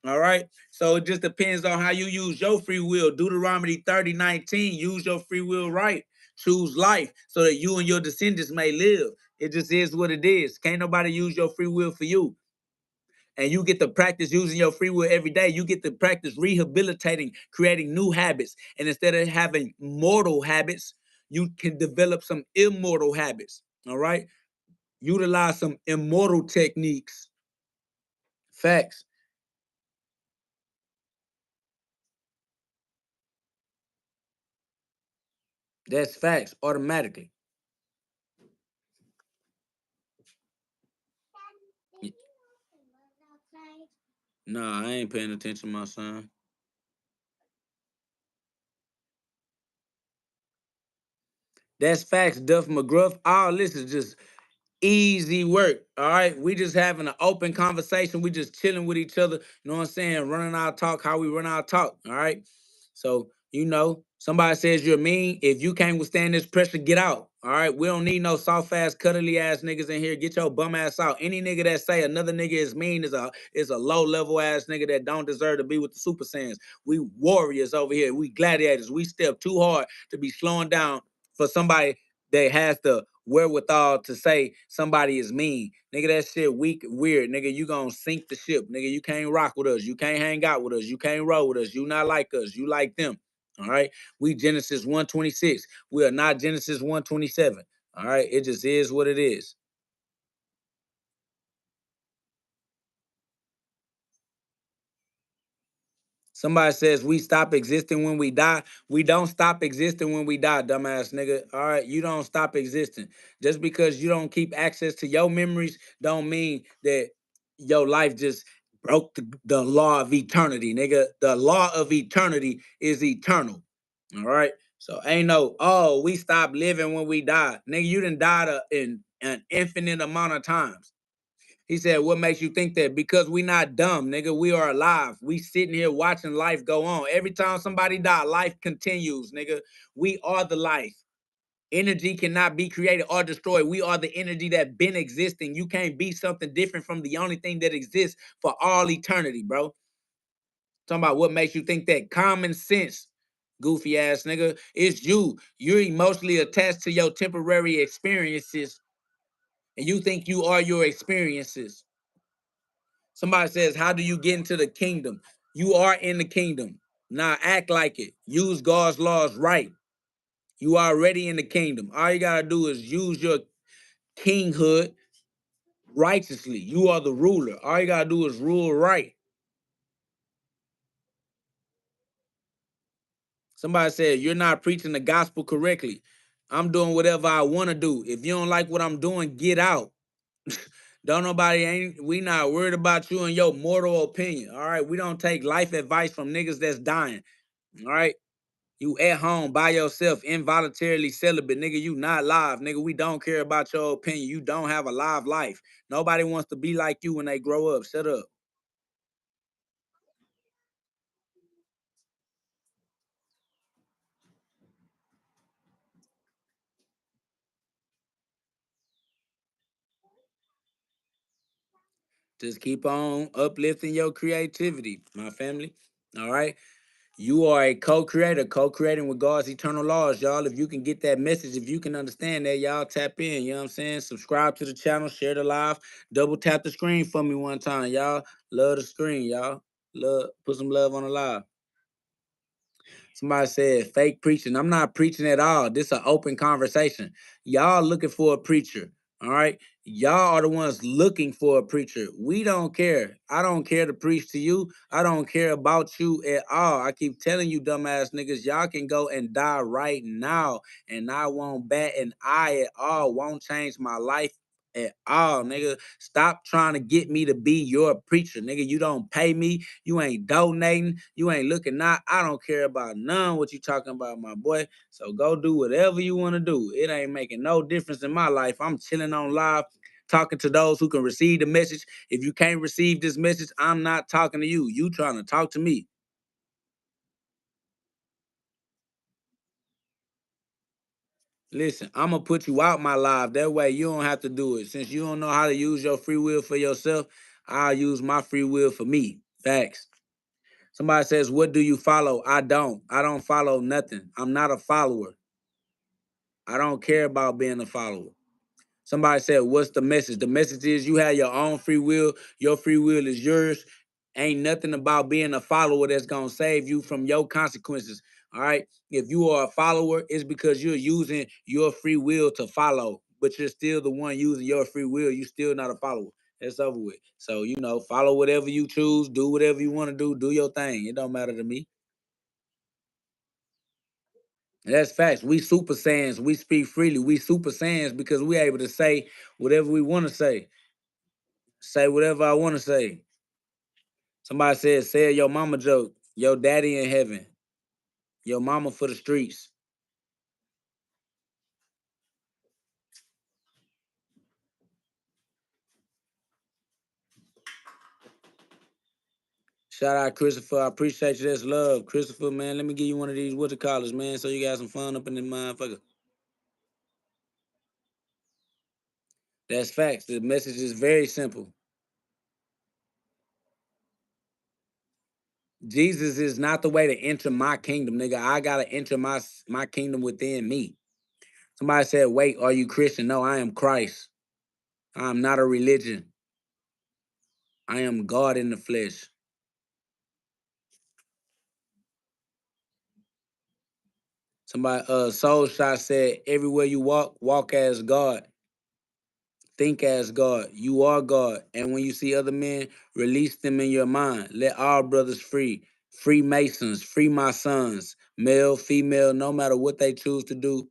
S1: All right. So it just depends on how you use your free will. Deuteronomy 30:19, use your free will right. Choose life so that you and your descendants may live. It just is what it is. Can't nobody use your free will for you. And you get to practice using your free will every day. You get to practice rehabilitating, creating new habits. And instead of having mortal habits, you can develop some immortal habits. All right. Utilize some immortal techniques. Facts. That's facts automatically. Nah, I ain't paying attention, my son. That's facts, Duff McGruff. All this is just easy work. All right. We just having an open conversation. We just chilling with each other. You know what I'm saying? Running our talk, how we run our talk. All right. So, somebody says you're mean. If you can't withstand this pressure, get out. All right. We don't need no soft ass, cuddly ass niggas in here. Get your bum ass out. Any nigga that say another nigga is mean is a low level ass nigga that don't deserve to be with the Super Saiyans. We warriors over here. We gladiators. We step too hard to be slowing down for somebody that has the wherewithal to say somebody is mean. Nigga, that shit weak, weird. Nigga, you gonna sink the ship. Nigga, you can't rock with us. You can't hang out with us. You can't roll with us. You not like us. You like them. All right. We Genesis 126. We are not Genesis 127. All right. It just is what it is. Somebody says we stop existing when we die. We don't stop existing when we die, dumbass nigga. All right, you don't stop existing. Just because you don't keep access to your memories, don't mean that your life just broke the law of eternity, nigga. The law of eternity is eternal. All right. So ain't no, oh, we stop living when we die. Nigga, you done died in an infinite amount of times. He said, what makes you think that? Because we not dumb, nigga. We are alive. We sitting here watching life go on. Every time somebody die, life continues, nigga. We are the life. Energy cannot be created or destroyed. We are the energy that been existing. You can't be something different from the only thing that exists for all eternity, bro. Talking about what makes you think that? Common sense, goofy ass nigga. It's you. You're emotionally attached to your temporary experiences, and you think you are your experiences. Somebody says, how do you get into the kingdom? You are in the kingdom. Now act like it. Use God's laws right. You are already in the kingdom. All you gotta do is use your kinghood righteously. You are the ruler. All you gotta do is rule right. Somebody said, you're not preaching the gospel correctly. I'm doing whatever I want to do. If you don't like what I'm doing, get out. Don't nobody we not worried about you and your mortal opinion. All right. We don't take life advice from niggas that's dying. All right. You at home by yourself, involuntarily celibate, nigga. You not live, nigga. We don't care about your opinion. You don't have a live life. Nobody wants to be like you when they grow up. Shut up. Just keep on uplifting your creativity, my family. All right. You are a co-creator, co-creating with God's eternal laws, y'all. If you can get that message, if you can understand that, y'all tap in. You know what I'm saying? Subscribe to the channel, share the live, double tap the screen for me one time, y'all. Love the screen, y'all. Love, put some love on the live. Somebody said fake preaching. I'm not preaching at all. This is an open conversation. Y'all looking for a preacher. All right. Y'all are the ones looking for a preacher. We don't care. I don't care to preach to you. I don't care about you at all. I keep telling you, dumbass niggas, y'all can go and die right now. And I won't bat an eye at all. Won't change my life at all, nigga. Stop trying to get me to be your preacher, nigga. You don't pay me. You ain't donating. You ain't looking out. I don't care about none what you talking about, my boy. So go do whatever you want to do. It ain't making no difference in my life. I'm chilling on live, talking to those who can receive the message. If you can't receive this message, I'm not talking to you. You trying to talk to me. Listen, I'm gonna put you out my live. That way you don't have to do it. Since you don't know how to use your free will for yourself, I'll use my free will for me. Facts. Somebody says, what do you follow? I don't follow nothing. I'm not a follower. I don't care about being a follower. Somebody said, what's the message? The message is you have your own free will. Your free will is yours. Ain't nothing about being a follower that's going to save you from your consequences. All right. If you are a follower, it's because you're using your free will to follow, but you're still the one using your free will. You're still not a follower. That's over with. So, follow whatever you choose, do whatever you want to do your thing. It don't matter to me. That's facts. We super saiyans. We speak freely. We super saiyans because we able to say whatever we want to say. Say whatever I want to say. Somebody said, say your mama joke. Your daddy in heaven. Your mama for the streets. Shout out Christopher. I appreciate you. That's love. Christopher, man, let me give you one of these collars, man, so you got some fun up in the motherfucker. That's facts. The message is very simple. Jesus is not the way to enter my kingdom, nigga. I gotta enter my kingdom within me. Somebody said, wait, are you Christian? No, I am Christ. I am not a religion. I am God in the flesh. Somebody, Soul Shot said, everywhere you walk, walk as God. Think as God. You are God. And when you see other men, release them in your mind. Let all brothers free. Free Masons, free my sons, male, female, no matter what they choose to do,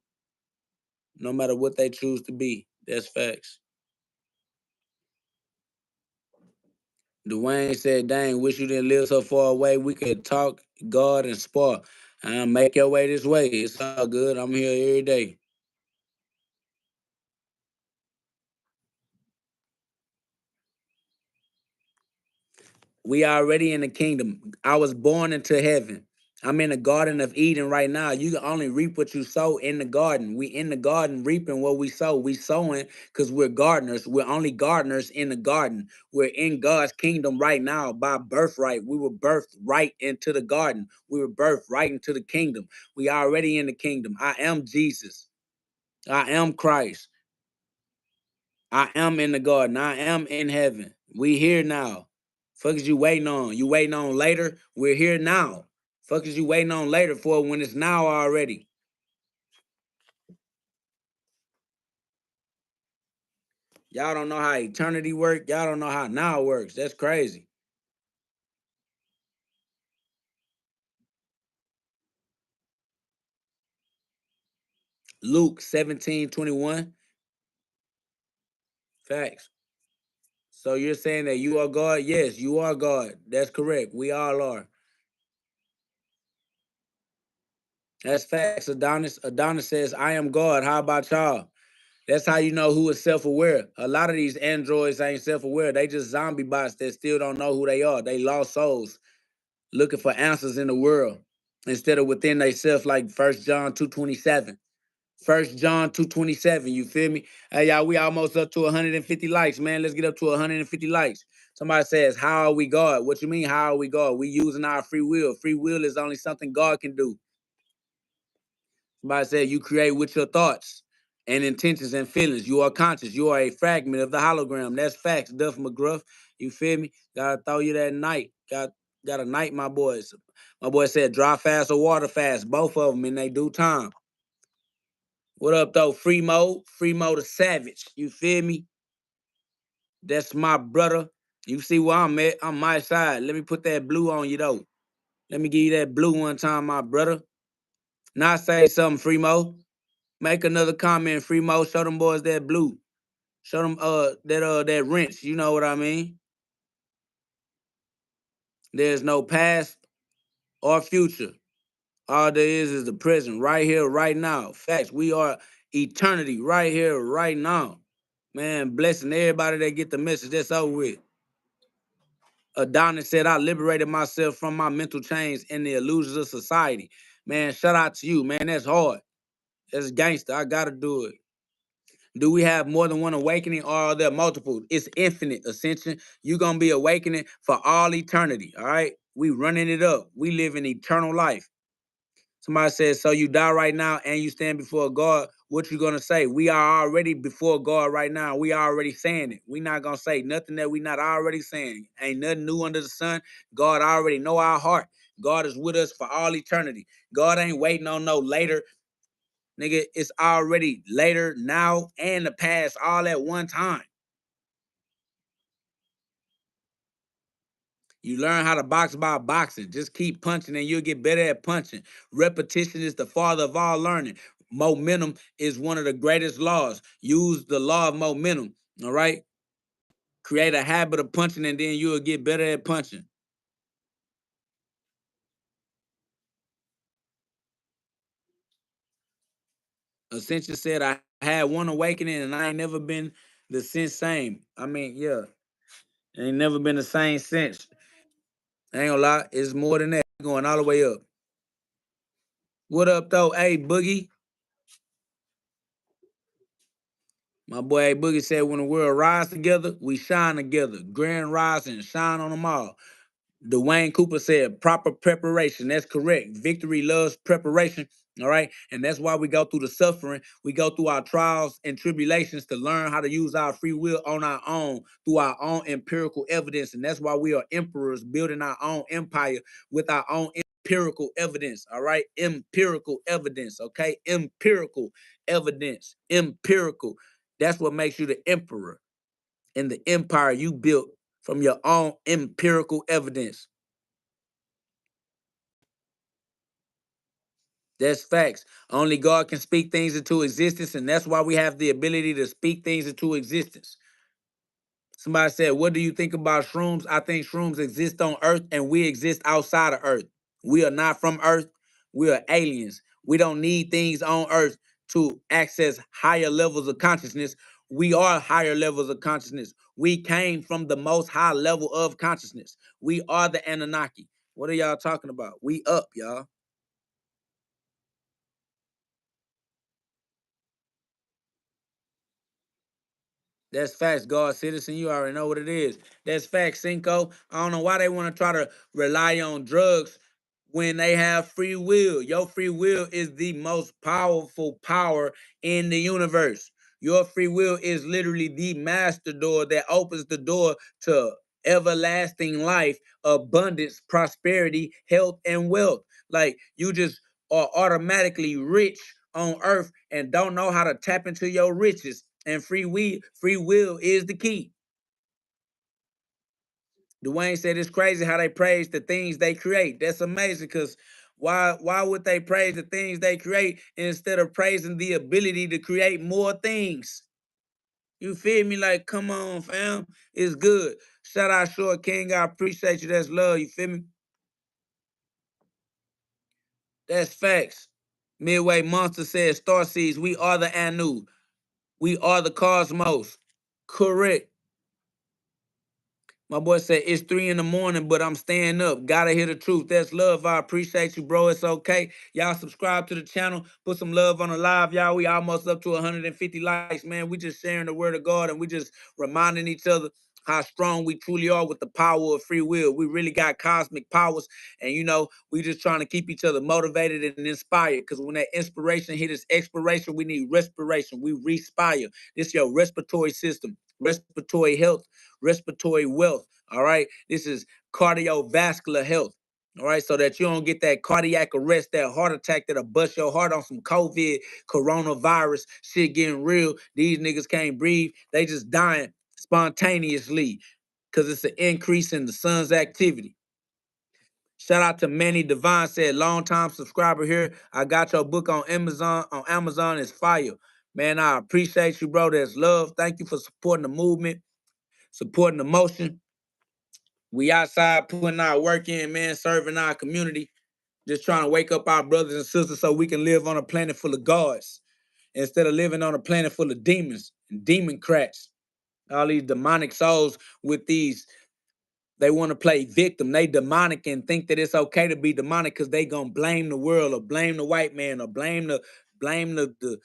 S1: no matter what they choose to be. That's facts. Dwayne said, dang, wish you didn't live so far away. We could talk, God, and spar. Make your way this way. It's all good. I'm here every day. We already in the kingdom. I was born into heaven. I'm in the Garden of Eden right now. You can only reap what you sow in the garden. We in the garden reaping what we sow. We sowing because we're gardeners. We're only gardeners in the garden. We're in God's kingdom right now by birthright. We were birthed right into the garden. We were birthed right into the kingdom. We already in the kingdom. I am Jesus. I am Christ. I am in the garden. I am in heaven. We here now. Fuck is you waiting on? You waiting on later? We're here now. Fuck is you waiting on later for when it's now already? Y'all don't know how eternity work. Y'all don't know how now works. That's crazy. Luke 17:21. Facts. So you're saying that you are God? Yes, you are God. That's correct. We all are. That's facts, Adonis. Adonis says, I am God. How about y'all? That's how you know who is self-aware. A lot of these androids ain't self-aware. They just zombie bots that still don't know who they are. They lost souls looking for answers in the world instead of within themselves, like 1 John 2:27. 1 John 2:27, you feel me? Hey, y'all, we almost up to 150 likes, man. Let's get up to 150 likes. Somebody says, how are we God? What you mean, how are we God? We using our free will. Free will is only something God can do. Somebody said, you create with your thoughts and intentions and feelings. You are conscious. You are a fragment of the hologram. That's facts, Duff McGruff. You feel me? Gotta throw you that night. Got a night, my boys. My boy said, dry fast or water fast. Both of them in they due time. What up, though? Free mode the savage. You feel me? That's my brother. You see where I'm at? I'm my side. Let me put that blue on you, though. Let me give you that blue one time, my brother. Now say something, Free-Mo. Make another comment, Free-Mo. Show them boys that blue. Show them that wrench. You know what I mean? There's no past or future. All there is the present, right here, right now. Facts. We are eternity, right here, right now. Man, blessing everybody that get the message. That's over with. Adonis said, I liberated myself from my mental chains and the illusions of society. Man, shout out to you, man. That's hard. That's gangster. I gotta do it. Do we have more than one awakening or are there multiple? It's infinite ascension. You're gonna be awakening for all eternity. All right. We running it up. We live in eternal life. Somebody says, so you die right now and you stand before God, what you gonna say? We are already before God right now. We already saying it. We not gonna say nothing that we not already saying. Ain't nothing new under the sun. God already know our heart. God is with us for all eternity. God ain't waiting on no later. Nigga, it's already later, now, and the past all at one time. You learn how to box by boxing. Just keep punching and you'll get better at punching. Repetition is the father of all learning. Momentum is one of the greatest laws. Use the law of momentum, all right? Create a habit of punching and then you'll get better at punching. Ascension said, I had one awakening and I ain't never been the same. I mean, yeah, ain't never been the same since. I ain't gonna lie, it's more than that. Going all the way up. What up, though? Hey, Boogie. My boy A Boogie said, when the world rise together, we shine together. Grand rise and shine on them all. Dwayne Cooper said, proper preparation. That's correct. Victory loves preparation. All right. And that's why we go through the suffering. We go through our trials and tribulations to learn how to use our free will on our own through our own empirical evidence. And that's why we are emperors building our own empire with our own empirical evidence. All right. Empirical evidence. Okay. Empirical evidence. Empirical. That's what makes you the emperor in the empire you built from your own empirical evidence. That's facts. Only God can speak things into existence, and that's why we have the ability to speak things into existence. Somebody said, what do you think about shrooms? I think shrooms exist on Earth and we exist outside of Earth. We are not from Earth. We are aliens. We don't need things on Earth to access higher levels of consciousness. We are higher levels of consciousness. We came from the most high level of consciousness. We are the Anunnaki. What are y'all talking about? We up, y'all. That's facts, God citizen. You already know what it is. That's facts, Cinco. I don't know why they want to try to rely on drugs when they have free will. Your free will is the most powerful power in the universe. Your free will is literally the master door that opens the door to everlasting life, abundance, prosperity, health, and wealth. Like you just are automatically rich on earth and don't know how to tap into your riches. And free will is the key. Dwayne said it's crazy how they praise the things they create. That's amazing because why would they praise the things they create instead of praising the ability to create more things? You feel me? Like, come on, fam. It's good. Shout out Short King. I appreciate you. That's love. You feel me? That's facts. Midway Monster says, Star Seeds, we are the Anu. We are the cosmos. Correct. My boy said, it's 3 in the morning, but I'm staying up. Gotta hear the truth. That's love. I appreciate you, bro. It's okay. Y'all subscribe to the channel. Put some love on the live, y'all. We almost up to 150 likes, man. We just sharing the word of God and we just reminding each other how strong we truly are with the power of free will. We really got cosmic powers. And, we just trying to keep each other motivated and inspired. Because when that inspiration hit its expiration, we need respiration. We respire. This is your respiratory system, respiratory health, respiratory wealth. All right. This is cardiovascular health. All right. So that you don't get that cardiac arrest, that heart attack that'll bust your heart on some COVID, coronavirus shit getting real. These niggas can't breathe. They just dying spontaneously because it's an increase in the sun's activity. Shout out to Manny Devine said, long time subscriber here. I got your book on Amazon. On Amazon, it's fire. Man, I appreciate you, bro. That's love. Thank you for supporting the movement, supporting the motion. We outside putting our work in, man, serving our community, just trying to wake up our brothers and sisters so we can live on a planet full of gods instead of living on a planet full of demons and demon crats. All these demonic souls with these, they want to play victim. They demonic and think that it's okay to be demonic because they gonna blame the world or blame the white man or blame the the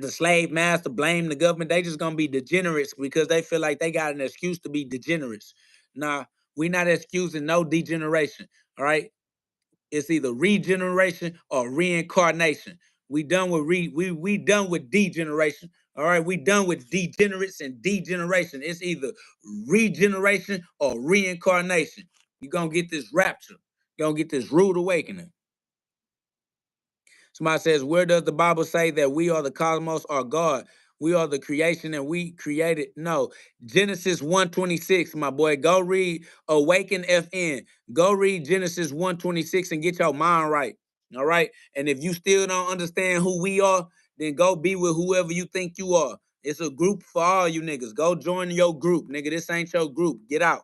S1: slave master, blame the government. They just gonna be degenerates because they feel like they got an excuse to be degenerates. Nah, We're not excusing no degeneration. All right. It's either regeneration or reincarnation. We done with we done with degeneration. All right, we done with degenerates and degeneration. It's either regeneration or reincarnation. You're gonna get this rapture. You're gonna get this rude awakening. Somebody says, where does the Bible say that we are the cosmos or God? We are the creation and we created. No. Genesis 1:26, my boy. Go read Awaken FN. Go read Genesis 1:26 and get your mind right. All right. And if you still don't understand who we are, then go be with whoever you think you are. It's a group for all you niggas. Go join your group, nigga. This ain't your group. Get out.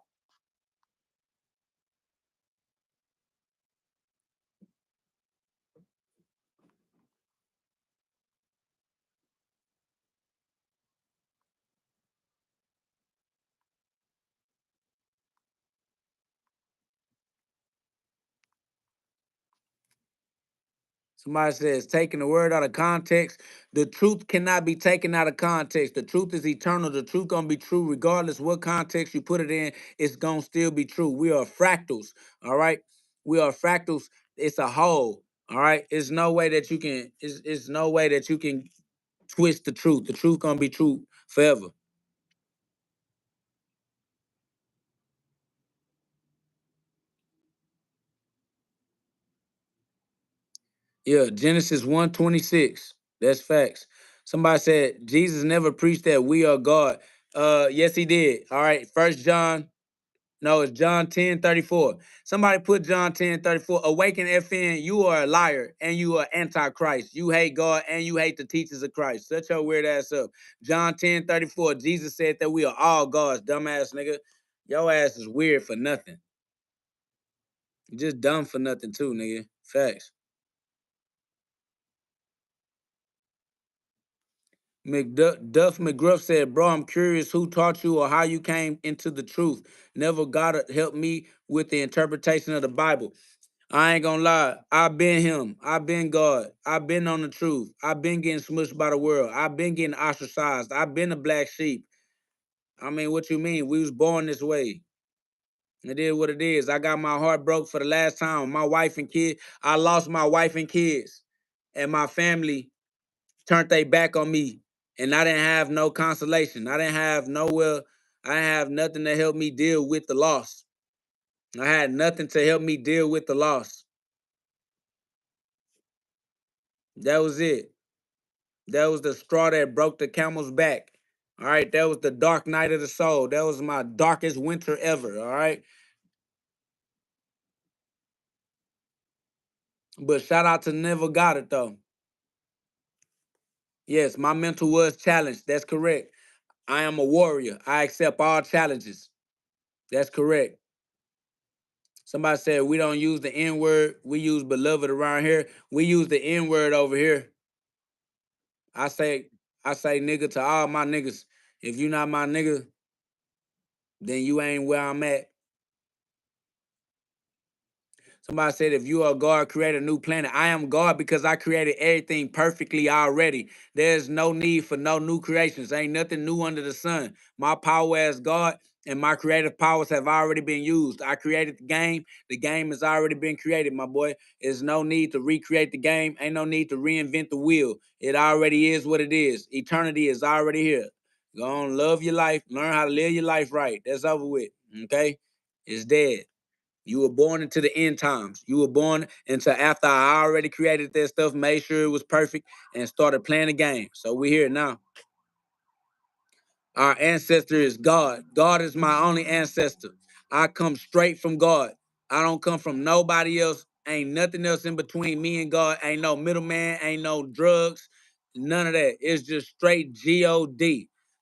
S1: Somebody says, taking the word out of context. The truth cannot be taken out of context. The truth is eternal. The truth gonna be true regardless what context you put it in. It's gonna still be true. We are fractals. All right. We are fractals. It's a whole. All right. It's no way that you can. It's no way that you can twist the truth. The truth gonna be true forever. Yeah. Genesis 1:26. That's facts. Somebody said Jesus never preached that we are God. Yes, he did. All right. First John. No, it's John 10:34. Somebody put John 10:34. Awaken FN, you are a liar and you are antichrist. You hate God and you hate the teachers of Christ. Shut your weird ass up. John 10:34. Jesus said that we are all gods, dumbass nigga. Your ass is weird for nothing. You just dumb for nothing too, nigga. Facts. Duff McGruff said, bro, I'm curious who taught you or how you came into the truth. Never God help me with the interpretation of the Bible. I ain't gonna lie. I've been him. I've been God. I've been on the truth. I've been getting smushed by the world. I've been getting ostracized. I've been a black sheep. I mean, what you mean? We was born this way. It is what it is. I got my heart broke for the last time. My wife and kid. I lost my wife and kids. And my family turned their back on me. And I didn't have no consolation. I didn't have nowhere. I didn't have nothing to help me deal with the loss. I had nothing to help me deal with the loss. That was it. That was the straw that broke the camel's back. All right. That was the dark night of the soul. That was my darkest winter ever. All right. But shout out to Never Got It though. Yes, my mental was challenged. That's correct. I am a warrior. I accept all challenges. That's correct. Somebody said we don't use the N word. We use beloved around here. We use the N word over here. I say, I say nigga to all my niggas. If you not my nigga, then you ain't where I'm at. Somebody said, if you are God, create a new planet. I am God because I created everything perfectly already. There's no need for no new creations. Ain't nothing new under the sun. My power as God and my creative powers have already been used. I created the game. The game has already been created, my boy. There's no need to recreate the game. Ain't no need to reinvent the wheel. It already is what it is. Eternity is already here. Go on, love your life. Learn how to live your life right. That's over with. Okay? It's dead. You were born into the end times. You were born into after I already created that stuff, made sure it was perfect, and started playing the game. So we're here now. Our ancestor is God. God is my only ancestor. I come straight from God. I don't come from nobody else. Ain't nothing else in between me and God. Ain't no middleman. Ain't no drugs. None of that. It's just straight God.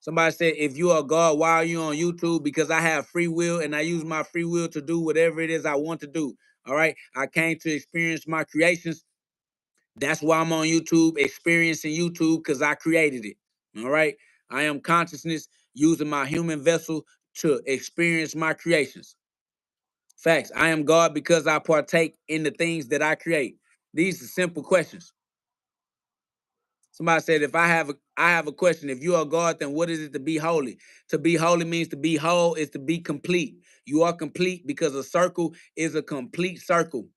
S1: Somebody said, if you are God, why are you on YouTube? Because I have free will and I use my free will to do whatever it is I want to do. All right. I came to experience my creations. That's why I'm on YouTube, experiencing YouTube, because I created it. All right. I am consciousness using my human vessel to experience my creations. Facts. I am God because I partake in the things that I create. These are simple questions. Somebody said, if I have a question. If you are God, then what is it to be holy? To be holy means to be whole, is to be complete. You are complete because a circle is a complete circle.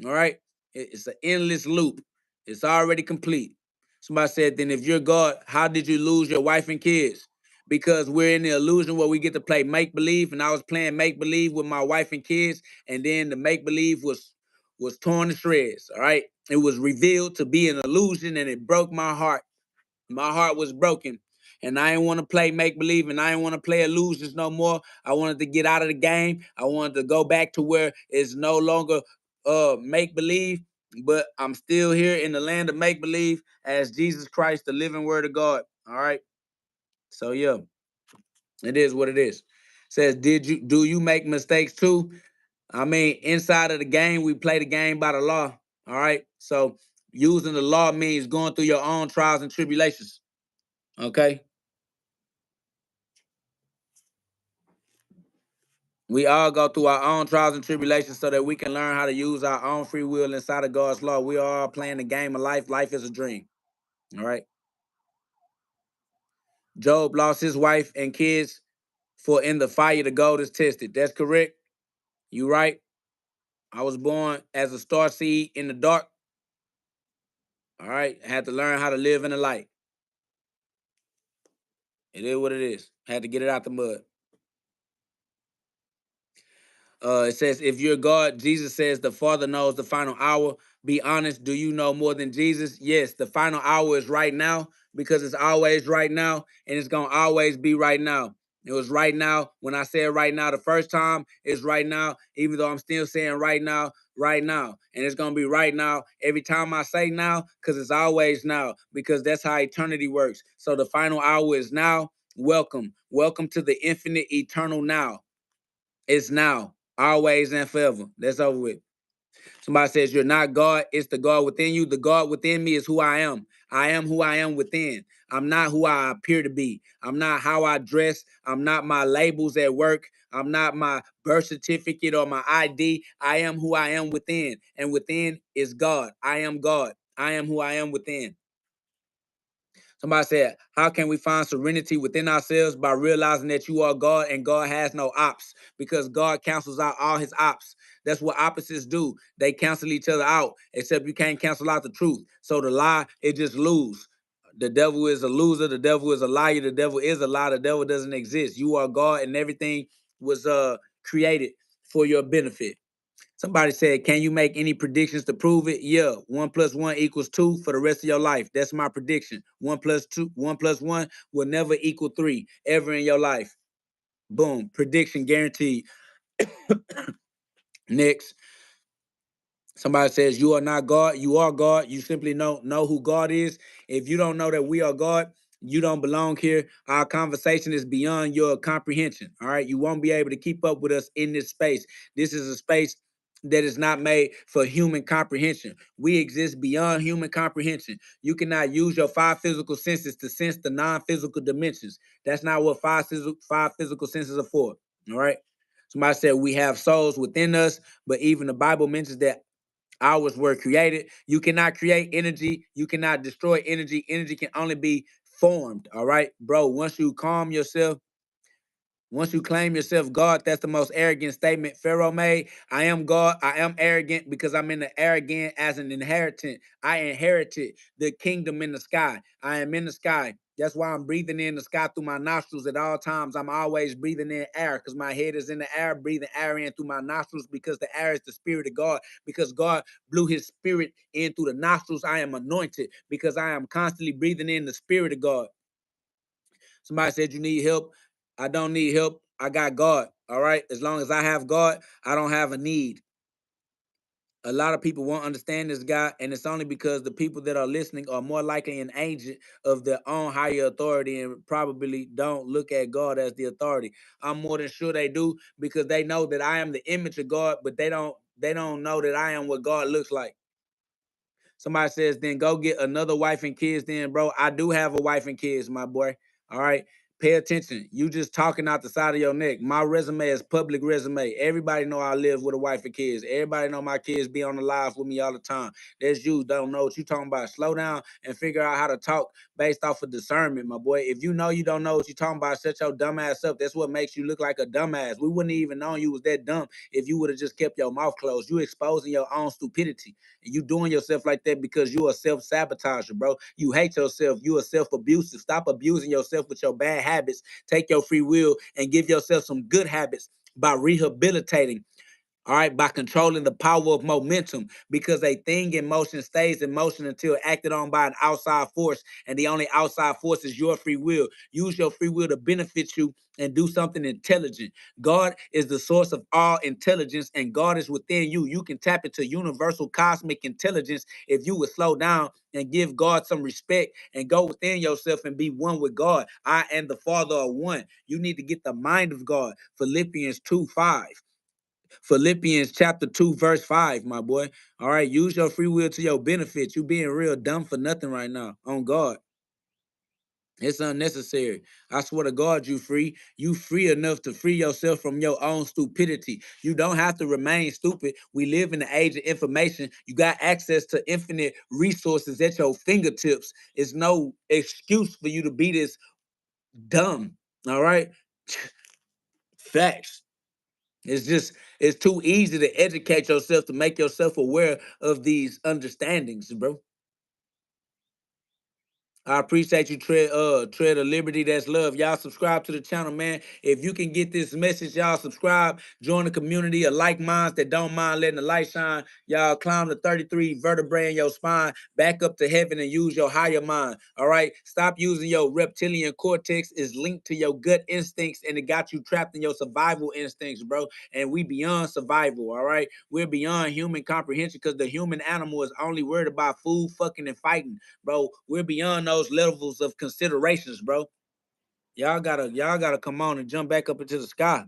S1: All right? It's an endless loop. It's already complete. Somebody said, then if you're God, how did you lose your wife and kids? Because we're in the illusion where we get to play make-believe, and I was playing make-believe with my wife and kids, and then the make-believe was torn to shreds. All right? It was revealed to be an illusion, and it broke my heart. My heart was broken, and I didn't want to play make-believe, and I didn't want to play illusions no more. I wanted to get out of the game. I wanted to go back to where it's no longer make-believe, but I'm still here in the land of make-believe as Jesus Christ, the living word of God. All right. So yeah, it is what it is. Says, do you make mistakes too? I mean, inside of the game, we play the game by the law. All right. So using the law means going through your own trials and tribulations. Okay. We all go through our own trials and tribulations so that we can learn how to use our own free will inside of God's law. We are all playing the game of life. Life is a dream. All right. Job lost his wife and kids, for in the fire the gold is tested. That's correct. You right. I was born as a star seed in the dark. All right. I had to learn how to live in the light. It is what it is. Had to get it out the mud. It says, if you're God, Jesus says the Father knows the final hour. Be honest. Do you know more than Jesus? Yes, the final hour is right now because it's always right now and it's going to always be right now. It was right now when I said right now the first time. It's right now, even though I'm still saying right now, right now. And it's going to be right now every time I say now because it's always now because that's how eternity works. So the final hour is now. Welcome. Welcome to the infinite eternal now. It's now, always, and forever. That's over with. Somebody says you're not God, it's the God within you. The God within me is who I am. I am who I am within. I'm not who I appear to be. I'm not how I dress. I'm not my labels at work. I'm not my birth certificate or my ID. I am who I am within. And within is God. I am God. I am who I am within. Somebody said, how can we find serenity within ourselves? By realizing that you are God and God has no ops, because God cancels out all his ops. That's what opposites do. They cancel each other out, except you can't cancel out the truth. So the lie, it just lose. The devil is a loser. The devil is a liar. The devil is a lie. The devil doesn't exist. You are God and everything was created for your benefit. Somebody said, can you make any predictions to prove it? Yeah. 1 + 1 = 2 for the rest of your life. That's my prediction. 1 + 2, 1 + 1 will never equal 3 ever in your life. Boom. Prediction guaranteed. Next. Somebody says, you are not God. You are God. You simply know who God is. If you don't know that we are God, you don't belong here. Our conversation is beyond your comprehension. All right. You won't be able to keep up with us in this space. This is a space that is not made for human comprehension. We exist beyond human comprehension. You cannot use your 5 physical senses to sense the non-physical dimensions. That's not what 5 physical senses are for. All right. Somebody said we have souls within us, but even the Bible mentions that ours were created. You cannot create energy. You cannot destroy energy. Energy can only be formed. All right, bro. Once you calm yourself, once you claim yourself God, that's the most arrogant statement Pharaoh made. I am God. I am arrogant because I'm in the arrogant as an inheritant. I inherited the kingdom in the sky. I am in the sky. That's why I'm breathing in the sky through my nostrils at all times. I'm always breathing in air because my head is in the air, breathing air in through my nostrils because the air is the spirit of God. Because God blew his spirit in through the nostrils, I am anointed because I am constantly breathing in the spirit of God. Somebody said you need help. I don't need help. I got God. All right. As long as I have God, I don't have a need. A lot of people won't understand this guy, and it's only because the people that are listening are more likely an agent of their own higher authority and probably don't look at God as the authority. I'm more than sure they do because they know that I am the image of God, but they don't know that I am what God looks like. Somebody says, then go get another wife and kids then, bro. I do have a wife and kids, my boy. All right. Pay attention. You just talking out the side of your neck. My resume is public resume. Everybody know I live with a wife and kids. Everybody know my kids be on the live with me all the time. That's you. Don't know what you talking about. Slow down and figure out how to talk based off of discernment, my boy. If you know you don't know what you talking about, shut your dumb ass up. That's what makes you look like a dumbass. We wouldn't even known you was that dumb if you would have just kept your mouth closed. You exposing your own stupidity. And you doing yourself like that because you a self-sabotager, bro. You hate yourself. You a self-abusive. Stop abusing yourself with your bad habits. Take your free will and give yourself some good habits by rehabilitating, all right, by controlling the power of momentum, because a thing in motion stays in motion until acted on by an outside force, and the only outside force is your free will. Use your free will to benefit you and do something intelligent. God is the source of all intelligence, and God is within you. You can tap into universal cosmic intelligence if you would slow down and give God some respect and go within yourself and be one with God. I and the Father are one. You need to get the mind of God. Philippians 2:5. Philippians chapter 2, verse 5, my boy. All right, use your free will to your benefit. You being real dumb for nothing right now on God. It's unnecessary. I swear to God, you free. You free enough to free yourself from your own stupidity. You don't have to remain stupid. We live in the age of information. You got access to infinite resources at your fingertips. It's no excuse for you to be this dumb. All right? Facts. It's too easy to educate yourself to make yourself aware of these understandings, bro. I appreciate you, Tread of Liberty. That's love. Y'all subscribe to the channel, man. If you can get this message, y'all subscribe. Join the community of like minds that don't mind letting the light shine. Y'all climb the 33 vertebrae in your spine, back up to heaven and use your higher mind. All right. Stop using your reptilian cortex. Is linked to your gut instincts, and it got you trapped in your survival instincts, bro. And we beyond survival. All right. We're beyond human comprehension because the human animal is only worried about food, fucking, and fighting, bro. We're beyond those levels of considerations, bro. Y'all gotta come on and jump back up into the sky.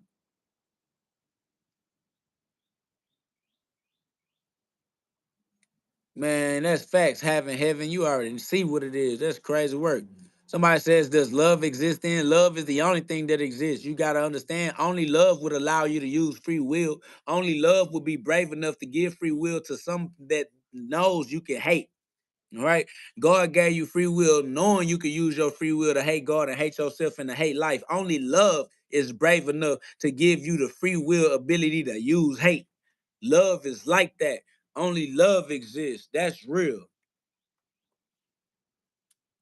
S1: Man, that's facts. Having heaven, you already see what it is. That's crazy work. Somebody says, does love exist in? Love is the only thing that exists. You got to understand, only love would allow you to use free will. Only love would be brave enough to give free will to some that knows you can hate. All right. God gave you free will, knowing you can use your free will to hate God and hate yourself and to hate life. Only love is brave enough to give you the free will ability to use hate. Love is like that. Only love exists. That's real.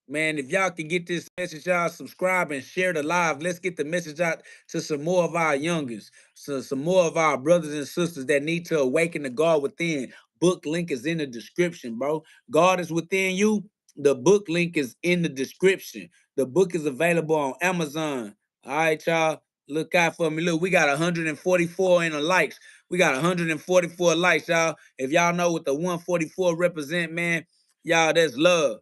S1: Man, if y'all can get this message, y'all subscribe and share the live. Let's get the message out to some more of our youngins, so some more of our brothers and sisters that need to awaken the God within. Book link is in the description, bro. God is within you. The book link is in the description. The book is available on Amazon. All right, y'all. Look out for me. Look, we got 144 in the likes. We got 144 likes, y'all. If y'all know what the 144 represent, man, y'all, that's love.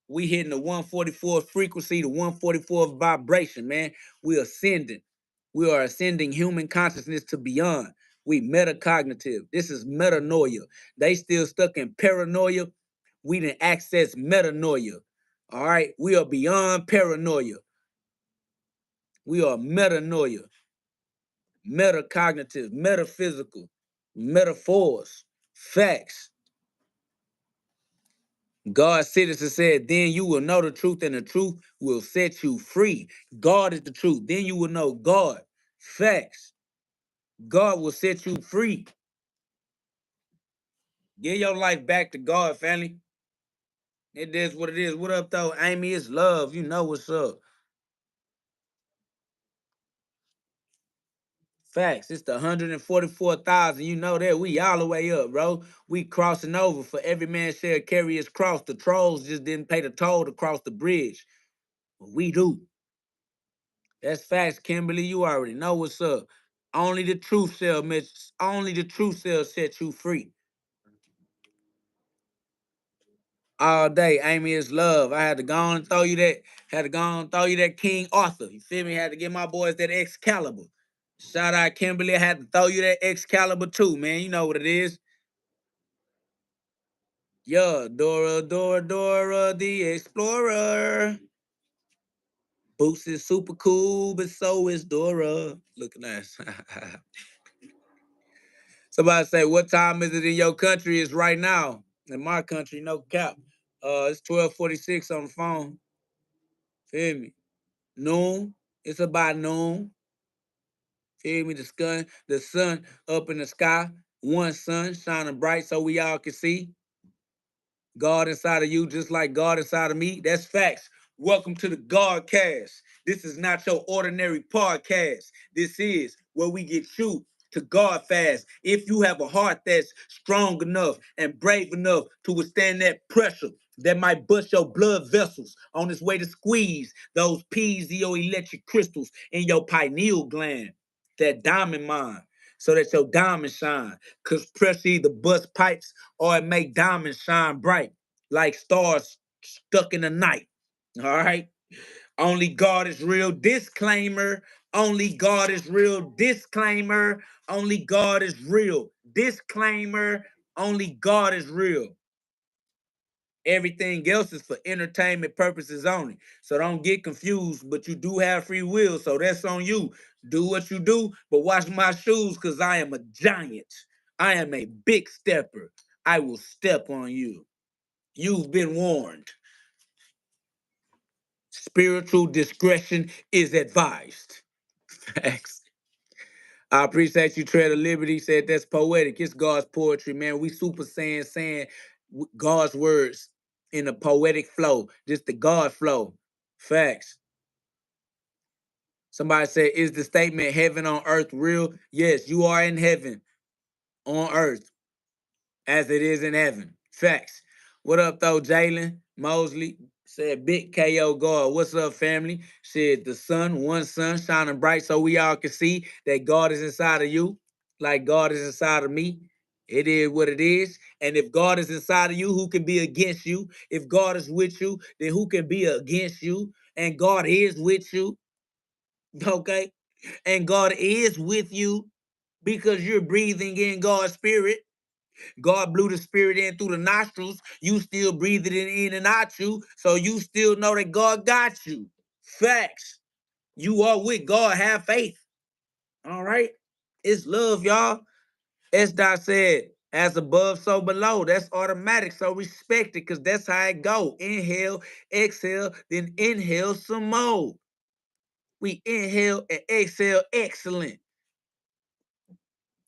S1: We hitting the 144 frequency, the 144 vibration, man. We ascending. We are ascending human consciousness to beyond. We metacognitive. This is metanoia. They still stuck in paranoia. We didn't access metanoia. All right. We are beyond paranoia. We are metanoia, metacognitive, metaphysical, metaphors, facts. God's citizen said, then you will know the truth, and the truth will set you free. God is the truth. Then you will know God. Facts. God will set you free. Give your life back to God, family. It is what it is. What up, though? Amy, it's love. You know what's up. Facts. It's the 144,000. You know that. We all the way up, bro. We crossing over. For every man shall carry his cross. The trolls just didn't pay the toll to cross the bridge. But we do. That's facts, Kimberly. You already know what's up. Only the truth shall only the truth shall set you free. All day, Amy is love. I had to go on and throw you that. Had to go on and throw you that King Arthur. You feel me? Had to get my boys that Excalibur. Shout out Kimberly. I had to throw you that Excalibur too, man. You know what it is. Yeah, Dora, Dora, Dora the Explorer. Boots is super cool, but so is Dora. Looking nice. Somebody say, what time is it in your country? It's right now. In my country, no cap. It's 12:46 on the phone. Feel me? Noon. It's about noon. Feel me? The sun up in the sky. One sun shining bright so we all can see. God inside of you, just like God inside of me. That's facts. Welcome to the GhODCast. This is not your ordinary podcast. This is where we get you to God fast. If you have a heart that's strong enough and brave enough to withstand that pressure that might bust your blood vessels on its way to squeeze those piezoelectric crystals in your pineal gland, that diamond mine, so that your diamond shine. Cause pressure either bust pipes or it make diamonds shine bright like stars stuck in the night. All right. Only God is real. Disclaimer. Only God is real. Disclaimer. Only God is real. Disclaimer. Only God is real. Everything else is for entertainment purposes only. So don't get confused, but you do have free will. So that's on you. Do what you do, but watch my shoes because I am a giant. I am a big stepper. I will step on you. You've been warned. Spiritual discretion is advised. Facts. I appreciate you, Tread of Liberty. Said that's poetic. It's God's poetry, man. We super saying God's words in a poetic flow, just the God flow. Facts. Somebody said, is the statement heaven on earth real? Yes, you are in heaven on earth as it is in heaven. Facts. What up, though, Jalen Mosley? Said, big KO God. What's up, family? Said, the sun, one sun shining bright so we all can see that God is inside of you, like God is inside of me. It is what it is. And if God is inside of you, who can be against you? If God is with you, then who can be against you? And God is with you, okay? And God is with you because you're breathing in God's spirit. God blew the spirit in through the nostrils. You still breathe it in and out you. So you still know that God got you. Facts. You are with God. Have faith. All right. It's love, y'all. S. Dot said, as above, so below. That's automatic. So respect it because that's how it go. Inhale, exhale, then inhale some more. We inhale and exhale excellent.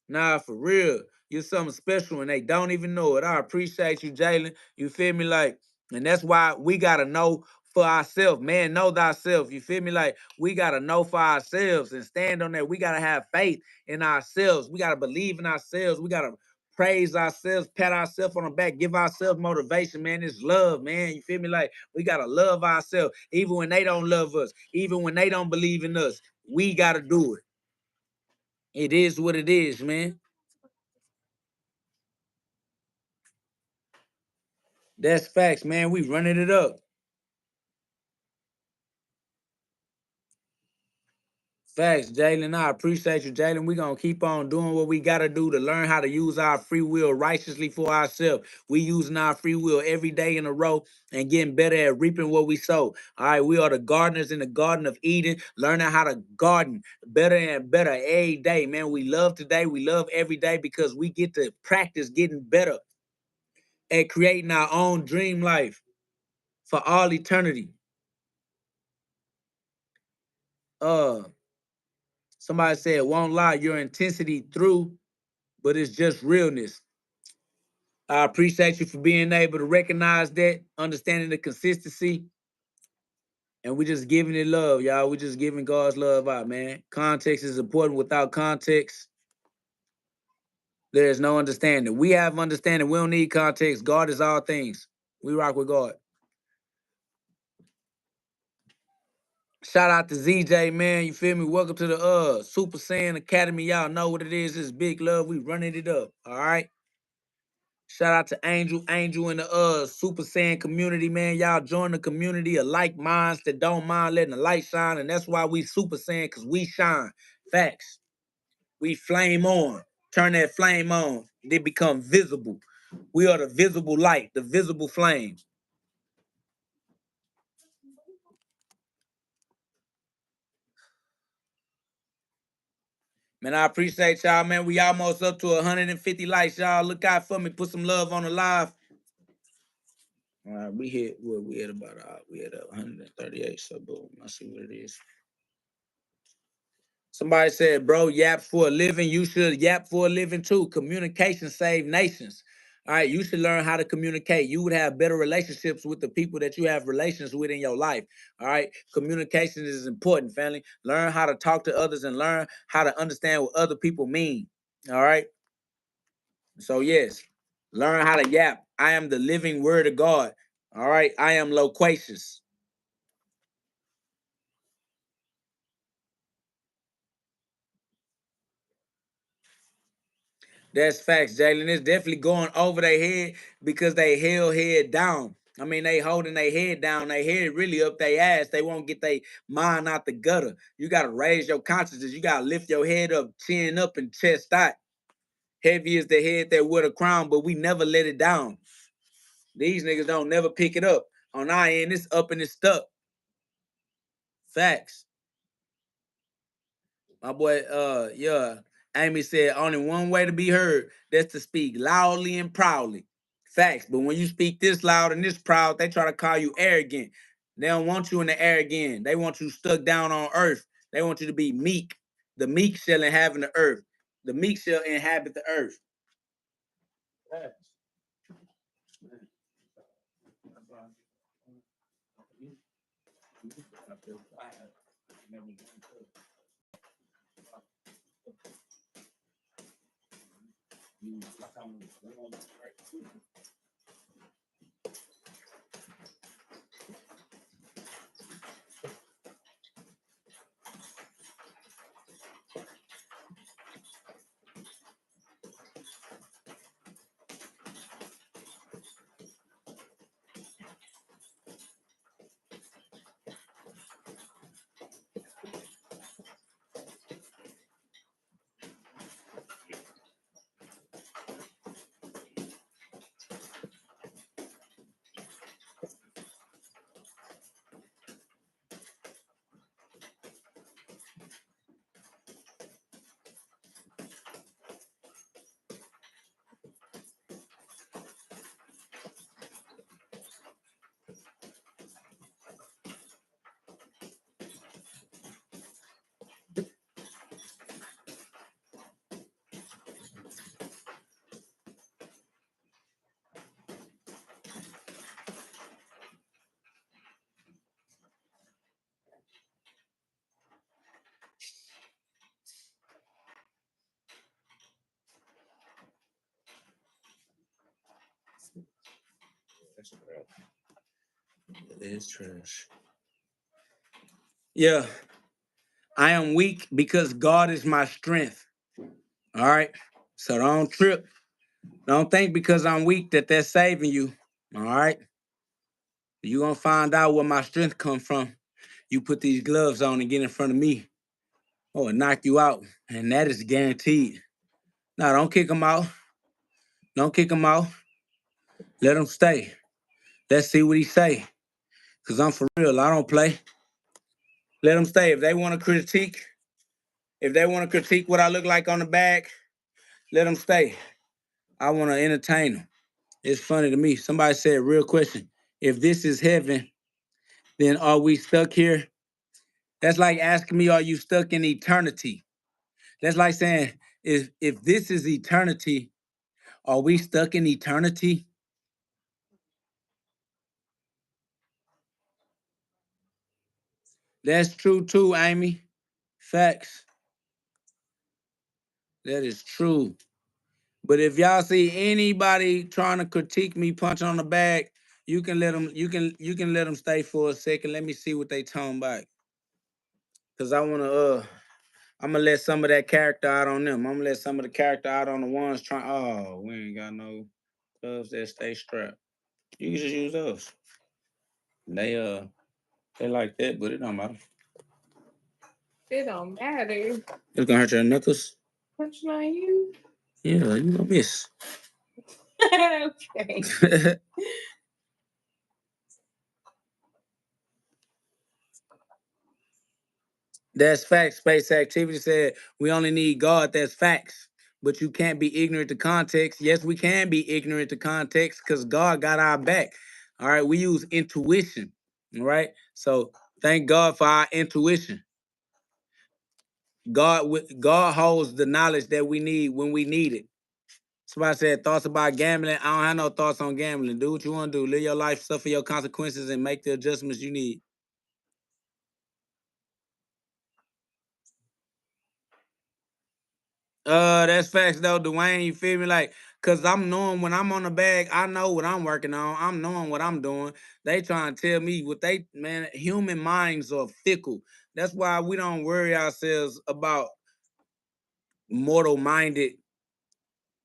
S1: Nah, for real. You're something special and they don't even know it. I appreciate you, Jalen. You feel me? Like, and that's why we gotta know for ourselves. Man, know thyself. You feel me? Like, we gotta know for ourselves and stand on that. We gotta have faith in ourselves. We gotta believe in ourselves. We gotta praise ourselves, pat ourselves on the back, give ourselves motivation, man. It's love, man. You feel me? Like, we gotta love ourselves, even when they don't love us, even when they don't believe in us. We gotta do it. It is what it is, man. That's facts, man. We running it up. Facts, Jalen. I appreciate you, Jalen. We're going to keep on doing what we got to do to learn how to use our free will righteously for ourselves. We using our free will every day in a row and getting better at reaping what we sow. All right, we are the gardeners in the Garden of Eden, learning how to garden better and better every day, man. We love today. We love every day because we get to practice getting better at creating our own dream life for all eternity. Uh, Somebody said, won't lie, your intensity through, but it's just realness. I appreciate you for being able to recognize that, understanding the consistency, and we just giving it love, y'all. We just giving God's love out, man. Context is important. Without context, there is no understanding. We have understanding. We don't need context. God is all things. We rock with God. Shout out to ZJ, man. You feel me? Welcome to the Super Saiyan Academy. Y'all know what it is. It's big love. We running it up. All right. Shout out to Angel in the Super Saiyan community, man. Y'all join the community of like minds that don't mind letting the light shine, and that's why we Super Saiyan, because we shine. Facts. We flame on. Turn that flame on. They become visible. We are the visible light, the visible flame. Man, I appreciate y'all, man. We almost up to 150 likes, y'all. Look out for me. Put some love on the live. All right, we hit what we at about we at 138. So boom, let's see what it is. Somebody said, bro, yap for a living. You should yap for a living too. Communication save nations. All right, you should learn how to communicate. You would have better relationships with the people that you have relations with in your life. All right, communication is important, family. Learn how to talk to others and learn how to understand what other people mean. All right. So yes, learn how to yap. I am the living word of God. All right, I am loquacious. That's facts, Jalen. It's definitely going over their head because they held head down. I mean, they holding their head down, their head really up their ass. They won't get their mind out the gutter. You got to raise your consciousness. You got to lift your head up, chin up, and chest out. Heavy is the head that wear the crown, but we never let it down. These niggas don't never pick it up. On our end, it's up and it's stuck. Facts. My boy, yeah. Amy said only one way to be heard. That's to speak loudly and proudly. Facts. But when you speak this loud and this proud, they try to call you arrogant. They don't want you in the air again. They want you stuck down on earth. They want you to be meek. The meek shall inhabit the earth. The meek shall inhabit the earth. Facts. It is trash. Yeah. I am weak because God is my strength. All right. So don't trip. Don't think because I'm weak that that's saving you. All right. You're going to find out where my strength comes from. You put these gloves on and get in front of me. Oh, it knock you out. And that is guaranteed. Now, don't kick them out. Don't kick them out. Let them stay. Let's see what he say. Because I'm for real. I don't play. Let them stay. If they want to critique what I look like on the back, let them stay. I want to entertain them. It's funny to me. Somebody said, real question. If this is heaven, then are we stuck here? That's like asking me, are you stuck in eternity? That's like saying, if this is eternity, are we stuck in eternity? That's true too, Amy. Facts. That is true. But if y'all see anybody trying to critique me, punch on the back, you can let them. You can let them stay for a second. Let me see what they talking about. Cause I wanna I'm gonna let some of that character out on them. I'm gonna let some of the character out on the ones trying. Oh, we ain't got no gloves that stay strapped. You can just use those. They like that, but it don't matter.
S3: It don't matter.
S1: It's gonna hurt your knuckles.
S3: Punching on you.
S1: Yeah, you gonna miss.
S3: Okay.
S4: That's facts. Space Activity said we only need God. That's facts. But you can't be ignorant to context. Yes, we can be ignorant to context because God got our back. All right. We use intuition. All right. So thank God for our intuition. God holds the knowledge that we need when we need it. Somebody said thoughts about gambling. I don't have no thoughts on gambling. Do what you want to do. Live your life, suffer your consequences, and make the adjustments you need. That's facts though, Dwayne. You feel me? Like, cause I'm knowing when I'm on the bag, I know what I'm working on. I'm knowing what I'm doing. They trying to tell me what they man. Human minds are fickle. That's why we don't worry ourselves about mortal minded.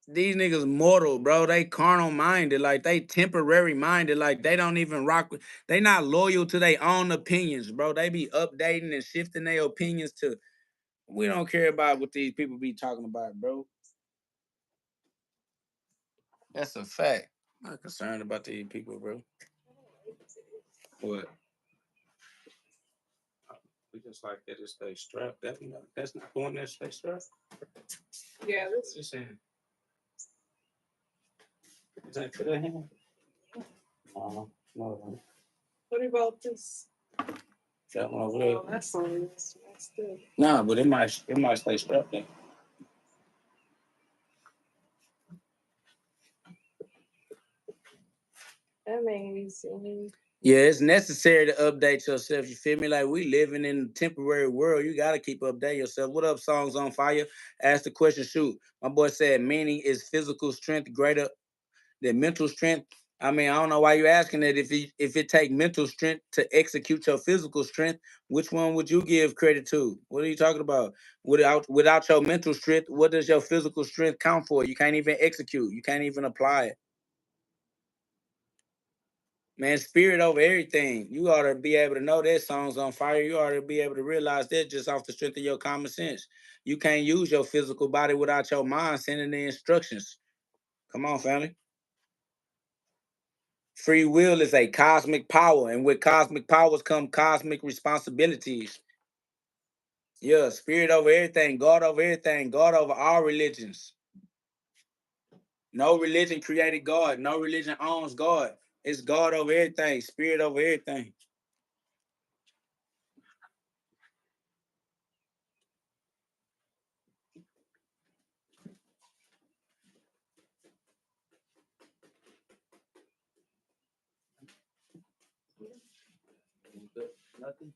S4: These niggas mortal, bro. They carnal minded, like they temporary minded, like they don't even rock with. They not loyal to their own opinions, bro. They be updating and shifting their opinions to. We don't care about what these people be talking about, bro. That's a fact. I'm not concerned about these people, bro. What? We just like that to stay strapped. That's not going there to stay strapped.
S3: Yeah, this
S4: Just saying. Is that to the hand? No.
S3: what about this?
S4: That one over there.
S3: Oh, that's on this. That's good.
S4: Nah, but it might stay strapped there.
S3: That made me silly.
S4: Yeah, it's necessary to update yourself. You feel me? Like we living in a temporary world. You gotta keep updating yourself. What up, Songs on Fire? Ask the question, shoot. My boy said meaning is physical strength greater than mental strength. I mean, I don't know why you're asking that. If it take mental strength to execute your physical strength, which one would you give credit to? What are you talking about? Without your mental strength, what does your physical strength count for? You can't even execute. You can't even apply it. Man, spirit over everything. You ought to be able to know that Songs on Fire. You ought to be able to realize that just off the strength of your common sense. You can't use your physical body without your mind sending the instructions. Come on, family. Free will is a cosmic power, and with cosmic powers come cosmic responsibilities. Yeah, spirit over everything, God over all religions. No religion created God. No religion owns God. It's God over everything, spirit over everything. Nothing.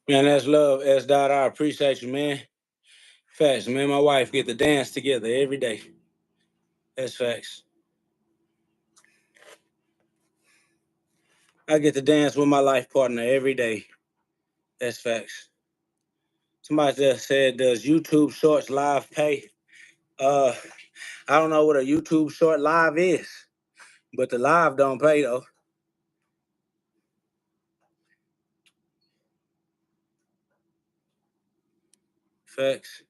S4: Man, that's love, S. Dot. I appreciate you, man. Facts, man. My wife get to dance together every day. That's facts. I get to dance with my life partner every day. That's facts. Somebody just said, does YouTube Shorts Live pay? I don't know what a YouTube Short Live is, but the live don't pay though. Facts.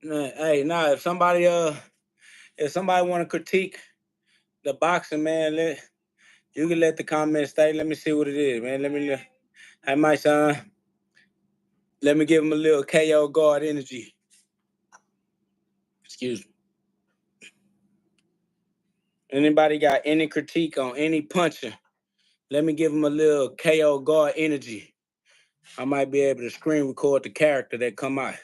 S4: Man, hey, nah, if somebody want to critique the boxing, man, you can let the comments stay. Let me see what it is, man. Hey, my son, let me give him a little KO guard energy. Excuse me. Anybody got any critique on any puncher? Let me give him a little KO guard energy. I might be able to screen record the character that come out.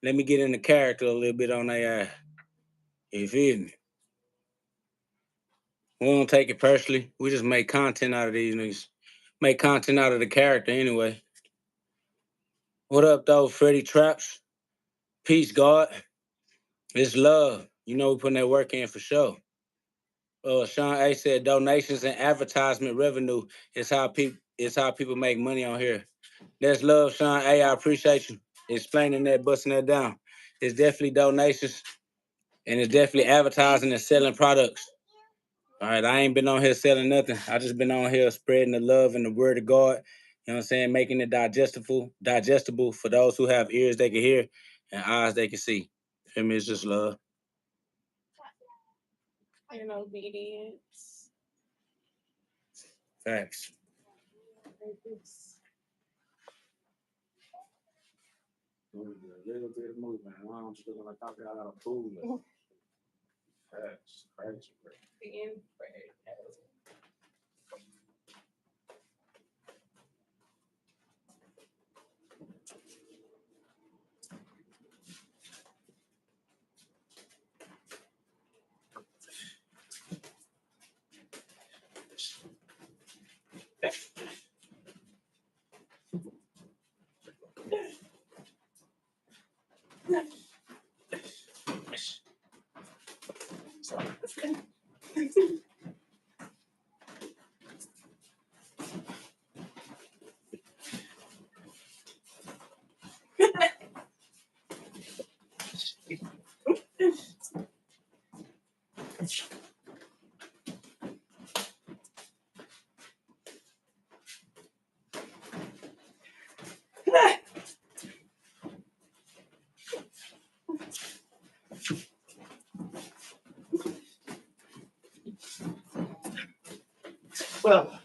S4: Let me get in the character a little bit on their eye. You feel me? We don't take it personally. We just make content out of these niggas. Make content out of the character anyway. What up, though, Freddie Traps? Peace, God. It's love. You know we putting that work in for sure. Sean A said donations and advertisement revenue is how people make money on here. That's love, Sean A. I appreciate you explaining that, busting that down. It's definitely donations and it's definitely advertising and selling products. All right, I ain't been on here selling nothing. I just been on here spreading the love and the word of God. You know what I'm saying? Making it digestible for those who have ears they can hear and eyes they can see. Feel me? It's just love.
S3: And obedience.
S4: Facts. A little bit of movement. I don't just want to talk about a pool. Facts. Facts.
S3: Being
S4: Well.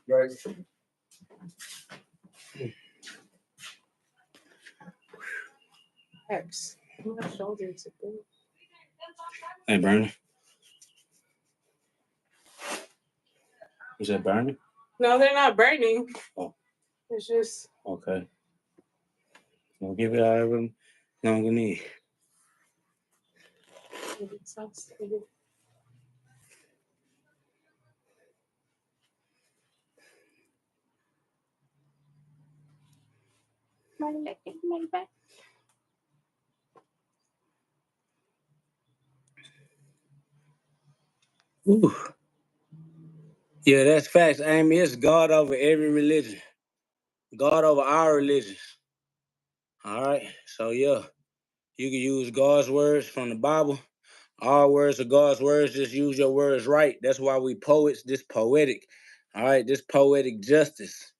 S4: Right.
S3: X. My shoulders are good.
S4: Hey, Bernie. Is that burning?
S3: No, they're not burning.
S4: Oh.
S3: It's just
S4: Okay. We'll give it however long we need.
S3: it's not stable. My leg, my back.
S4: Ooh. Yeah, that's facts, Amy. It's God over every religion. God over our religions. All right. So yeah, you can use God's words from the Bible. All words are God's words. Just use your words right. That's why we poets. This poetic. All right. This poetic justice.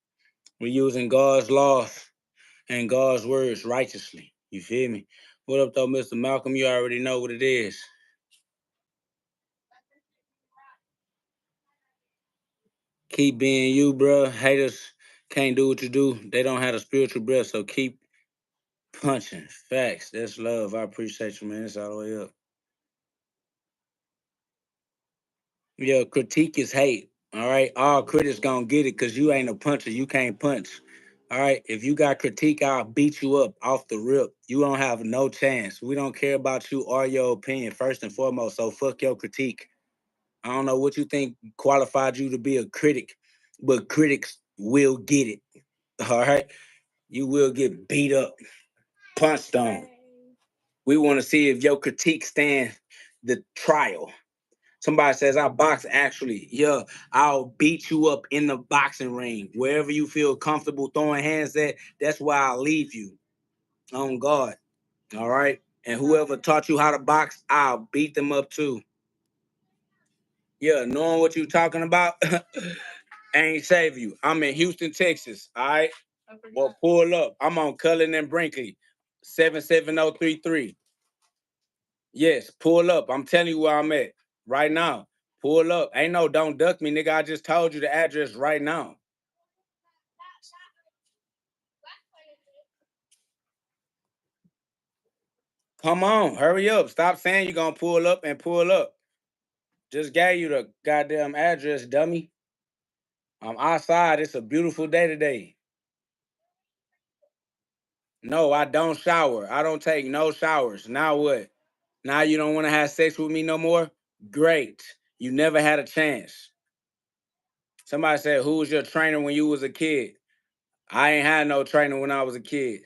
S4: We're using God's laws and God's words righteously. You feel me? What up, though, Mr. Malcolm? You already know what it is. Keep being you, bro. Haters can't do what you do. They don't have a spiritual breath, so keep punching. Facts. That's love. I appreciate you, man. It's all the way up. Yeah, critique is hate. All right. All critics gonna get it because you ain't a puncher. You can't punch. All right. If you got critique, I'll beat you up off the rip. You don't have no chance. We don't care about you or your opinion, first and foremost. So fuck your critique. I don't know what you think qualified you to be a critic, but critics will get it. All right. You will get beat up, punched on. We want to see if your critique stand the trial. Somebody says, I box actually. Yeah, I'll beat you up in the boxing ring. Wherever you feel comfortable throwing hands at, that's where I'll leave you. On God. All right? And whoever taught you how to box, I'll beat them up too. Yeah, knowing what you're talking about ain't save you. I'm in Houston, Texas. All right? Well, pull up. I'm on Cullen and Brinkley, 77033. Yes, pull up. I'm telling you where I'm at right now. Pull up. Ain't no don't duck me, nigga. I just told you the address right now. Come on, hurry up. Stop saying you're gonna pull up and pull up. Just gave you the goddamn address, dummy. I'm outside. It's a beautiful day today. No, I don't shower. I don't take no showers. Now what? Now you don't want to have sex with me no more? Great. You never had a chance. Somebody said, who was your trainer when you was a kid? I ain't had no trainer when I was a kid.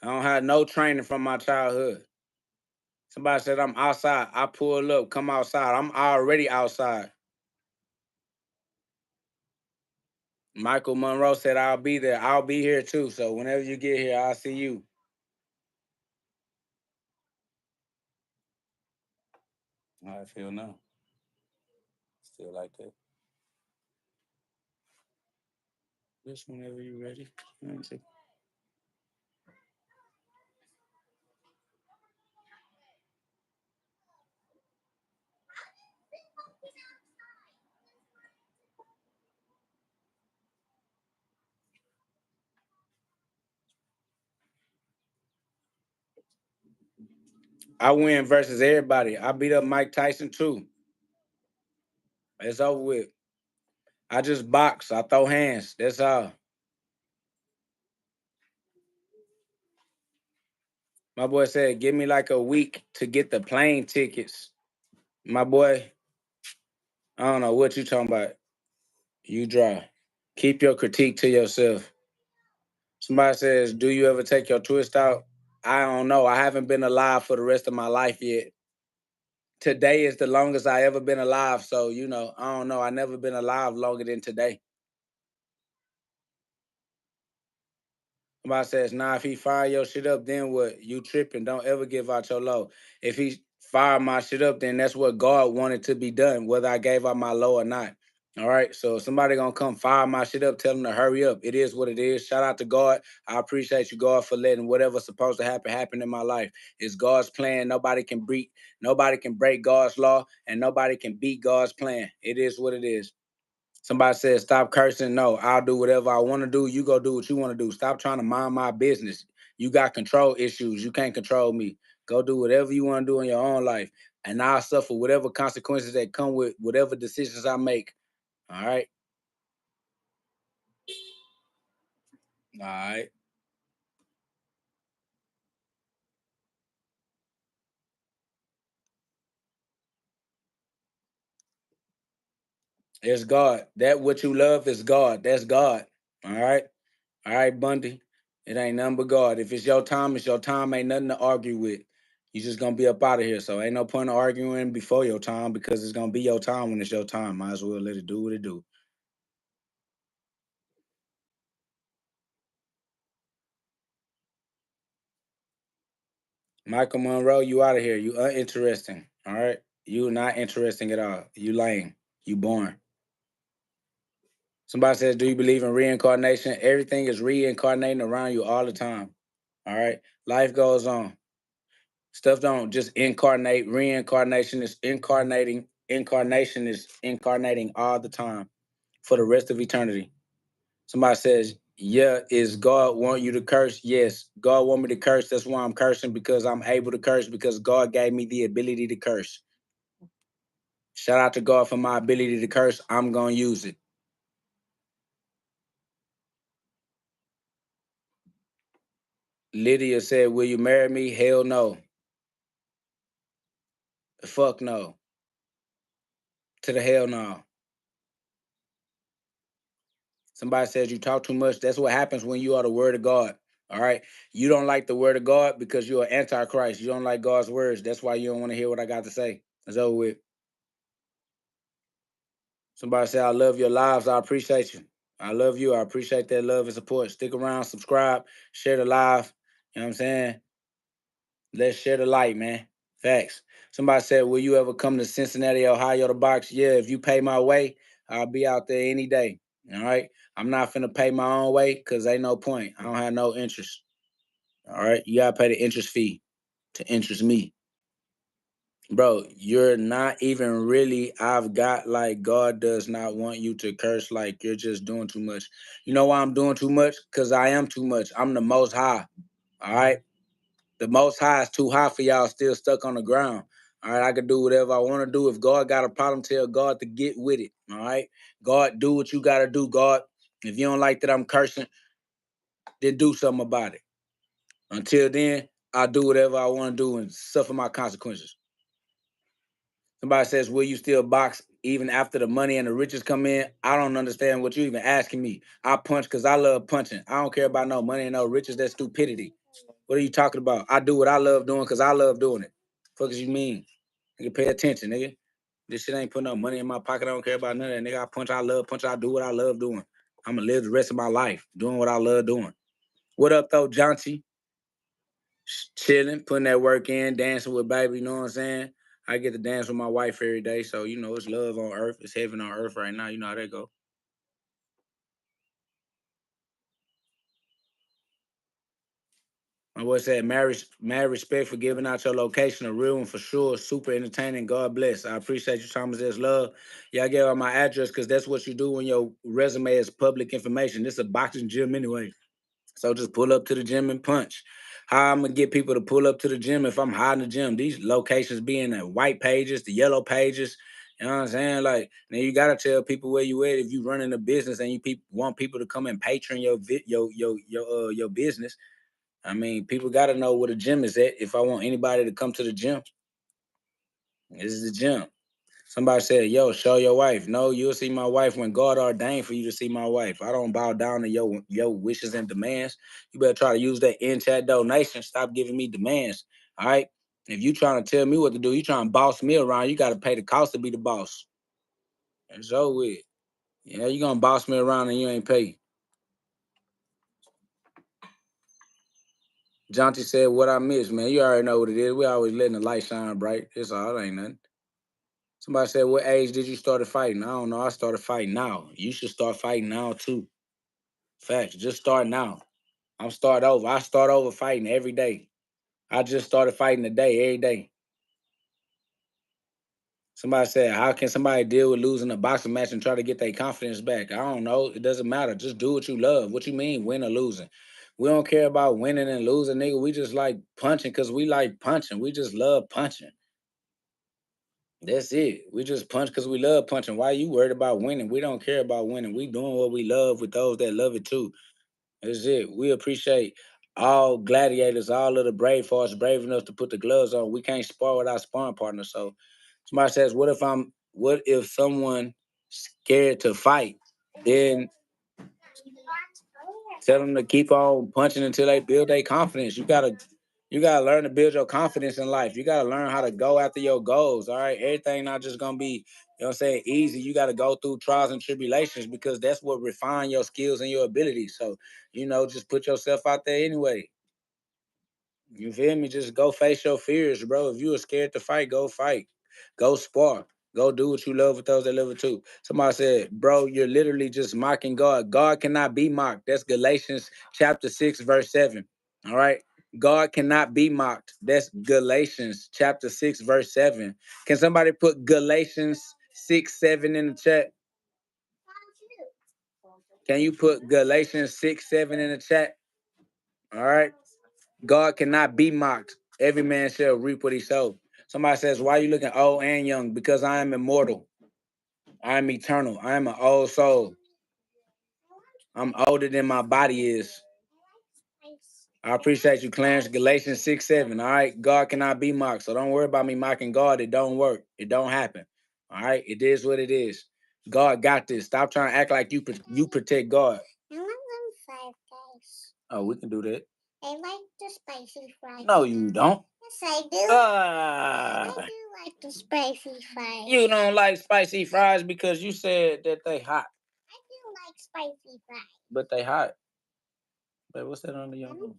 S4: I don't have no training from my childhood. Somebody said I'm outside. I pull up, come outside. I'm already outside. Michael Monroe said I'll be there. I'll be here too. So whenever you get here, I'll see you. How I feel now. Still like that. Just whenever you're ready. I win versus everybody. I beat up Mike Tyson too. It's over with. I just box. I throw hands. That's all. My boy said, give me like a week to get the plane tickets. My boy, I don't know what you talking about. You dry. Keep your critique to yourself. Somebody says, do you ever take your twist out? I don't know. I haven't been alive for the rest of my life yet. Today is the longest I ever been alive. So, I don't know. I never been alive longer than today. Somebody says, nah, if he fire your shit up, then what? You tripping. Don't ever give out your low. If he fire my shit up, then that's what God wanted to be done, whether I gave out my low or not. All right. So if somebody gonna come fire my shit up, tell them to hurry up. It is what it is. Shout out to God. I appreciate you, God, for letting whatever's supposed to happen in my life. It's God's plan. Nobody can break God's law, and nobody can beat God's plan. It is what it is. Somebody said, stop cursing. No, I'll do whatever I want to do. You go do what you want to do. Stop trying to mind my business. You got control issues. You can't control me. Go do whatever you want to do in your own life. And I'll suffer whatever consequences that come with whatever decisions I make. All right? All right. It's God. That what you love is God. That's God. All right? All right, Bundy. It ain't nothing but God. If it's your time, it's your time. Ain't nothing to argue with. You just gonna be up out of here. So ain't no point in arguing before your time because it's gonna be your time when it's your time. Might as well let it do what it do. Michael Monroe, you out of here. You uninteresting. All right? You not interesting at all. You lame. You boring. Somebody says, do you believe in reincarnation? Everything is reincarnating around you all the time. All right? Life goes on. Stuff don't just incarnate. Reincarnation is incarnating. Incarnation is incarnating all the time for the rest of eternity. Somebody says, yeah, is God want you to curse? Yes. God want me to curse. That's why I'm cursing, because I'm able to curse, because God gave me the ability to curse. Shout out to God for my ability to curse. I'm going to use it. Lydia said, will you marry me? Hell no. Fuck no. To the hell no. Somebody says you talk too much. That's what happens when you are the word of God. All right. You don't like the word of God because you're an antichrist. You don't like God's words. That's why you don't want to hear what I got to say. It's over with. Somebody say, I love your lives. I appreciate you. I love you. I appreciate that love and support. Stick around, subscribe, share the live. You know what I'm saying? Let's share the light, man. Facts. Somebody said, will you ever come to Cincinnati, Ohio to box? Yeah, if you pay my way, I'll be out there any day. All right. I'm not finna pay my own way because ain't no point. I don't have no interest. All right. You gotta pay the interest fee to interest me. Bro, you're not even really, I've got like, God does not want you to curse. Like, you're just doing too much. You know why I'm doing too much? Because I am too much. I'm the most high. All right. The Most High is too high for y'all still stuck on the ground. All right, I can do whatever I want to do. If God got a problem, tell God to get with it. All right, God, do what you got to do. God, if you don't like that I'm cursing, then do something about it. Until then, I'll do whatever I want to do and suffer my consequences. Somebody says, will you still box even after the money and the riches come in? I don't understand what you even asking me. I punch because I love punching. I don't care about no money and no riches. That's stupidity. What are you talking about? I do what I love doing because I love doing it. Fuck as you mean? Nigga, pay attention, nigga. This shit ain't putting no money in my pocket. I don't care about none of that. Nigga, I punch, I love punch. I do what I love doing. I'm going to live the rest of my life doing what I love doing. What up, though, Jonty? Chilling, putting that work in, dancing with baby, you know what I'm saying? I get to dance with my wife every day, so, you know, it's love on earth. It's heaven on earth right now. You know how that go. My boy said, mad respect for giving out your location. A real one for sure. Super entertaining. God bless. I appreciate you, Thomas. There's love. Yeah, I gave out my address because that's what you do when your resume is public information. This is a boxing gym anyway. So just pull up to the gym and punch. How I'm going to get people to pull up to the gym if I'm hiding the gym? These locations be in the white pages, the yellow pages. You know what I'm saying? Like, then you got to tell people where you at if you running a business and you want people to come and patron your business. I mean, people got to know where the gym is at if I want anybody to come to the gym. This is the gym. Somebody said, yo, show your wife. No, you'll see my wife when God ordained for you to see my wife. I don't bow down to your wishes and demands. You better try to use that in-chat donation. Stop giving me demands, all right? If you trying to tell me what to do, you trying to boss me around, you got to pay the cost to be the boss. And so with. Yeah, you going to boss me around and you ain't pay. Jonty said, what I missed, man. You already know what it is. We always letting the light shine bright. It's all. It ain't nothing. Somebody said, what age did you start fighting? I don't know. I started fighting now. You should start fighting now, too. Facts. Just start now. I'm start over. I start over fighting every day. I just started fighting today, every day. Somebody said, how can somebody deal with losing a boxing match and try to get their confidence back? I don't know. It doesn't matter. Just do what you love. What you mean, win or losing? We don't care about winning and losing, nigga. We just like punching because we like punching. We just love punching. That's it. We just punch because we love punching. Why you worried about winning? We don't care about winning. We doing what we love with those that love it too. That's it. We appreciate all gladiators, all of the brave folks brave enough to put the gloves on. We can't spar without sparring partners. So somebody says, what if someone scared to fight? Then tell them to keep on punching until they build their confidence. You gotta learn to build your confidence in life. You gotta learn how to go after your goals. All right. Everything not just gonna be, you know what I'm saying, easy. You gotta go through trials and tribulations because that's what refine your skills and your abilities. So, you know, just put yourself out there anyway. You feel me? Just go face your fears, bro. If you are scared to fight, go fight. Go spar. Go do what you love with those that love it too. Somebody said, bro, you're literally just mocking God. God cannot be mocked. That's Galatians chapter 6, verse 7. All right. God cannot be mocked. That's Galatians chapter 6, verse 7. Can somebody put Galatians 6, 7 in the chat? Can you put Galatians 6, 7 in the chat? All right. God cannot be mocked. Every man shall reap what he sows. Somebody says, why are you looking old and young? Because I am immortal. I am eternal. I am an old soul. I'm older than my body is. I appreciate you, Clarence. Galatians 6, 7. All right. God cannot be mocked. So don't worry about me mocking God. It don't work. It don't happen. All right. It is what it is. God got this. Stop trying to act like you protect God.
S5: I want them 5 guys.
S4: Oh, we can do that.
S5: I like the spicy fries.
S4: No, you don't.
S5: Yes, I do. I do like the spicy fries.
S4: You don't like spicy fries because you said that they hot.
S5: I do like spicy fries.
S4: But they hot. But what's that under your elbow?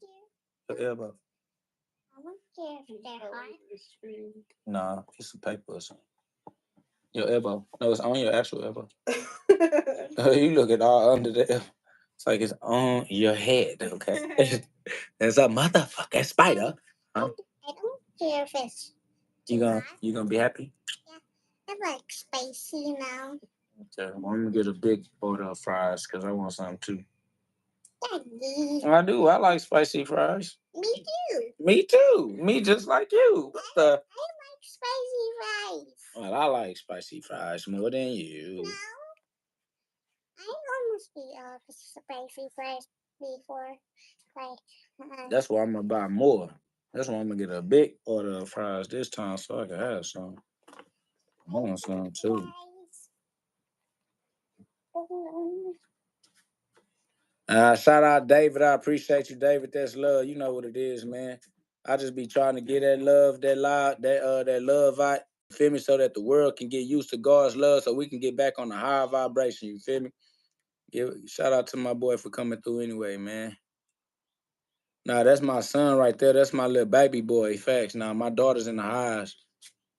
S5: I don't care if they're hot.
S4: Nah, it's some paper or something. Your elbow. No, it's on your actual elbow. You look at all under the elbow. It's like it's on your head, okay? There's a motherfucking spider. Huh?
S5: I don't care if it's
S4: You gonna be happy?
S5: Yeah. I like spicy now.
S4: Okay, well, I'm gonna get a big order of fries because I want some too.
S5: Daddy.
S4: I do. I like spicy fries.
S5: Me too.
S4: Me too. Me just like you. What the?
S5: I like spicy fries.
S4: Well, I like spicy fries more than you.
S5: No. I almost eat spicy fries before.
S4: That's why I'm gonna buy more. That's why I'm gonna get a big order of fries this time so I can have some. I want some too. Shout out David. I appreciate you, David. That's love. You know what it is, man. I just be trying to get that love, that love out. You feel me? So that the world can get used to God's love, so we can get back on the high vibration. You feel me? Shout out to my boy for coming through anyway, man. Nah, that's my son right there. That's my little baby boy. Facts. Nah, my daughter's in the highs.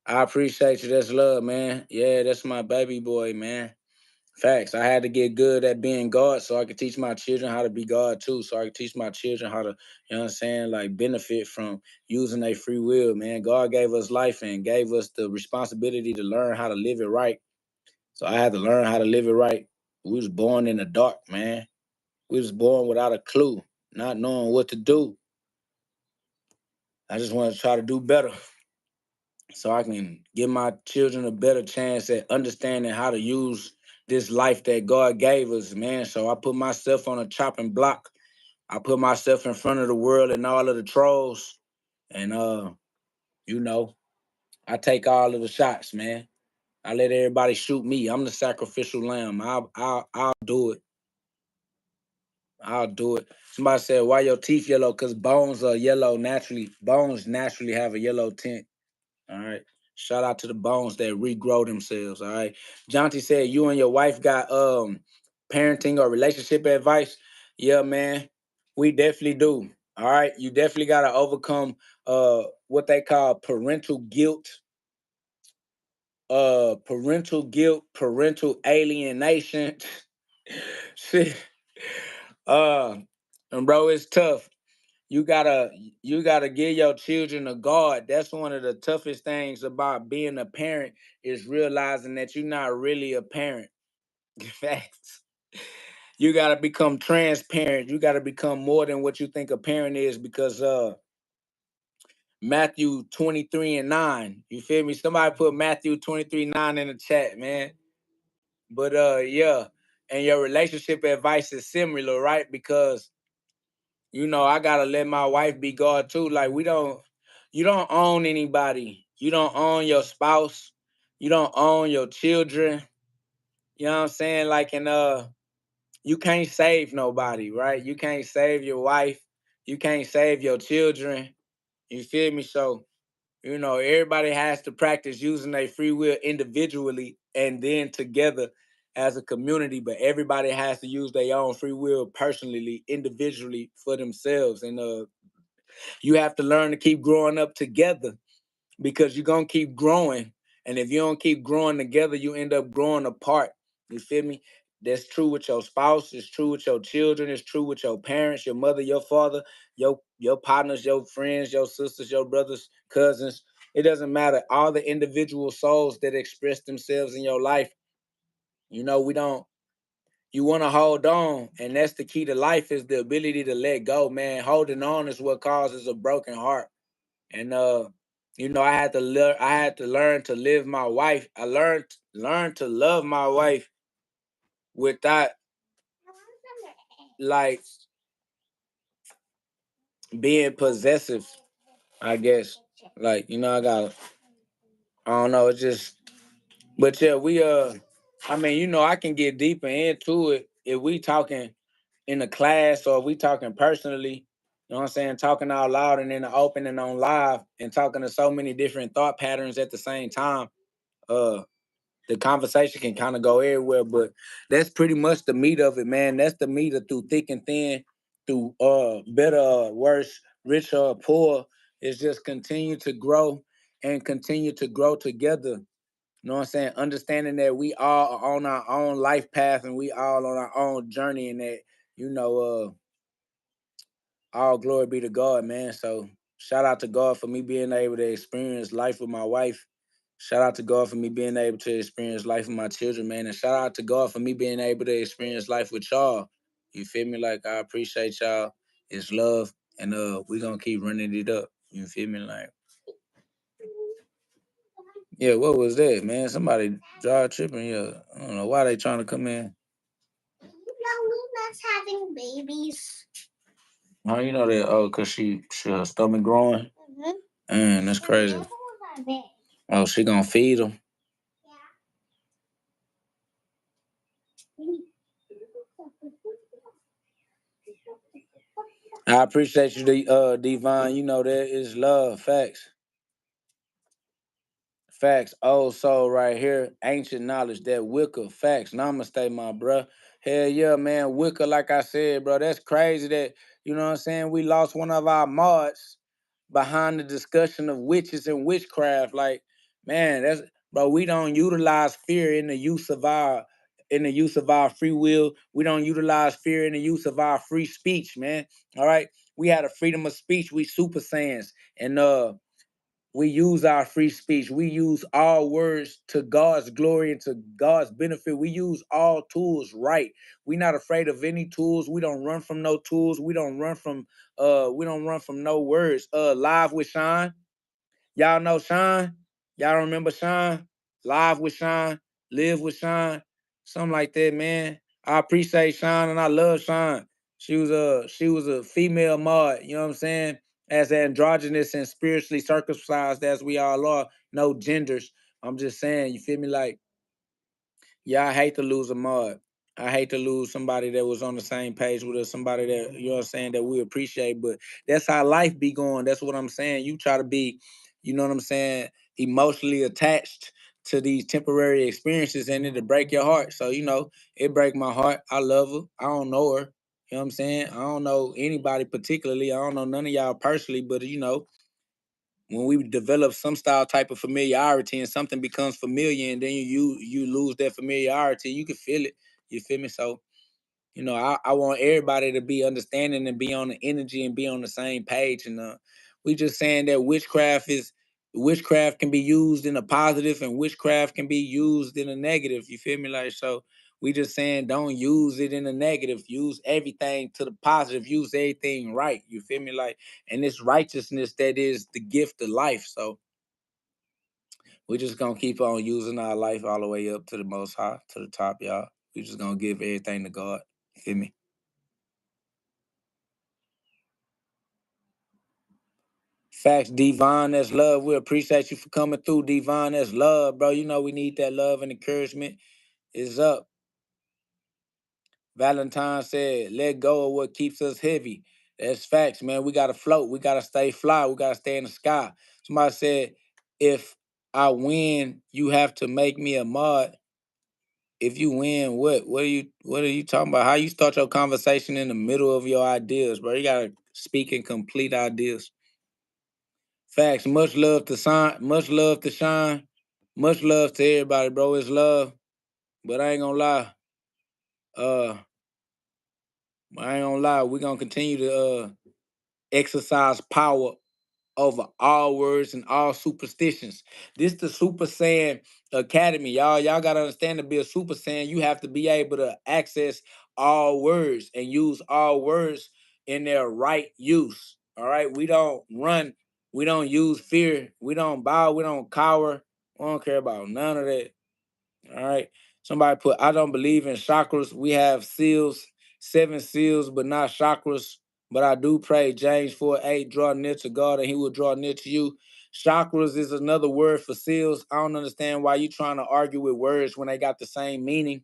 S4: I appreciate you. That's love, man. Yeah, that's my baby boy, man. Facts. I had to get good at being God so I could teach my children how to be God too. So I could teach my children how to, you know what I'm saying, like benefit from using their free will, man. God gave us life and gave us the responsibility to learn how to live it right. So I had to learn how to live it right. We was born in the dark, man. We was born without a clue, not knowing what to do. I just want to try to do better so I can give my children a better chance at understanding how to use this life that God gave us, man. So I put myself on a chopping block. I put myself in front of the world and all of the trolls. And you know, I take all of the shots, man. I let everybody shoot me. I'm the sacrificial lamb. I'll do it. I'll do it. Somebody said, why your teeth yellow? Because bones are yellow naturally. Bones naturally have a yellow tint. All right. Shout out to the bones that regrow themselves. All right. Jonty said, you and your wife got parenting or relationship advice. Yeah, man. We definitely do. All right. You definitely gotta overcome what they call parental guilt, parental alienation. Shit. And bro, it's tough. You gotta give your children a guard. That's one of the toughest things about being a parent is realizing that you're not really a parent. Facts. You gotta become transparent. You gotta become more than what you think a parent is because Matthew 23:9. You feel me? Somebody put Matthew 23:9 in the chat, man. But yeah, and your relationship advice is similar, right? Because you know, I gotta let my wife be God too. Like you don't own anybody. You don't own your spouse. You don't own your children. You know what I'm saying? Like, and you can't save nobody, right? You can't save your wife. You can't save your children. You feel me? So, you know, everybody has to practice using their free will individually and then together as a community, but everybody has to use their own free will personally, individually for themselves. And you have to learn to keep growing up together because you're going to keep growing. And if you don't keep growing together, you end up growing apart. You feel me? That's true with your spouse. It's true with your children. It's true with your parents, your mother, your father, your partners, your friends, your sisters, your brothers, cousins. It doesn't matter. All the individual souls that express themselves in your life, you know, you want to hold on. And that's the key to life is the ability to let go, man. Holding on is what causes a broken heart. And you know, I had to learn to live my wife. I learn to love my wife without like being possessive, I guess. Like, you know, I don't know, it's just but yeah, I mean, you know, I can get deeper into it if we talking in the class or if we talking personally. You know what I'm saying? Talking out loud and in the open and on live and talking to so many different thought patterns at the same time. The conversation can kind of go everywhere, but that's pretty much the meat of it, man. That's the meat of through thick and thin, through better or worse, rich or poor. It's just continue to grow and continue to grow together. You know what I'm saying? Understanding that we all are on our own life path and we all on our own journey and that, you know, all glory be to God, man. So shout out to God for me being able to experience life with my wife. Shout out to God for me being able to experience life with my children, man. And shout out to God for me being able to experience life with y'all. You feel me? Like, I appreciate y'all. It's love. And we gonna keep running it up. You feel me? Like, yeah, what was that, man? Somebody dry tripping here. I don't know why they trying to come in.
S5: You know, we're not having babies.
S4: How you know that? Oh, cause she her stomach growing.
S5: Mm-hmm.
S4: Man, that's crazy. Oh, she gonna feed them. I appreciate you, Divine. You know that is love. Facts. Facts. Old soul right here. Ancient knowledge. That Wicca. Facts. Namaste, my bruh. Hell yeah, man. Wicca, like I said, bro. That's crazy that, you know what I'm saying, we lost one of our mods behind the discussion of witches and witchcraft. Like, man, that's, bro, we don't utilize fear in the use of our free will. We don't utilize fear in the use of our free speech, man. All right. We had a freedom of speech. We super sayings. And we use our free speech. We use all words to God's glory and to God's benefit. We use all tools right. We're not afraid of any tools. We don't run from no tools. We don't run from no words. Live with Sean. Y'all know Sean? Y'all remember Sean? Live with Sean, live with Sean, something like that, man. I appreciate Sean and I love Sean. She was a female mod, you know what I'm saying? As androgynous and spiritually circumcised as we all are, no genders. I'm just saying, you feel me? Like, yeah, I hate to lose a mod. I hate to lose somebody that was on the same page with us, somebody that, you know what I'm saying, that we appreciate. But that's how life be going. That's what I'm saying. You try to be, you know what I'm saying, emotionally attached to these temporary experiences and it'll break your heart. So, you know, it break my heart. I love her. I don't know her. You know what I'm saying? I don't know anybody particularly. I don't know none of y'all personally, but you know, when we develop some style type of familiarity and something becomes familiar and then you lose that familiarity, you can feel it. You feel me? So, you know, I want everybody to be understanding and be on the energy and be on the same page. And we just saying that witchcraft can be used in a positive and witchcraft can be used in a negative. You feel me? Like, so we just saying don't use it in a negative. Use everything to the positive. Use everything right. You feel me? Like, and this righteousness that is the gift of life. So we just gonna keep on using our life all the way up to the most high, to the top, y'all. We just gonna give everything to God. You feel me? Facts, Devon, that's love. We appreciate you for coming through, Devon. That's love, bro. You know we need that love and encouragement. It's up. Valentine said, let go of what keeps us heavy. That's facts, man. We gotta float. We gotta stay fly. We gotta stay in the sky. Somebody said, if I win, you have to make me a mod. If you win, what? What are you talking about? How you start your conversation in the middle of your ideas, bro? You gotta speak in complete ideas. Facts. Much love to Sean. Much love to Sean. Much love to everybody, bro. It's love. But I ain't gonna lie. Uh, I ain't gonna lie. We're gonna continue to exercise power over all words and all superstitions. This the Super Saiyan Academy, y'all. Y'all gotta understand, to be a Super Saiyan, you have to be able to access all words and use all words in their right use. All right. We don't run, we don't use fear, we don't bow, we don't cower. We don't care about none of that. All right. Somebody put, I don't believe in chakras. We have seals, 7 seals, but not chakras. But I do pray, James 4:8, draw near to God and he will draw near to you. Chakras is another word for seals. I don't understand why you trying to argue with words when they got the same meaning.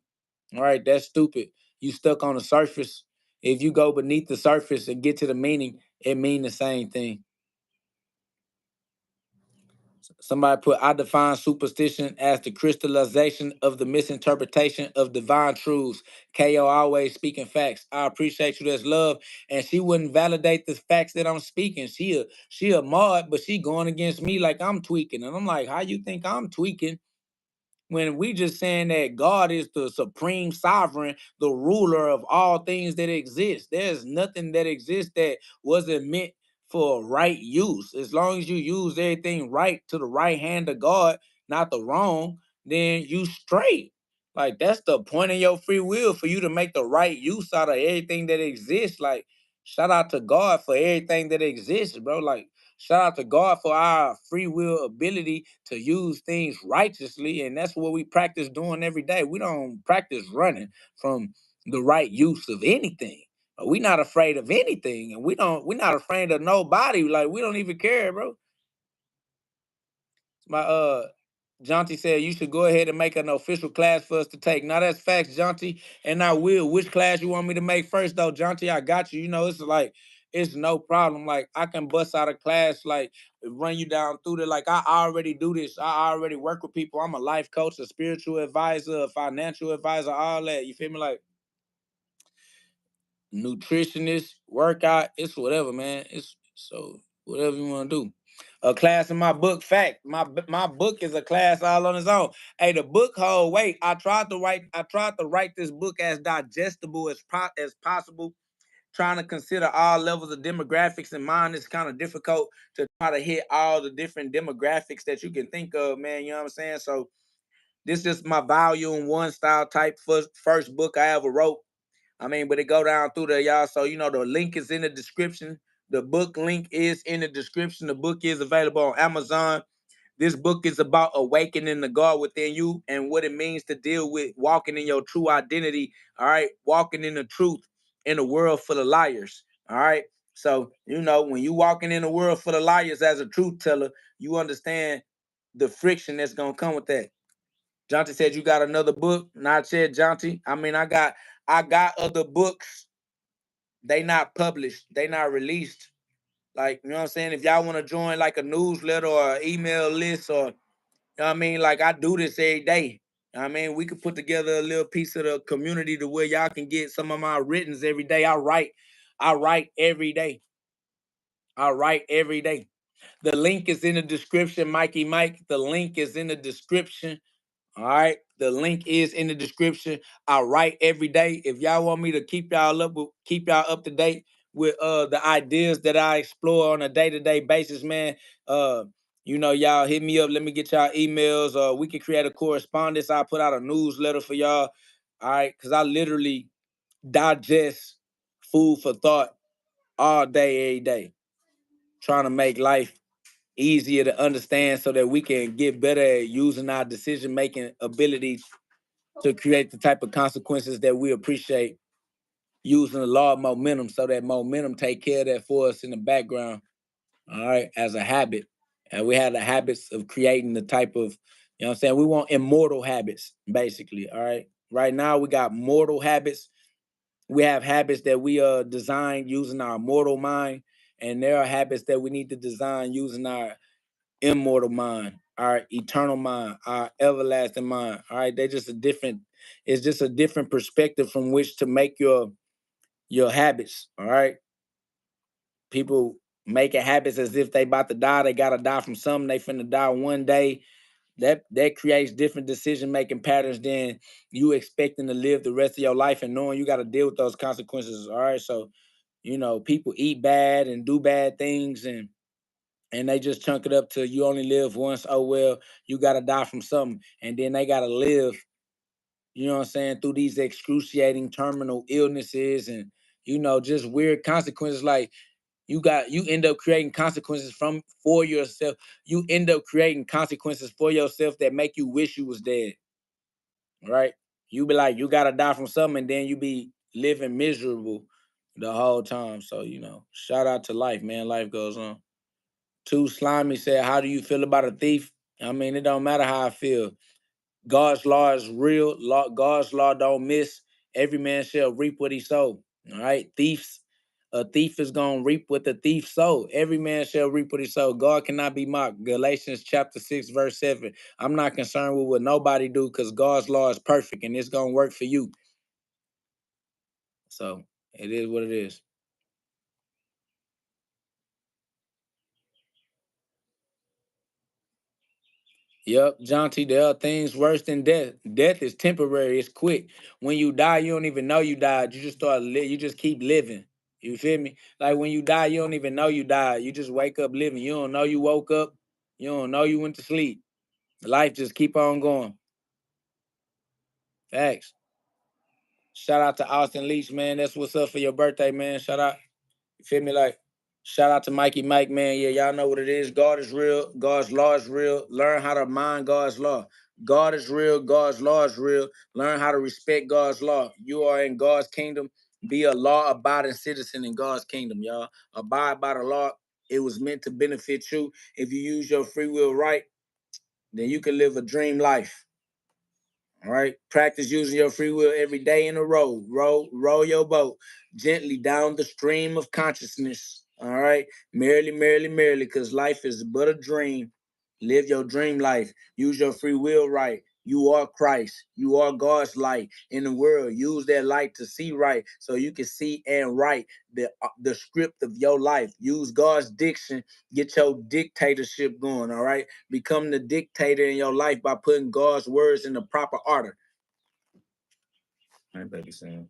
S4: All right, that's stupid. You stuck on the surface. If you go beneath the surface and get to the meaning, it mean the same thing. Somebody put, I define superstition as the crystallization of the misinterpretation of divine truths. KO always speaking facts. I appreciate you. That's love. And she wouldn't validate the facts that I'm speaking. She a mod, but she going against me like I'm tweaking. And I'm like, how you think I'm tweaking? When we just saying that God is the supreme sovereign, the ruler of all things that exist. There's nothing that exists that wasn't meant for right use. As long as you use everything right to the right hand of God, not the wrong, then you straight. Like, that's the point of your free will, for you to make the right use out of everything that exists. Like, shout out to God for everything that exists, bro. Like, shout out to God for our free will ability to use things righteously, and that's what we practice doing every day. We don't practice running from the right use of anything. We're not afraid of anything, and we're not afraid of nobody. Like, we don't even care, bro. My Jonty said you should go ahead and make an official class for us to take. Now that's facts, Jonty, and I will. Which class you want me to make first, though, Jonty? I got you. You know, it's like it's no problem. Like, I can bust out a class, like run you down through it. Like, I already do this. I already work with people. I'm a life coach, a spiritual advisor, a financial advisor, all that. You feel me? Like, nutritionist, workout, it's whatever, man. It's so whatever you want to do. A class in my book, fact. My book is a class all on its own. Hey, the book hold weight. I tried to write this book as digestible as possible. Trying to consider all levels of demographics in mind, it's kind of difficult to try to hit all the different demographics that you can think of, man. You know what I'm saying? So this is my volume one style type first book I ever wrote. I mean, but it go down through there, y'all. So, you know, the link is in the description. The book link is in the description. The book is available on Amazon. This book is about awakening the God within you and what it means to deal with walking in your true identity. All right. Walking in the truth in a world full of liars. All right. So, you know, when you walking in a world full of liars as a truth teller, you understand the friction that's going to come with that. Jonty said you got another book. Not yet, Jonty. I mean, I got other books. They not published. They not released. Like, you know what I'm saying? If y'all want to join like a newsletter or an email list or, you know what I mean? Like, I do this every day. I mean, we could put together a little piece of the community to where y'all can get some of my writtens every day. I write every day. I write every day. The link is in the description, Mikey Mike. The link is in the description. All right. The link is in the description. I write every day. If y'all want me to keep y'all up to date with the ideas that I explore on a day-to-day basis, man. You know, y'all hit me up. Let me get y'all emails. We can create a correspondence. I'll put out a newsletter for y'all. All right. Cause I literally digest food for thought all day, every day. Trying to make life easier to understand so that we can get better at using our decision-making abilities to create the type of consequences that we appreciate, using the law of momentum so that momentum take care of that for us in the background, all right, as a habit. And we have the habits of creating the type of, you know what I'm saying? We want immortal habits, basically, all right? Right now, we got mortal habits. We have habits that we designed using our mortal mind, and there are habits that we need to design using our immortal mind, our eternal mind, our everlasting mind. All right, it's just a different perspective from which to make your habits. All right. People making habits as if they about to die. They gotta die from something. They finna die one day. That creates different decision-making patterns than you expecting to live the rest of your life and knowing you gotta deal with those consequences. All right. So, you know, people eat bad and do bad things and they just chunk it up to you only live once. Oh, well, you got to die from something. And then they got to live, you know what I'm saying, through these excruciating terminal illnesses and, you know, just weird consequences. Like you end up creating consequences for yourself. You end up creating consequences for yourself that make you wish you was dead, right? You be like, you got to die from something and then you be living miserable the whole time. So, you know, shout out to life, man. Life goes on. Too Slimy said, how do you feel about a thief? I mean, it don't matter how I feel. God's law is real. God's law don't miss. Every man shall reap what he sowed. All right. A thief is going to reap what the thief sowed. Every man shall reap what he sowed. God cannot be mocked. Galatians chapter 6, verse 7. I'm not concerned with what nobody do because God's law is perfect and it's going to work for you. So it is what it is. Yep, Jonty, there are things worse than death. Death is temporary, it's quick. When you die, you don't even know you died. You just you just keep living. You feel me? Like when you die, you don't even know you died. You just wake up living. You don't know you woke up. You don't know you went to sleep. Life just keep on going. Facts. Shout out to Austin Leach, man. That's what's up for your birthday, man. Shout out. You feel me? Like, shout out to Mikey Mike, man. Yeah, y'all know what it is. God is real. God's law is real. Learn how to mind God's law. God is real. God's law is real. Learn how to respect God's law. You are in God's kingdom. Be a law-abiding citizen in God's kingdom, y'all. Abide by the law. It was meant to benefit you. If you use your free will right, then you can live a dream life. All right. Practice using your free will every day in a row. Row your boat gently down the stream of consciousness. All right. Merrily, merrily, merrily, because life is but a dream. Live your dream life. Use your free will right. You are Christ. You are God's light in the world. Use that light to see right so you can see and write the script of your life. Use God's diction. Get your dictatorship going, all right? Become the dictator in your life by putting God's words in the proper order. All right, baby, Sam.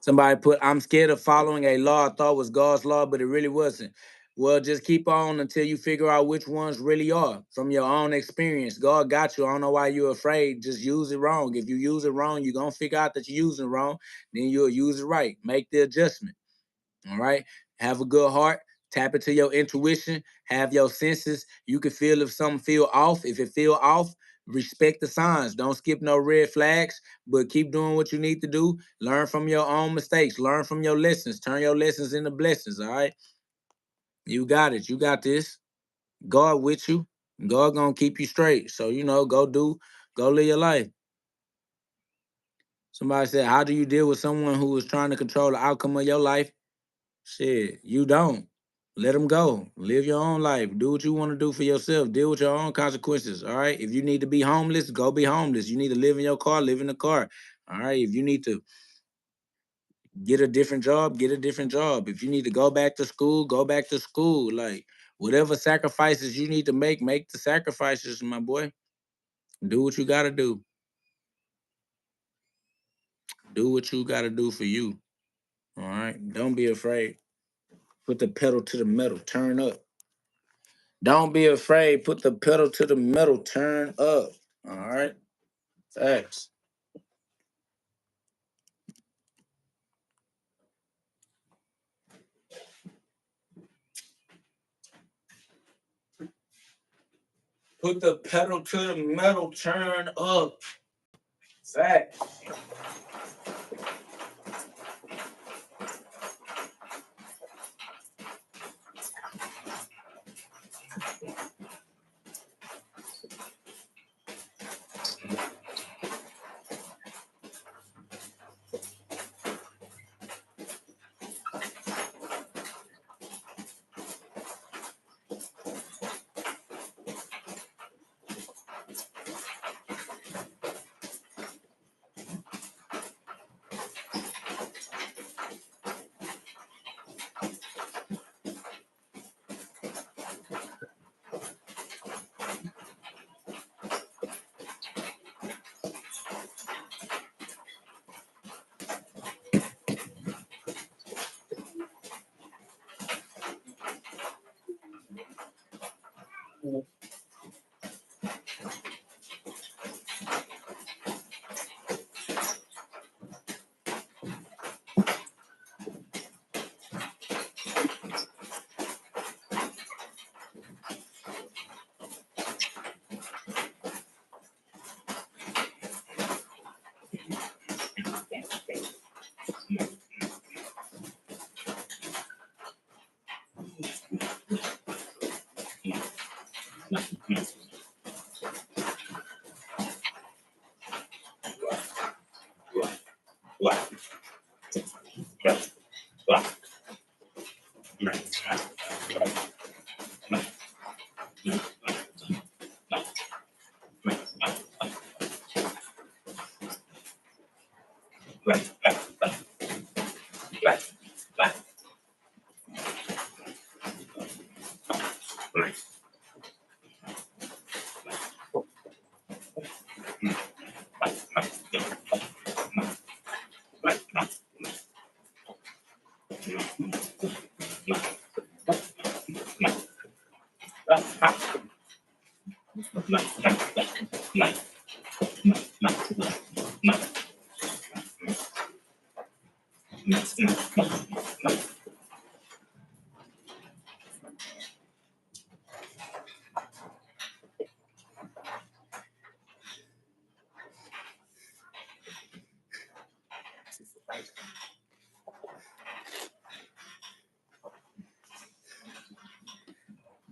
S4: Somebody put, I'm scared of following a law I thought was God's law, but it really wasn't. Well, just keep on until you figure out which ones really are from your own experience. God got you. I don't know why you're afraid. Just use it wrong. If you use it wrong, you're going to figure out that you're using it wrong. Then you'll use it right. Make the adjustment. All right? Have a good heart. Tap into your intuition. Have your senses. You can feel if something feel off. If it feel off, respect the signs. Don't skip no red flags, but keep doing what you need to do. Learn from your own mistakes. Learn from your lessons. Turn your lessons into blessings, all right? You got it. You got this. God with you. God gonna keep you straight. So, go live your life. Somebody said, how do you deal with someone who is trying to control the outcome of your life? Shit, you don't. Let them go. Live your own life. Do what you want to do for yourself. Deal with your own consequences. All right. If you need to be homeless, go be homeless. You need to live in your car, live in the car. All right. If you need to get a different job, get a different job. If you need to go back to school, go back to school. Like, whatever sacrifices you need to make the sacrifices, my boy. Do what you got to do. Do what you got to do for you. All right. Don't be afraid. Put the pedal to the metal. Turn up. Don't be afraid. Put the pedal to the metal. Turn up. All right. Facts. Put the pedal to the metal. Turn up. Facts.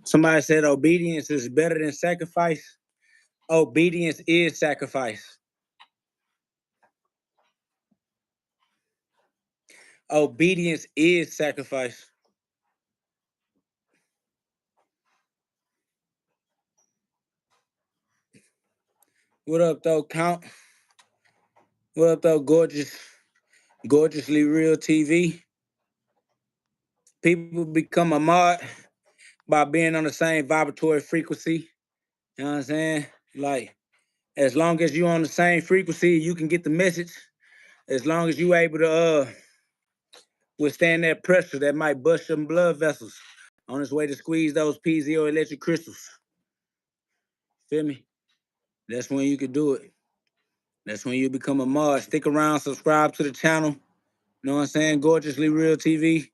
S4: Somebody said obedience is better than sacrifice. Obedience is sacrifice. Obedience is sacrifice. What up, though, Count? What up, though, gorgeously real TV? People become a mod by being on the same vibratory frequency. You know what I'm saying? Like, as long as you're on the same frequency, you can get the message. As long as you able to withstand that pressure that might bust some blood vessels on its way to squeeze those piezoelectric crystals. Feel me? That's when you can do it. That's when you become a mod. Stick around, subscribe to the channel. You know what I'm saying? Gorgeously Real TV.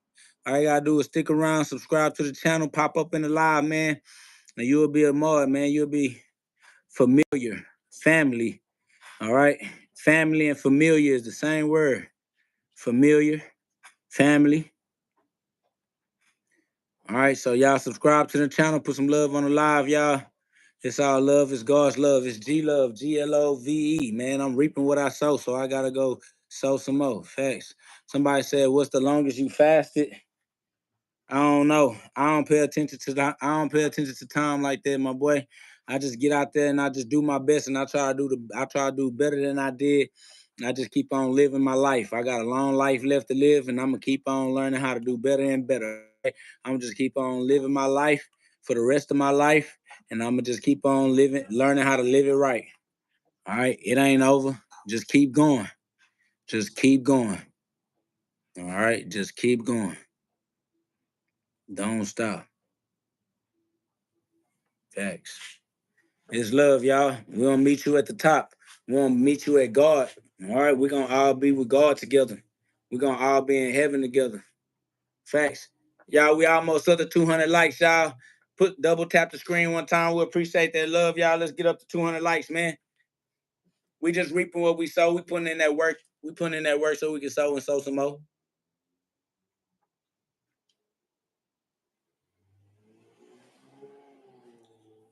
S4: All you gotta do is stick around, subscribe to the channel, pop up in the live, man. And you'll be a mod, man. You'll be familiar, family. All right? Family and familiar is the same word. Familiar, family. All right, so y'all subscribe to the channel, put some love on the live, y'all. It's all love, it's God's love, it's G love, GLOVE, man. I'm reaping what I sow, so I gotta go sow some more. Facts. Somebody said, what's the longest you fasted? I don't know. I don't pay attention to that. I don't pay attention to time like that, my boy. I just get out there and I just do my best, and I try to do better than I did. I just keep on living my life. I got a long life left to live, and I'm gonna keep on learning how to do better and better. Right? I'm just keep on living my life for the rest of my life, and I'm gonna just keep on learning how to live it right. All right, it ain't over. Just keep going. Just keep going. All right, just keep going. Don't stop. Facts. It's love, y'all. We're gonna meet you at the top. We're gonna meet you at God. All right, we're gonna all be with God together. We're gonna all be in heaven together. Facts. Y'all, we almost up to 200 likes, y'all. Double tap the screen one time. We appreciate that love, y'all. Let's get up to 200 likes, man. We just reaping what we sow. We putting in that work. We putting in that work so we can sow and sow some more.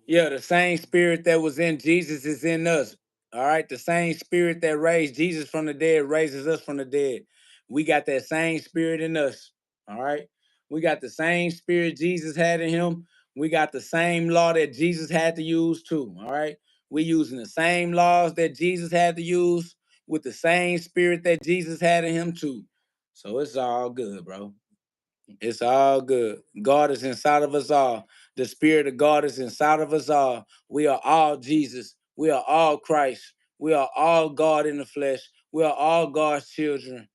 S4: Yeah, the same spirit that was in Jesus is in us. All right. The same spirit that raised Jesus from the dead raises us from the dead. We got that same spirit in us. All right. We got the same spirit Jesus had in him. We got the same law that Jesus had to use too. All right. We using the same laws that Jesus had to use with the same spirit that Jesus had in him too. So it's all good, bro. It's all good. God is inside of us all. The Spirit of God is inside of us all. We are all Jesus. We are all Christ. We are all God in the flesh. We are all God's children.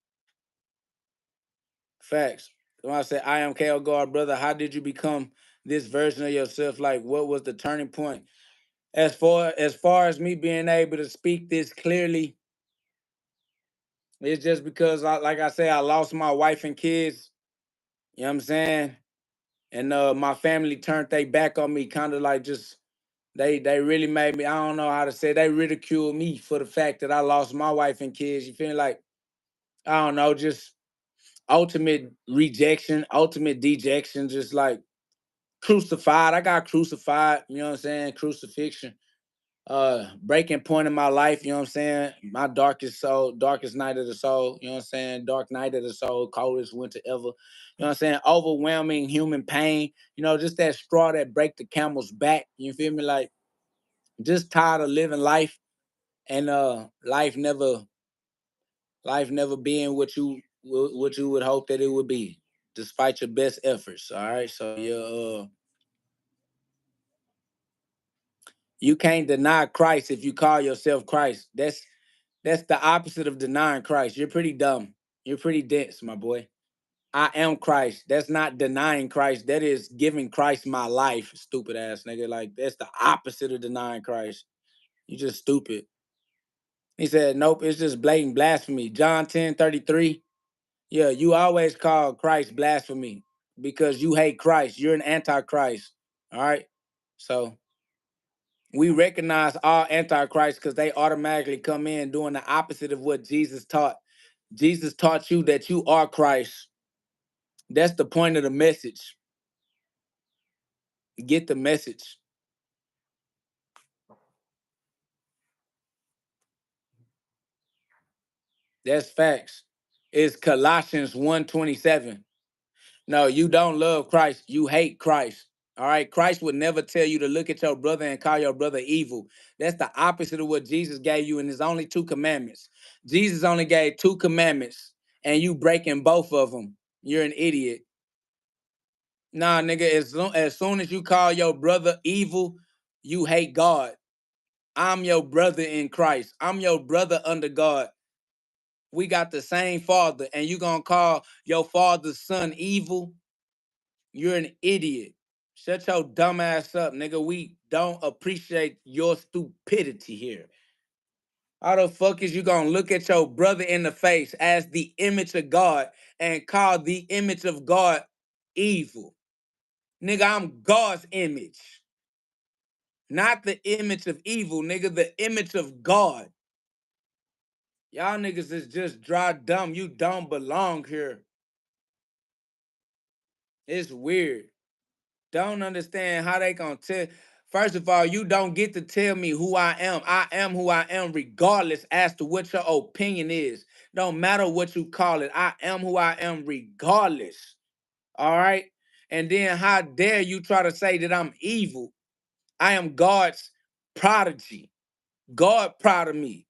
S4: Facts. When I say, I am KO God, brother, how did you become this version of yourself? Like, what was the turning point? As far as me being able to speak this clearly, it's just because, like I say, I lost my wife and kids. You know what I'm saying? And my family turned their back on me, kind of like just they really made me, I don't know how to say, they ridiculed me for the fact that I lost my wife and kids. You feel like, I don't know, just ultimate rejection, ultimate dejection, just like crucified. I got crucified, you know what I'm saying? Crucifixion. Breaking point in my life, you know what I'm saying? My darkest soul, darkest night of the soul, you know what I'm saying? Dark night of the soul, coldest winter ever. You know what I'm saying? Overwhelming human pain, you know, just that straw that break the camel's back. You feel me? Like, just tired of living life, and life never being what you would hope that it would be, despite your best efforts. All right. So you can't deny Christ if you call yourself Christ. That's the opposite of denying Christ. You're pretty dumb. You're pretty dense, my boy. I am Christ. That's not denying Christ. That is giving Christ my life, stupid ass nigga. Like, that's the opposite of denying Christ. You just stupid. He said, nope, it's just blatant blasphemy. John 10:33. Yeah, you always call Christ blasphemy because you hate Christ. You're an antichrist. All right. So we recognize all antichrists because they automatically come in doing the opposite of what Jesus taught. Jesus taught you that you are Christ. That's the point of the message. Get the message. That's facts. It's Colossians 1:27. No, you don't love Christ. You hate Christ. All right. Christ would never tell you to look at your brother and call your brother evil. That's the opposite of what Jesus gave you in his only 2 commandments. Jesus only gave 2 commandments, and you breaking both of them. You're an idiot. Nah, nigga, as soon as you call your brother evil, you hate God. I'm your brother in Christ. I'm your brother under God. We got the same father, and you gonna call your father's son evil? You're an idiot. Shut your dumb ass up, nigga. We don't appreciate your stupidity here. How the fuck is you gonna look at your brother in the face as the image of God and call the image of God evil? Nigga, I'm God's image. Not the image of evil, nigga, the image of God. Y'all niggas is just dry dumb. You don't belong here. It's weird. Don't understand how they gonna tell. First of all, you don't get to tell me who I am. I am who I am, regardless as to what your opinion is. Don't matter what you call it. I am who I am, regardless. All right. And then how dare you try to say that I'm evil? I am God's prodigy. God proud of me.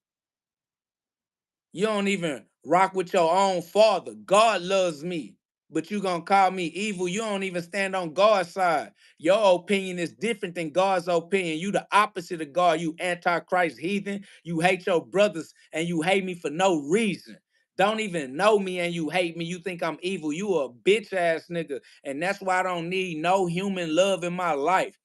S4: You don't even rock with your own father. God loves me. But you gonna call me evil. You don't even stand on God's side. Your opinion is different than God's opinion. You the opposite of God. You antichrist heathen. You hate your brothers and you hate me for no reason. Don't even know me and you hate me. You think I'm evil. You a bitch ass nigga. And that's why I don't need no human love in my life.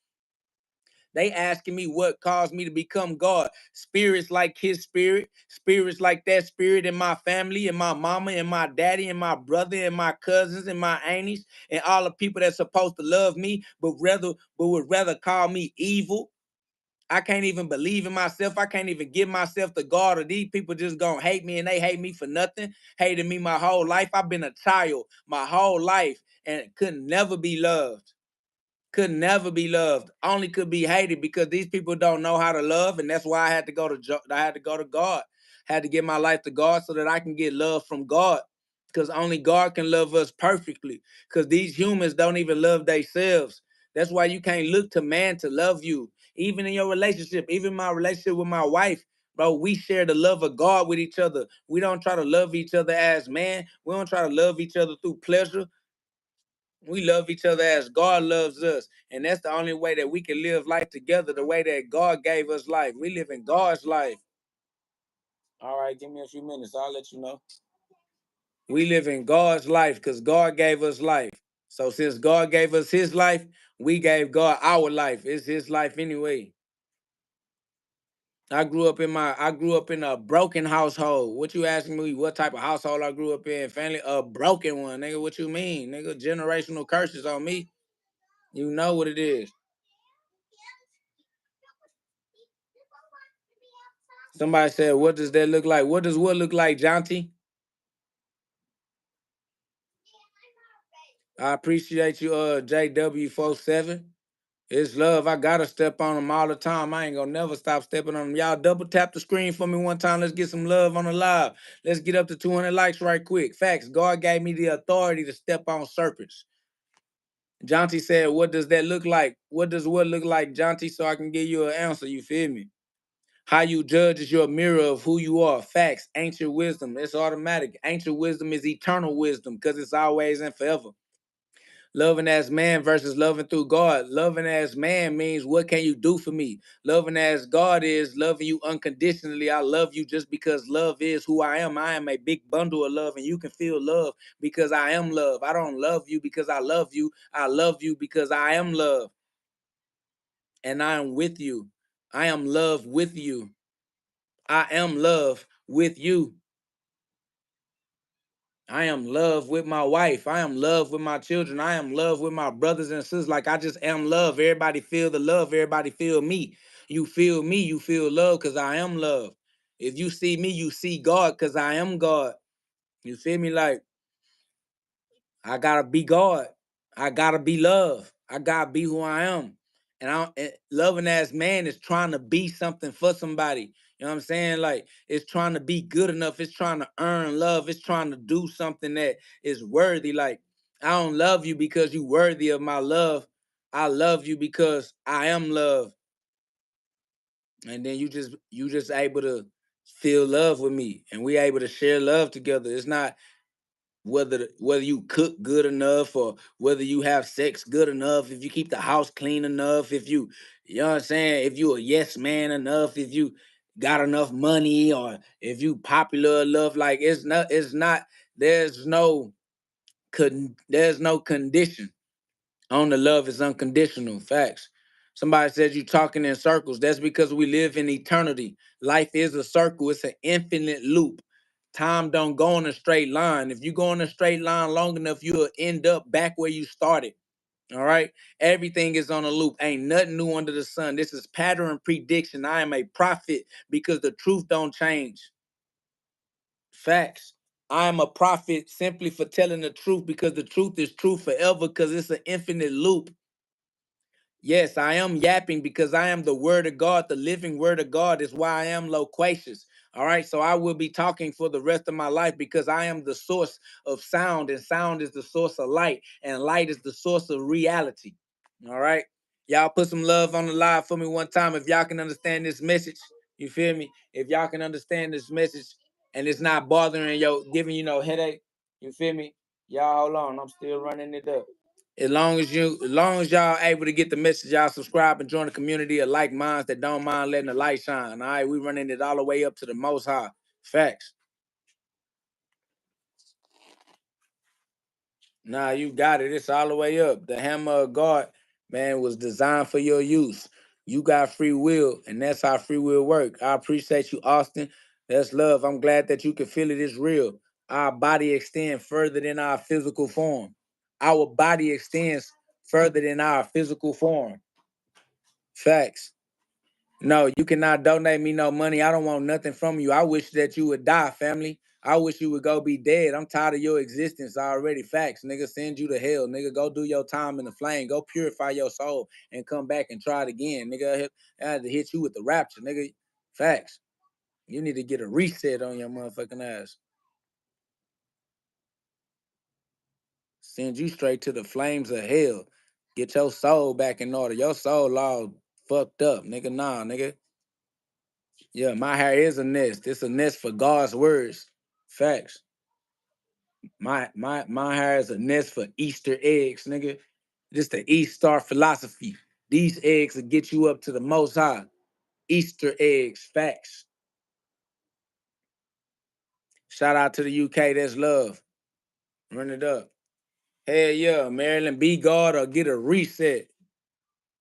S4: They asking me what caused me to become God. Spirits like his spirit, spirits like that spirit in my family, and my mama, and my daddy, and my brother, and my cousins, and my aunties, and all the people that's supposed to love me, but would rather call me evil. I can't even believe in myself. I can't even give myself to God, or these people just gonna hate me, and they hate me for nothing. Hated me my whole life. I've been a child my whole life and could never be loved. Could never be loved. Only could be hated because these people don't know how to love, and that's why I had to go to I had to go to God. Had to give my life to God so that I can get love from God. Because only God can love us perfectly. Because these humans don't even love themselves. That's why you can't look to man to love you. Even in your relationship, even my relationship with my wife, bro, we share the love of God with each other. We don't try to love each other as man. We don't try to love each other through pleasure. We love each other as God loves us. And that's the only way that we can live life together, the way that God gave us life. We live in God's life. All right, give me a few minutes. I'll let you know. We live in God's life because God gave us life. So since God gave us his life, we gave God our life. It's his life anyway. I grew up in a broken household. What you asking me what type of household I grew up in? Family, a broken one, nigga. What you mean? Nigga, generational curses on me. You know what it is. Somebody said, what does that look like? What does what look like, Jonty? I appreciate you, JW47. It's love. I gotta step on them all the time. I ain't gonna never stop stepping on them. Y'all double tap the screen for me one time. Let's get some love on the live. Let's get up to 200 likes right quick. Facts. God gave me the authority to step on serpents. Jonty said, what does that look like? What does what look like, Jonty, so I can give you an answer? You feel me? How you judge is your mirror of who you are. Facts, ancient wisdom. It's automatic. Ancient wisdom is eternal wisdom because it's always and forever. Loving as man versus loving through God. Loving as man means what can you do for me? Loving as God is loving you unconditionally. I love you just because love is who I am. I am a big bundle of love, and you can feel love because I am love. I don't love you because I love you. I love you because I am love, and I am with you. I am love with you. I am love with you. I am love with my wife. I am love with my children. I am love with my brothers and sisters. Like I just am love. Everybody feel the love. Everybody feel me. You feel me. You feel love because I am love. If you see me, you see God because I am God. You feel me? Like I gotta be God. I gotta be love. I gotta be who I am. And loving as man is trying to be something for somebody. You know what I'm saying? Like it's trying to be good enough. It's trying to earn love. It's trying to do something that is worthy. Like I don't love you because you worthy of my love. I love you because I am love. And then you just able to feel love with me. And we able to share love together. It's not whether you cook good enough or whether you have sex good enough, if you keep the house clean enough, if you know what I'm saying, if you a yes man enough, if you got enough money or if you popular enough, like it's not there's no condition on the love. Is unconditional. Facts. Somebody says you talking in circles. That's because we live in eternity. Life is a circle. It's an infinite loop. Time don't go on a straight line. If you go on a straight line long enough, you'll end up back where you started. All right. Everything is on a loop. Ain't nothing new under the sun. This is pattern prediction. I am a prophet because the truth don't change. Facts. I am a prophet simply for telling the truth because the truth is true forever because it's an infinite loop. Yes, I am yapping because I am the word of God. The living word of God is why I am loquacious. All right. So I will be talking for the rest of my life because I am the source of sound, and sound is the source of light, and light is the source of reality. All right. Y'all put some love on the live for me one time if y'all can understand this message. You feel me? If y'all can understand this message and it's not bothering giving you no headache. You feel me? Y'all hold on. I'm still running it up. As long as y'all able to get the message, y'all subscribe and join the community of like minds that don't mind letting the light shine. All right, we running it all the way up to the most high. Facts. Nah, you got it. It's all the way up. The hammer of God, man, was designed for your use. You got free will, and that's how free will work. I appreciate you, Austin. That's love. I'm glad that you can feel it. It's real. Our body extends further than our physical form. Our body extends further than our physical form. Facts. No, you cannot donate me no money. I don't want nothing from you. I wish that you would die, family. I wish you would go be dead. I'm tired of your existence already. Facts, nigga. Send you to hell, nigga. Go do your time in the flame. Go purify your soul and come back and try it again, nigga. I had to hit you with the rapture, nigga. Facts. You need to get a reset on your motherfucking ass. Send you straight to the flames of hell. Get your soul back in order. Your soul all fucked up, nigga. Nah, nigga. Yeah, my hair is a nest. It's a nest for God's words. Facts. My hair is a nest for Easter eggs, nigga. This the East Star philosophy. These eggs will get you up to the most high. Easter eggs, facts. Shout out to the UK. That's love. Run it up. Hell yeah, Maryland, be God or get a reset.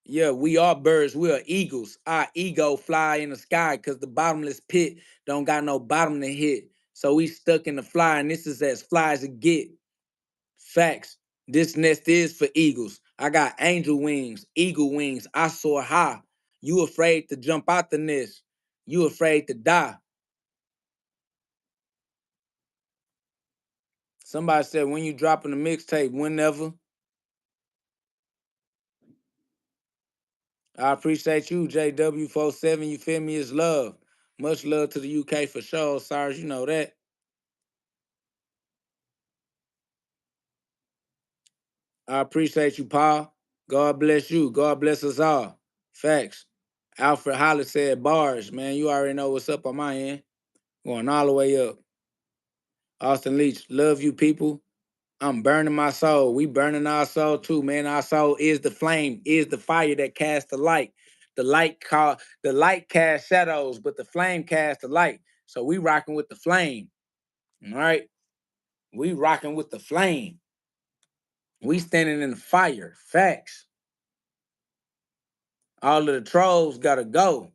S4: Yeah, we are birds. We are eagles. Our ego fly in the sky because the bottomless pit don't got no bottom to hit. So we stuck in the fly, and this is as fly as it get. Facts. This nest is for eagles. I got angel wings, eagle wings. I soar high. You afraid to jump out the nest. You afraid to die. Somebody said when you dropping a mixtape, whenever. I appreciate you, JW47. You feel me? It's love. Much love to the UK for sure, Cyrus. You know that. I appreciate you, Paul. God bless you. God bless us all. Facts. Alfred Hollis said bars, man. You already know what's up on my end. Going all the way up. Austin Leach, love you people. I'm burning my soul. We burning our soul too, man. Our soul is the flame, is the fire that casts the light. The light casts shadows, but the flame casts the light. So we rocking with the flame. All right. We rocking with the flame. We standing in the fire. Facts. All of the trolls gotta go.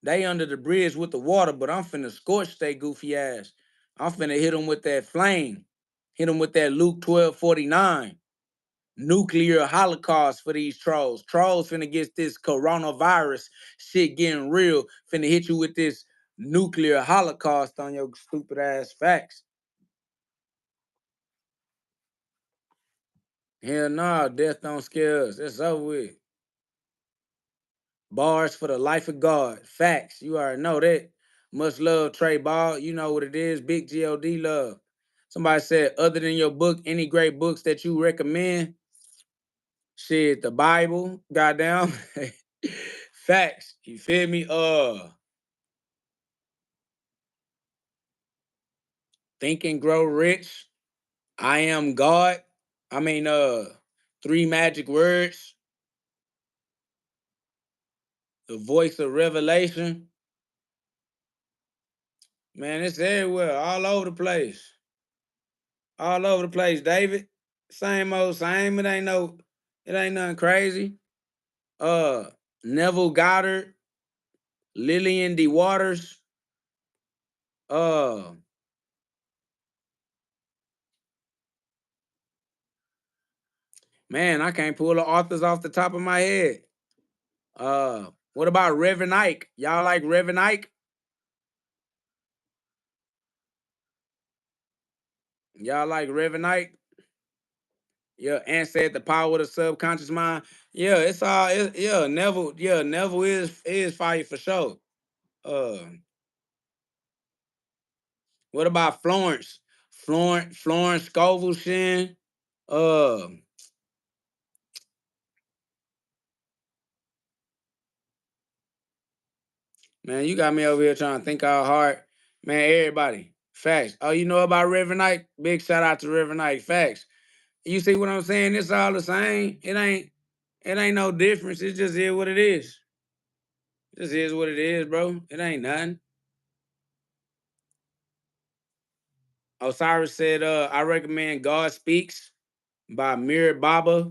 S4: They under the bridge with the water, but I'm finna scorch they goofy ass. I'm finna hit them with that flame. Hit them with that Luke 12:49. Nuclear holocaust for these trolls. Trolls finna get this coronavirus shit getting real. Finna hit you with this nuclear holocaust on your stupid ass facts. Hell nah, death don't scare us. It's over with. Bars for the life of God. Facts. You already know that. Much love, Trey Ball. You know what it is. Big GOD love. Somebody said, other than your book, any great books that you recommend? Shit, the Bible. Goddamn. Facts. You feel me? Think and Grow Rich. I Am God. I mean, 3 Magic Words. The Voice of Revelation. Man, it's everywhere, all over the place. All over the place, David. Same old same. It ain't nothing crazy. Neville Goddard, Lillian D. Waters. Uh, man, I can't pull the authors off the top of my head. What about Reverend Ike? Y'all like Reverend Ike? Y'all like Reverend Ike? Yeah, and said the power of the subconscious mind. Yeah, it's all yeah, Neville is fire for sure. Uh what about Florence? Florence Scovel. Man, you got me over here trying to think all hard. Man, everybody. Facts. Oh, you know about Reverend Knight? Big shout out to Reverend Knight. Facts. You see what I'm saying? It's all the same. It ain't no difference. It just is what it is. It just is what it is, bro. It ain't nothing. Osiris said, I recommend God Speaks by Mir Baba.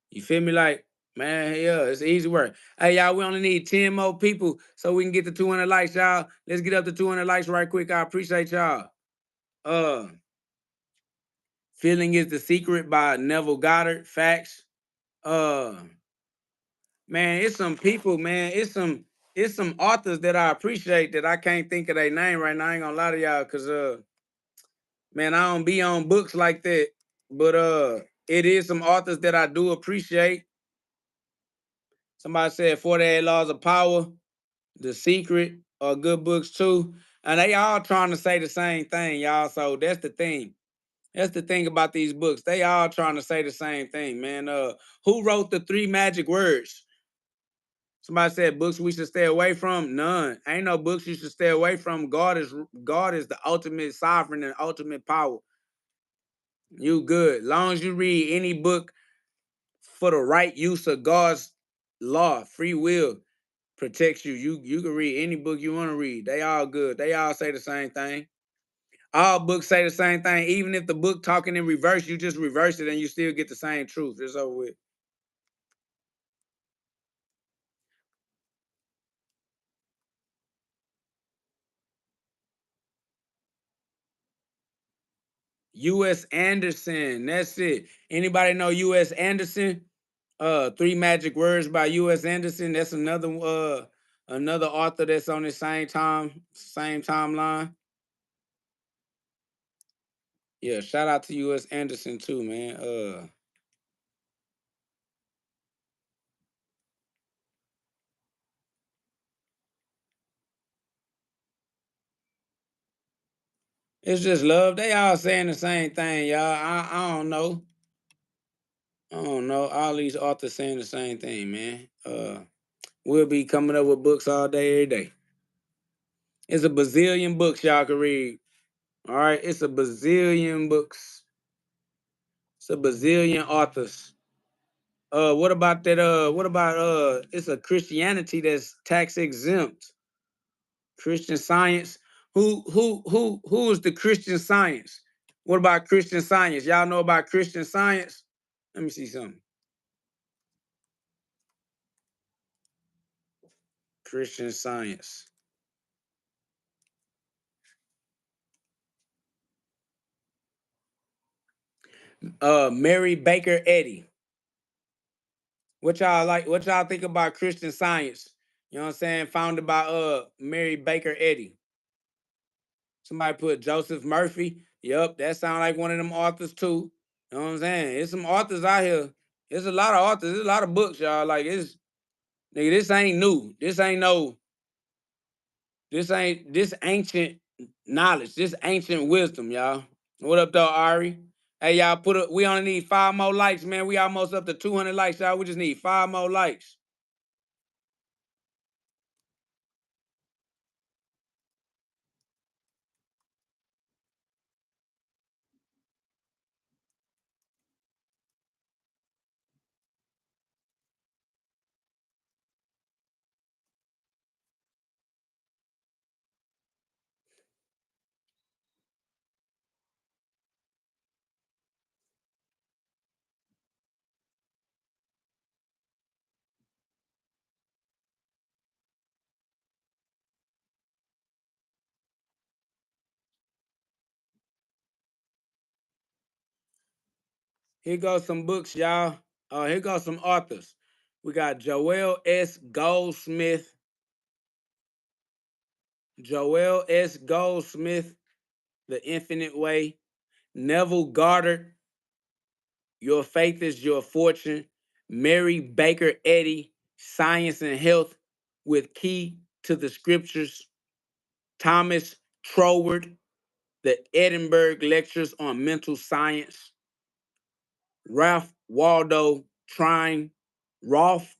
S4: You feel me? Like, man, yeah, it's easy work. Hey, y'all, we only need 10 more people so we can get to 200 likes, y'all. Let's get up to 200 likes right quick. I appreciate y'all. Feeling is the Secret by Neville Goddard. Facts. Uh, man, it's some people, man. It's some authors that I appreciate that I can't think of their name right now. I ain't gonna lie to y'all, cause man, I don't be on books like that. But it is some authors that I do appreciate. Somebody said 48 Laws of Power, The Secret are good books too. And they all trying to say the same thing, y'all. So that's the thing. That's the thing about these books. They all trying to say the same thing, man. Who wrote the 3 Magic Words? Somebody said books we should stay away from. None. Ain't no books you should stay away from. God is the ultimate sovereign and ultimate power. You good. Long as you read any book for the right use of God's law, free will protects you. You can read any book you want to read. They all good. They all say the same thing. All books say the same thing. Even if the book talking in reverse, you just reverse it and you still get the same truth. It's over with. U.S. Anderson. That's it. Anybody know U.S. Anderson? 3 Magic Words by U.S. Anderson. That's another author that's on the same timeline. Yeah, shout out to U.S. Anderson too, man. It's just love. They all saying the same thing, y'all. I don't know. I don't know. All these authors saying the same thing, man. We'll be coming up with books all day, every day. It's a bazillion books y'all can read. All right, it's a bazillion books. It's a bazillion authors. What about that? What about it's a Christianity that's tax exempt. Christian Science. Who is the Christian Science? What about Christian Science? Y'all know about Christian Science? Let me see something. Christian Science. Mary Baker Eddy. What y'all think about Christian Science? You know what I'm saying? Founded by Mary Baker Eddy. Somebody put Joseph Murphy. Yup, that sound like one of them authors too. You know what I'm saying? There's some authors out here. There's a lot of authors. There's a lot of books, y'all. Like it's nigga, this ain't new. This ancient knowledge. This ancient wisdom, y'all. What up, though, Ari? Hey, y'all, we only need 5 more likes, man. We almost up to 200 likes, y'all. We just need 5 more likes. Here goes some books, y'all. Here goes some authors. We got Joel S. Goldsmith. Joel S. Goldsmith, The Infinite Way. Neville Goddard, Your Faith is Your Fortune. Mary Baker Eddy, Science and Health with Key to the Scriptures. Thomas Troward, The Edinburgh Lectures on Mental Science. Ralph Waldo Trine, Ralph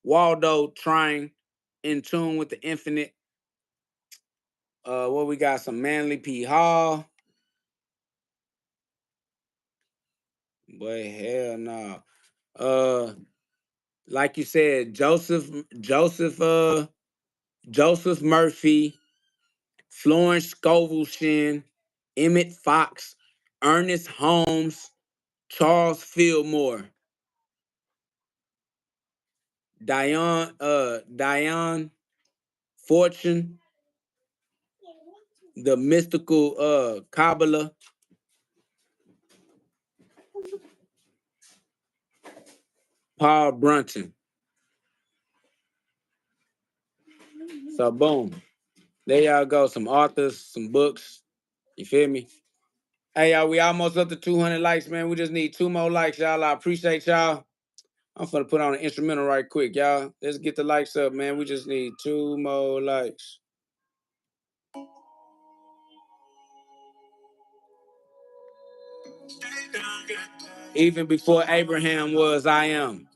S4: Waldo Trine, In Tune with the Infinite. What we got? Some Manly P. Hall. Boy, hell no. Like you said, Joseph Murphy, Florence Scovel, Emmett Fox, Ernest Holmes, Charles Fillmore, Diane Fortune, The Mystical Kabbalah, Paul Brunton. So boom. There y'all go. Some authors, some books. You feel me? Hey y'all, we almost up to 200 likes, man. We just need 2 more likes, y'all. I appreciate y'all. I'm finna put on an instrumental right quick, y'all. Let's get the likes up, man. We just need 2 more likes. Even before Abraham was, I am.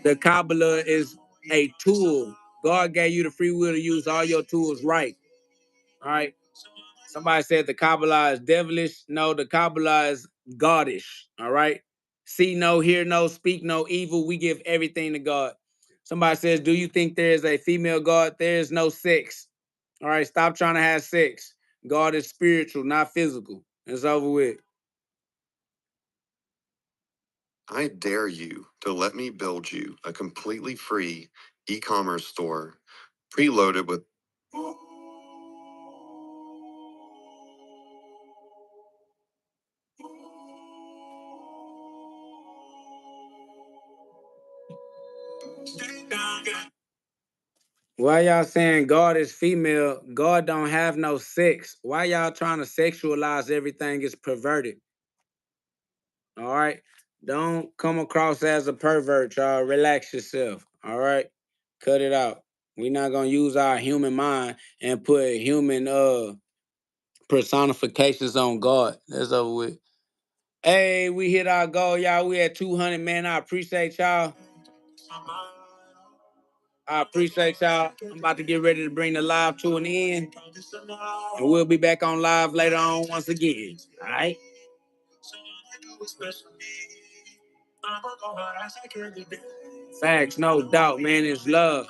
S4: The Kabbalah is a tool. God gave you the free will to use all your tools right. All right. Somebody said the Kabbalah is devilish. No, the Kabbalah is Godish. All right. See no, hear no, speak no evil. We give everything to God. Somebody says, do you think there is a female God? There is no sex. All right. Stop trying to have sex. God is spiritual, not physical. It's over with.
S6: I dare you to let me build you a completely free e-commerce store preloaded with
S4: Why y'all saying God is female? God don't have no sex. Why y'all trying to sexualize everything? It's perverted. All right? Don't come across as a pervert, y'all. Relax yourself. All right? Cut it out. We're not gonna use our human mind and put human personifications on God. That's over with. Hey, we hit our goal, y'all. We at 200, man. I appreciate y'all. I appreciate y'all. I'm about to get ready to bring the live to an end. And we'll be back on live later on once again. All right? Facts, no doubt, man. It's love.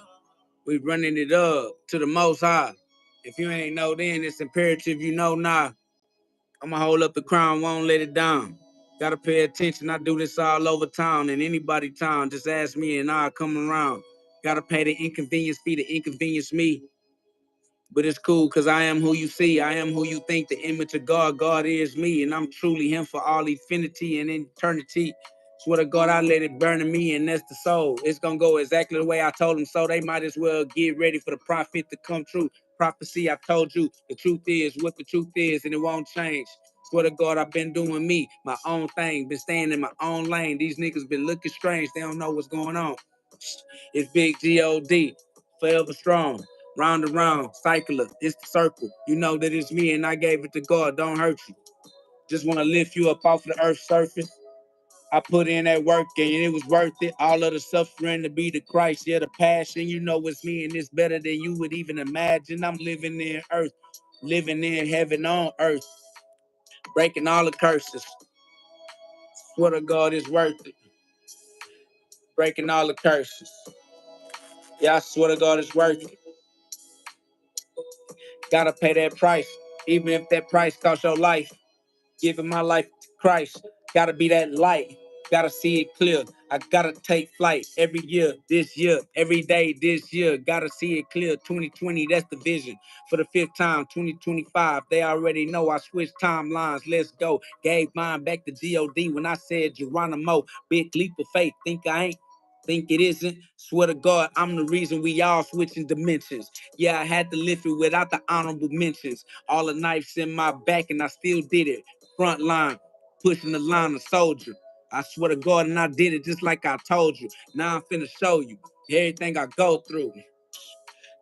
S4: We running it up to the most high. If you ain't know then, it's imperative you know now. I'm going to hold up the crown, won't let it down. Got to pay attention. I do this all over town and anybody town. Just ask me and I'll come around. Got to pay the inconvenience fee to inconvenience me. But it's cool because I am who you see. I am who you think, the image of God. God is me, and I'm truly him for all infinity and eternity. Swear to God, I let it burn in me, and that's the soul. It's going to go exactly the way I told them so. They might as well get ready for the prophet to come true. Prophecy, I told you, the truth is what the truth is, and it won't change. Swear to God, I've been doing me, my own thing, been staying in my own lane. These niggas been looking strange. They don't know what's going on. It's big GhOD, forever strong. Round and round, cycler, it's the circle. You know that it's me and I gave it to God, don't hurt you. Just want to lift you up off the earth's surface. I put in that work and it was worth it. All of the suffering to be the Christ, yeah, the passion. You know it's me and it's better than you would even imagine. I'm living in earth, living in heaven on earth, breaking all the curses. Swear to God, it's worth it. Breaking all the curses. Yeah, I swear to God, it's worth it. Gotta pay that price, even if that price costs your life. Giving my life to Christ, gotta be that light, gotta see it clear. I gotta take flight every year, this year, every day this year, gotta see it clear. 2020, that's the vision. For the fifth time, 2025, they already know I switched timelines. Let's go. Gave mine back to GhOD when I said Geronimo. Big leap of faith, think I ain't. Think it isn't. Swear to God, I'm the reason we all switching dimensions. Yeah, I had to lift it without the honorable mentions. All the knives in my back and I still did it. Front line, pushing the line of soldier. I swear to God, and I did it just like I told you. Now I'm finna show you everything I go through.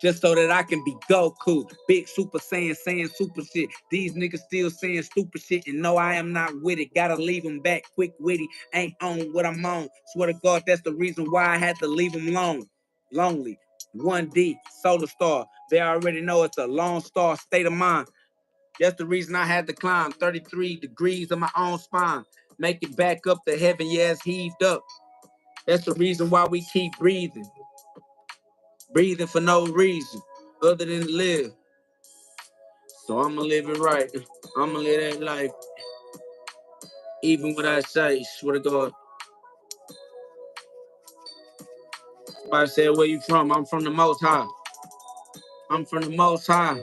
S4: Just so that I can be Goku. Big Super Saiyan saying super shit. These niggas still saying stupid shit. And no, I am not with it. Gotta leave them back quick witty. Ain't on what I'm on. Swear to God, that's the reason why I had to leave them lonely. 1D, Solar Star. They already know it's a Lone Star state of mind. That's the reason I had to climb 33 degrees of my own spine. Make it back up to heaven, yeah, it's heaved up. That's the reason why we keep breathing. Breathing for no reason other than to live. So I'ma live it right. I'ma live that life. Even what I say, swear to God. Somebody said, where you from? I'm from the Most High. I'm from the Most High.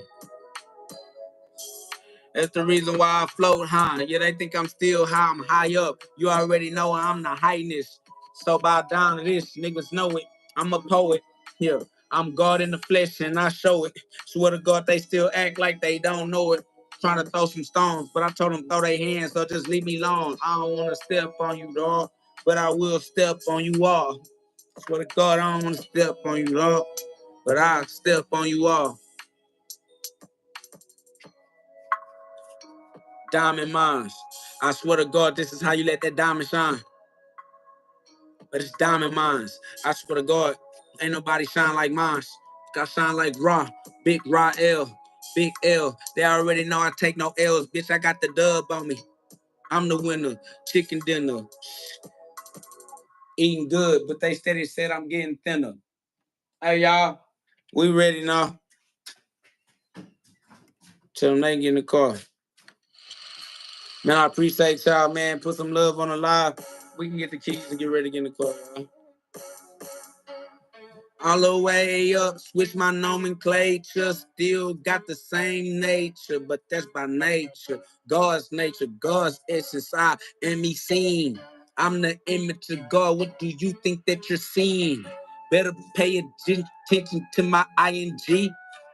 S4: That's the reason why I float high. Yeah, they think I'm still high. I'm high up. You already know I'm the highness. So bow down to this. Niggas know it. I'm a poet. Yeah, I'm God in the flesh and I show it. Swear to God, they still act like they don't know it. Trying to throw some stones, but I told them throw their hands, so just leave me alone. I don't want to step on you, dog, but I will step on you all. Swear to God, I don't want to step on you, dog, but I'll step on you all. Diamond mines. I swear to God, this is how you let that diamond shine. But it's diamond mines. I swear to God, ain't nobody shine like mine. I shine like Raw, Big Raw L, Big L. They already know I take no L's, bitch. I got the dub on me. I'm the winner. Chicken dinner. Eating good, but they steady said I'm getting thinner. Hey, y'all, we ready now. Tell them they get in the car. Man, I appreciate y'all, man. Put some love on the live. We can get the keys and get ready to get in the car, y'all. All the way up, switch my nomenclature. Still got the same nature, but that's by nature. God's nature, God's essence, I am me seen. I'm the image of God. What do you think that you're seeing? Better pay attention to my ing.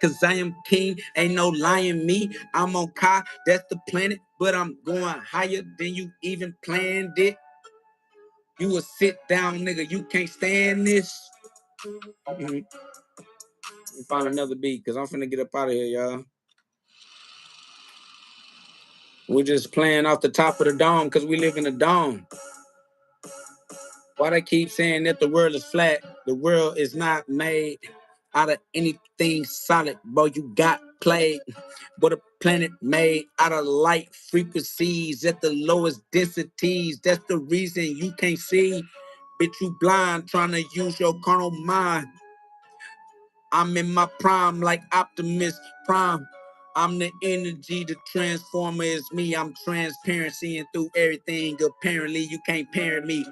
S4: Cause I am king, ain't no lying me. I'm on Kai, that's the planet, but I'm going higher than you even planned it. You a sit down nigga, you can't stand this. Find another beat, cause I'm finna get up out of here, y'all. We're just playing off the top of the dome, cause we live in a dome. Why they keep saying that the world is flat? The world is not made out of anything solid, bro. You got played. But a planet made out of light frequencies at the lowest densities. That's the reason you can't see. Bitch, you blind, trying to use your carnal mind. I'm in my prime like Optimus Prime. I'm the energy, the transformer is me. I'm transparent, seeing through everything. Apparently, you can't parent me.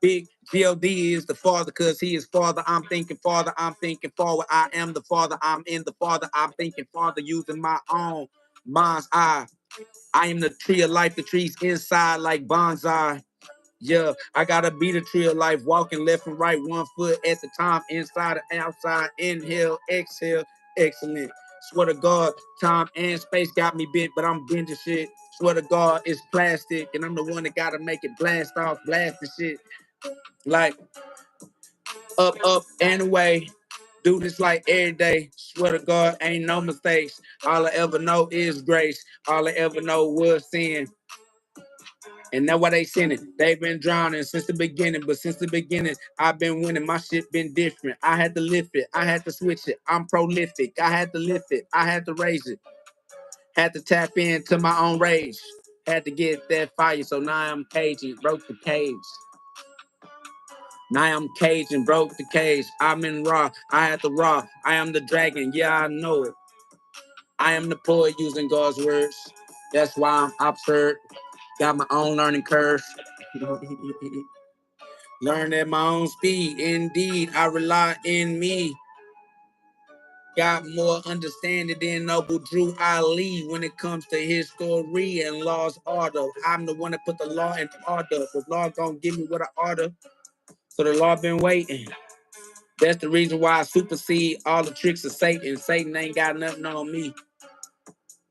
S4: Big G-O-D is the Father, because he is Father. I'm thinking Father, I'm thinking forward. I am the Father, I'm in the Father. I'm thinking Father, using my own mind's eye. I am the tree of life, the tree's inside like bonsai. Yeah, I gotta be the tree of life, walking left and right, 1 foot at the time, inside and outside. Inhale, exhale, excellent. Swear to God, time and space got me bent, but I'm bending shit. Swear to God, it's plastic, and I'm the one that gotta make it blast off, blast the shit. Like, up, and away. Do this like every day. Swear to God, ain't no mistakes. All I ever know is grace. All I ever know was sin. And that's why they sinning. They've been drowning since the beginning. But since the beginning, I've been winning. My shit been different. I had to lift it. I had to switch it. I'm prolific. I had to lift it. I had to raise it. Had to tap into my own rage. Had to get that fire. So now I'm caging. Broke the cage. Now I'm caging. Broke the cage. I'm in raw. I had to raw. I am the dragon. Yeah, I know it. I am the poet using God's words. That's why I'm absurd. Got my own learning curve. Learn at my own speed. Indeed, I rely in me. Got more understanding than Noble Drew Ali when it comes to history and law's order. I'm the one that put the law in order. The law gonna give me what I order. So the law been waiting. That's the reason why I supersede all the tricks of Satan. Satan ain't got nothing on me.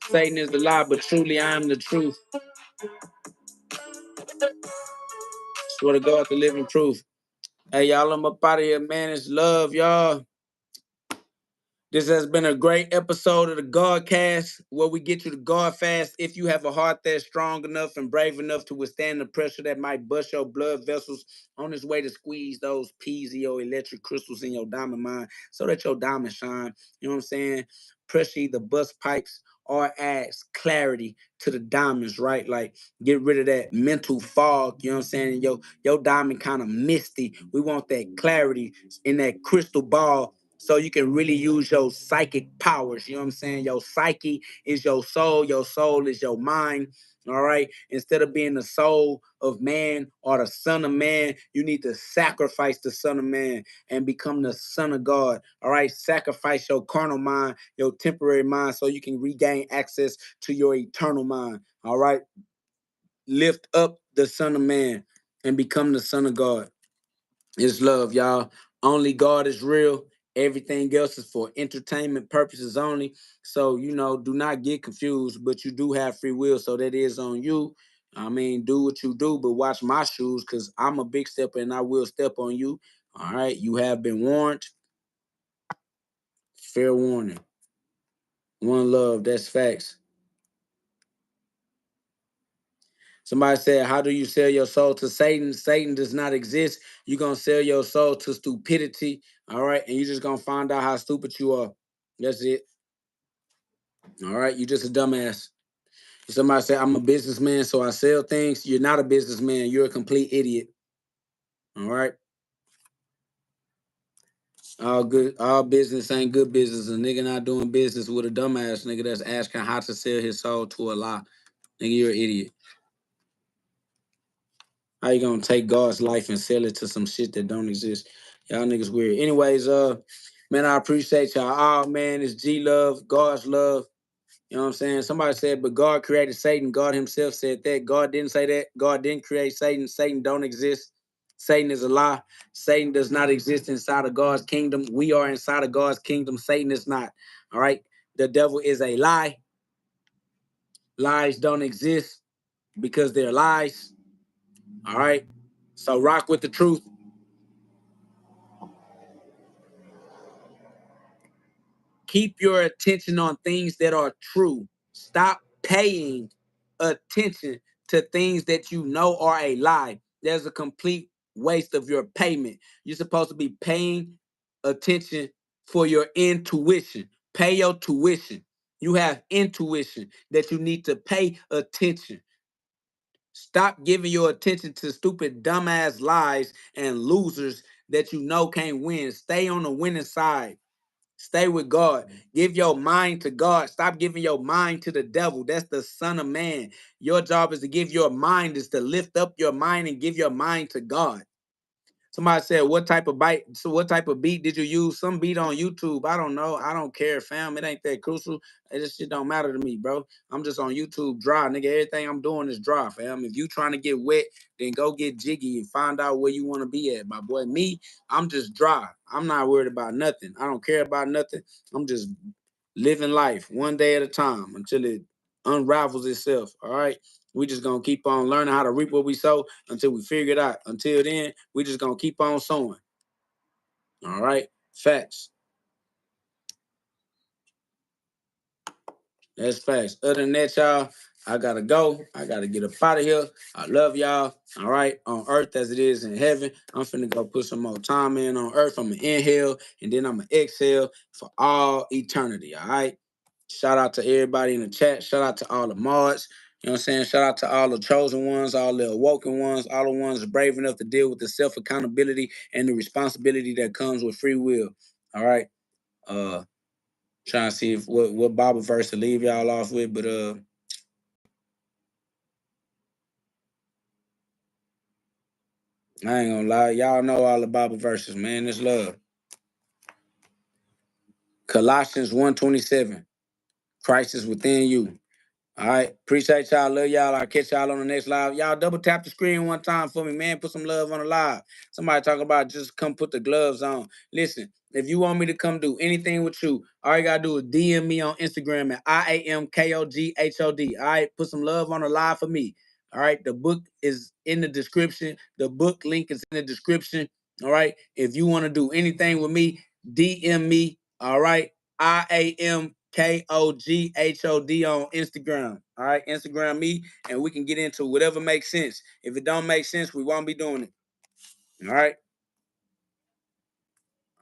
S4: Satan is the lie, but truly I am the truth. Swear to God, the living proof. Hey, y'all, I'm up out of here, man. It's love, y'all. This has been a great episode of the GhODCast, where we get you to God fast if you have a heart that's strong enough and brave enough to withstand the pressure that might bust your blood vessels on its way to squeeze those piezoelectric crystals in your diamond mine so that your diamond shine. You know what I'm saying? Pressure either bust pipes or adds clarity to the diamonds, right? Like, get rid of that mental fog, you know what I'm saying? Your diamond kind of misty. We want that clarity in that crystal ball so you can really use your psychic powers. You know what I'm saying? Your psyche is your soul is your mind. All right. Instead of being the soul of man or the son of man, you need to sacrifice the son of man and become the son of God. All right. Sacrifice your carnal mind, your temporary mind, so you can regain access to your eternal mind. All right. Lift up the son of man and become the son of God. It's love, y'all. Only God is real. Everything else is for entertainment purposes only. So, do not get confused, but you do have free will. So that is on you. I mean, do what you do, but watch my shoes, because I'm a big stepper and I will step on you. All right. You have been warned. Fair warning. One love. That's facts. Somebody said, how do you sell your soul to Satan? Satan does not exist. You're going to sell your soul to stupidity, all right? And you're just going to find out how stupid you are. That's it. All right? You're just a dumbass. Somebody said, I'm a businessman, so I sell things. You're not a businessman. You're a complete idiot. All right? All business ain't good business. A nigga not doing business with a dumbass nigga that's asking how to sell his soul to a lie. Nigga, you're an idiot. How you gonna take God's life and sell it to some shit that don't exist? Y'all niggas weird. Anyways, man, I appreciate y'all. Oh man, it's G love, God's love. You know what I'm saying? Somebody said, but God created Satan. God himself said that. God didn't say that. God didn't create Satan. Satan don't exist. Satan is a lie. Satan does not exist inside of God's kingdom. We are inside of God's kingdom. Satan is not. All right. The devil is a lie. Lies don't exist because they're lies. All right. So rock with the truth. Keep your attention on things that are true. Stop paying attention to things that you know are a lie. There's a complete waste of your payment. You're supposed to be paying attention for your intuition. Pay your tuition. You have intuition that you need to pay attention. Stop giving your attention to stupid, dumbass lies and losers that you know can't win. Stay on the winning side. Stay with God. Give your mind to God. Stop giving your mind to the devil. That's the son of man. Your job is to give your mind, is to lift up your mind and give your mind to God. Somebody said, what type of bite? So what type of beat did you use? Some beat on YouTube. I don't know. I don't care, fam. It ain't that crucial. This shit don't matter to me, bro. I'm just on YouTube dry, nigga. Everything I'm doing is dry, fam. If you trying to get wet, then go get jiggy and find out where you want to be at, my boy. Me, I'm just dry. I'm not worried about nothing. I don't care about nothing. I'm just living life one day at a time until it unravels itself. All right. We just gonna keep on learning how to reap what we sow until we figure it out. Until then, we just gonna keep on sowing. All right. Facts. That's facts. Other than that, y'all, I gotta go. I gotta get up out of here. I love y'all. All right. On earth as it is in heaven. I'm finna go put some more time in on earth. I'm gonna inhale and then I'm gonna exhale for all eternity. All right. Shout out to everybody in the chat. Shout out to all the mods. You know what I'm saying? Shout out to all the chosen ones, all the awoken ones, all the ones brave enough to deal with the self-accountability and the responsibility that comes with free will. All right. Trying to see if what Bible verse to leave y'all off with, but I ain't gonna lie. Y'all know all the Bible verses, man. It's love. Colossians 1:27. Christ is within you. All right. Appreciate y'all. Love y'all. I'll catch y'all on the next live. Y'all double tap the screen one time for me, man. Put some love on the live. Somebody talk about just come put the gloves on. Listen, if you want me to come do anything with you, all you gotta do is DM me on Instagram at IAMKOGHOD. All right. Put some love on the live for me. All right. The book is in the description. The book link is in the description. All right. If you want to do anything with me, DM me. All right. IAMKOGHOD on Instagram. All right, Instagram me, and we can get into whatever makes sense. If it don't make sense, we won't be doing it. All right.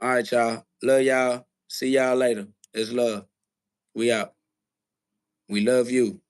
S4: All right, y'all. Love y'all. See y'all later. It's love. We out. We love you.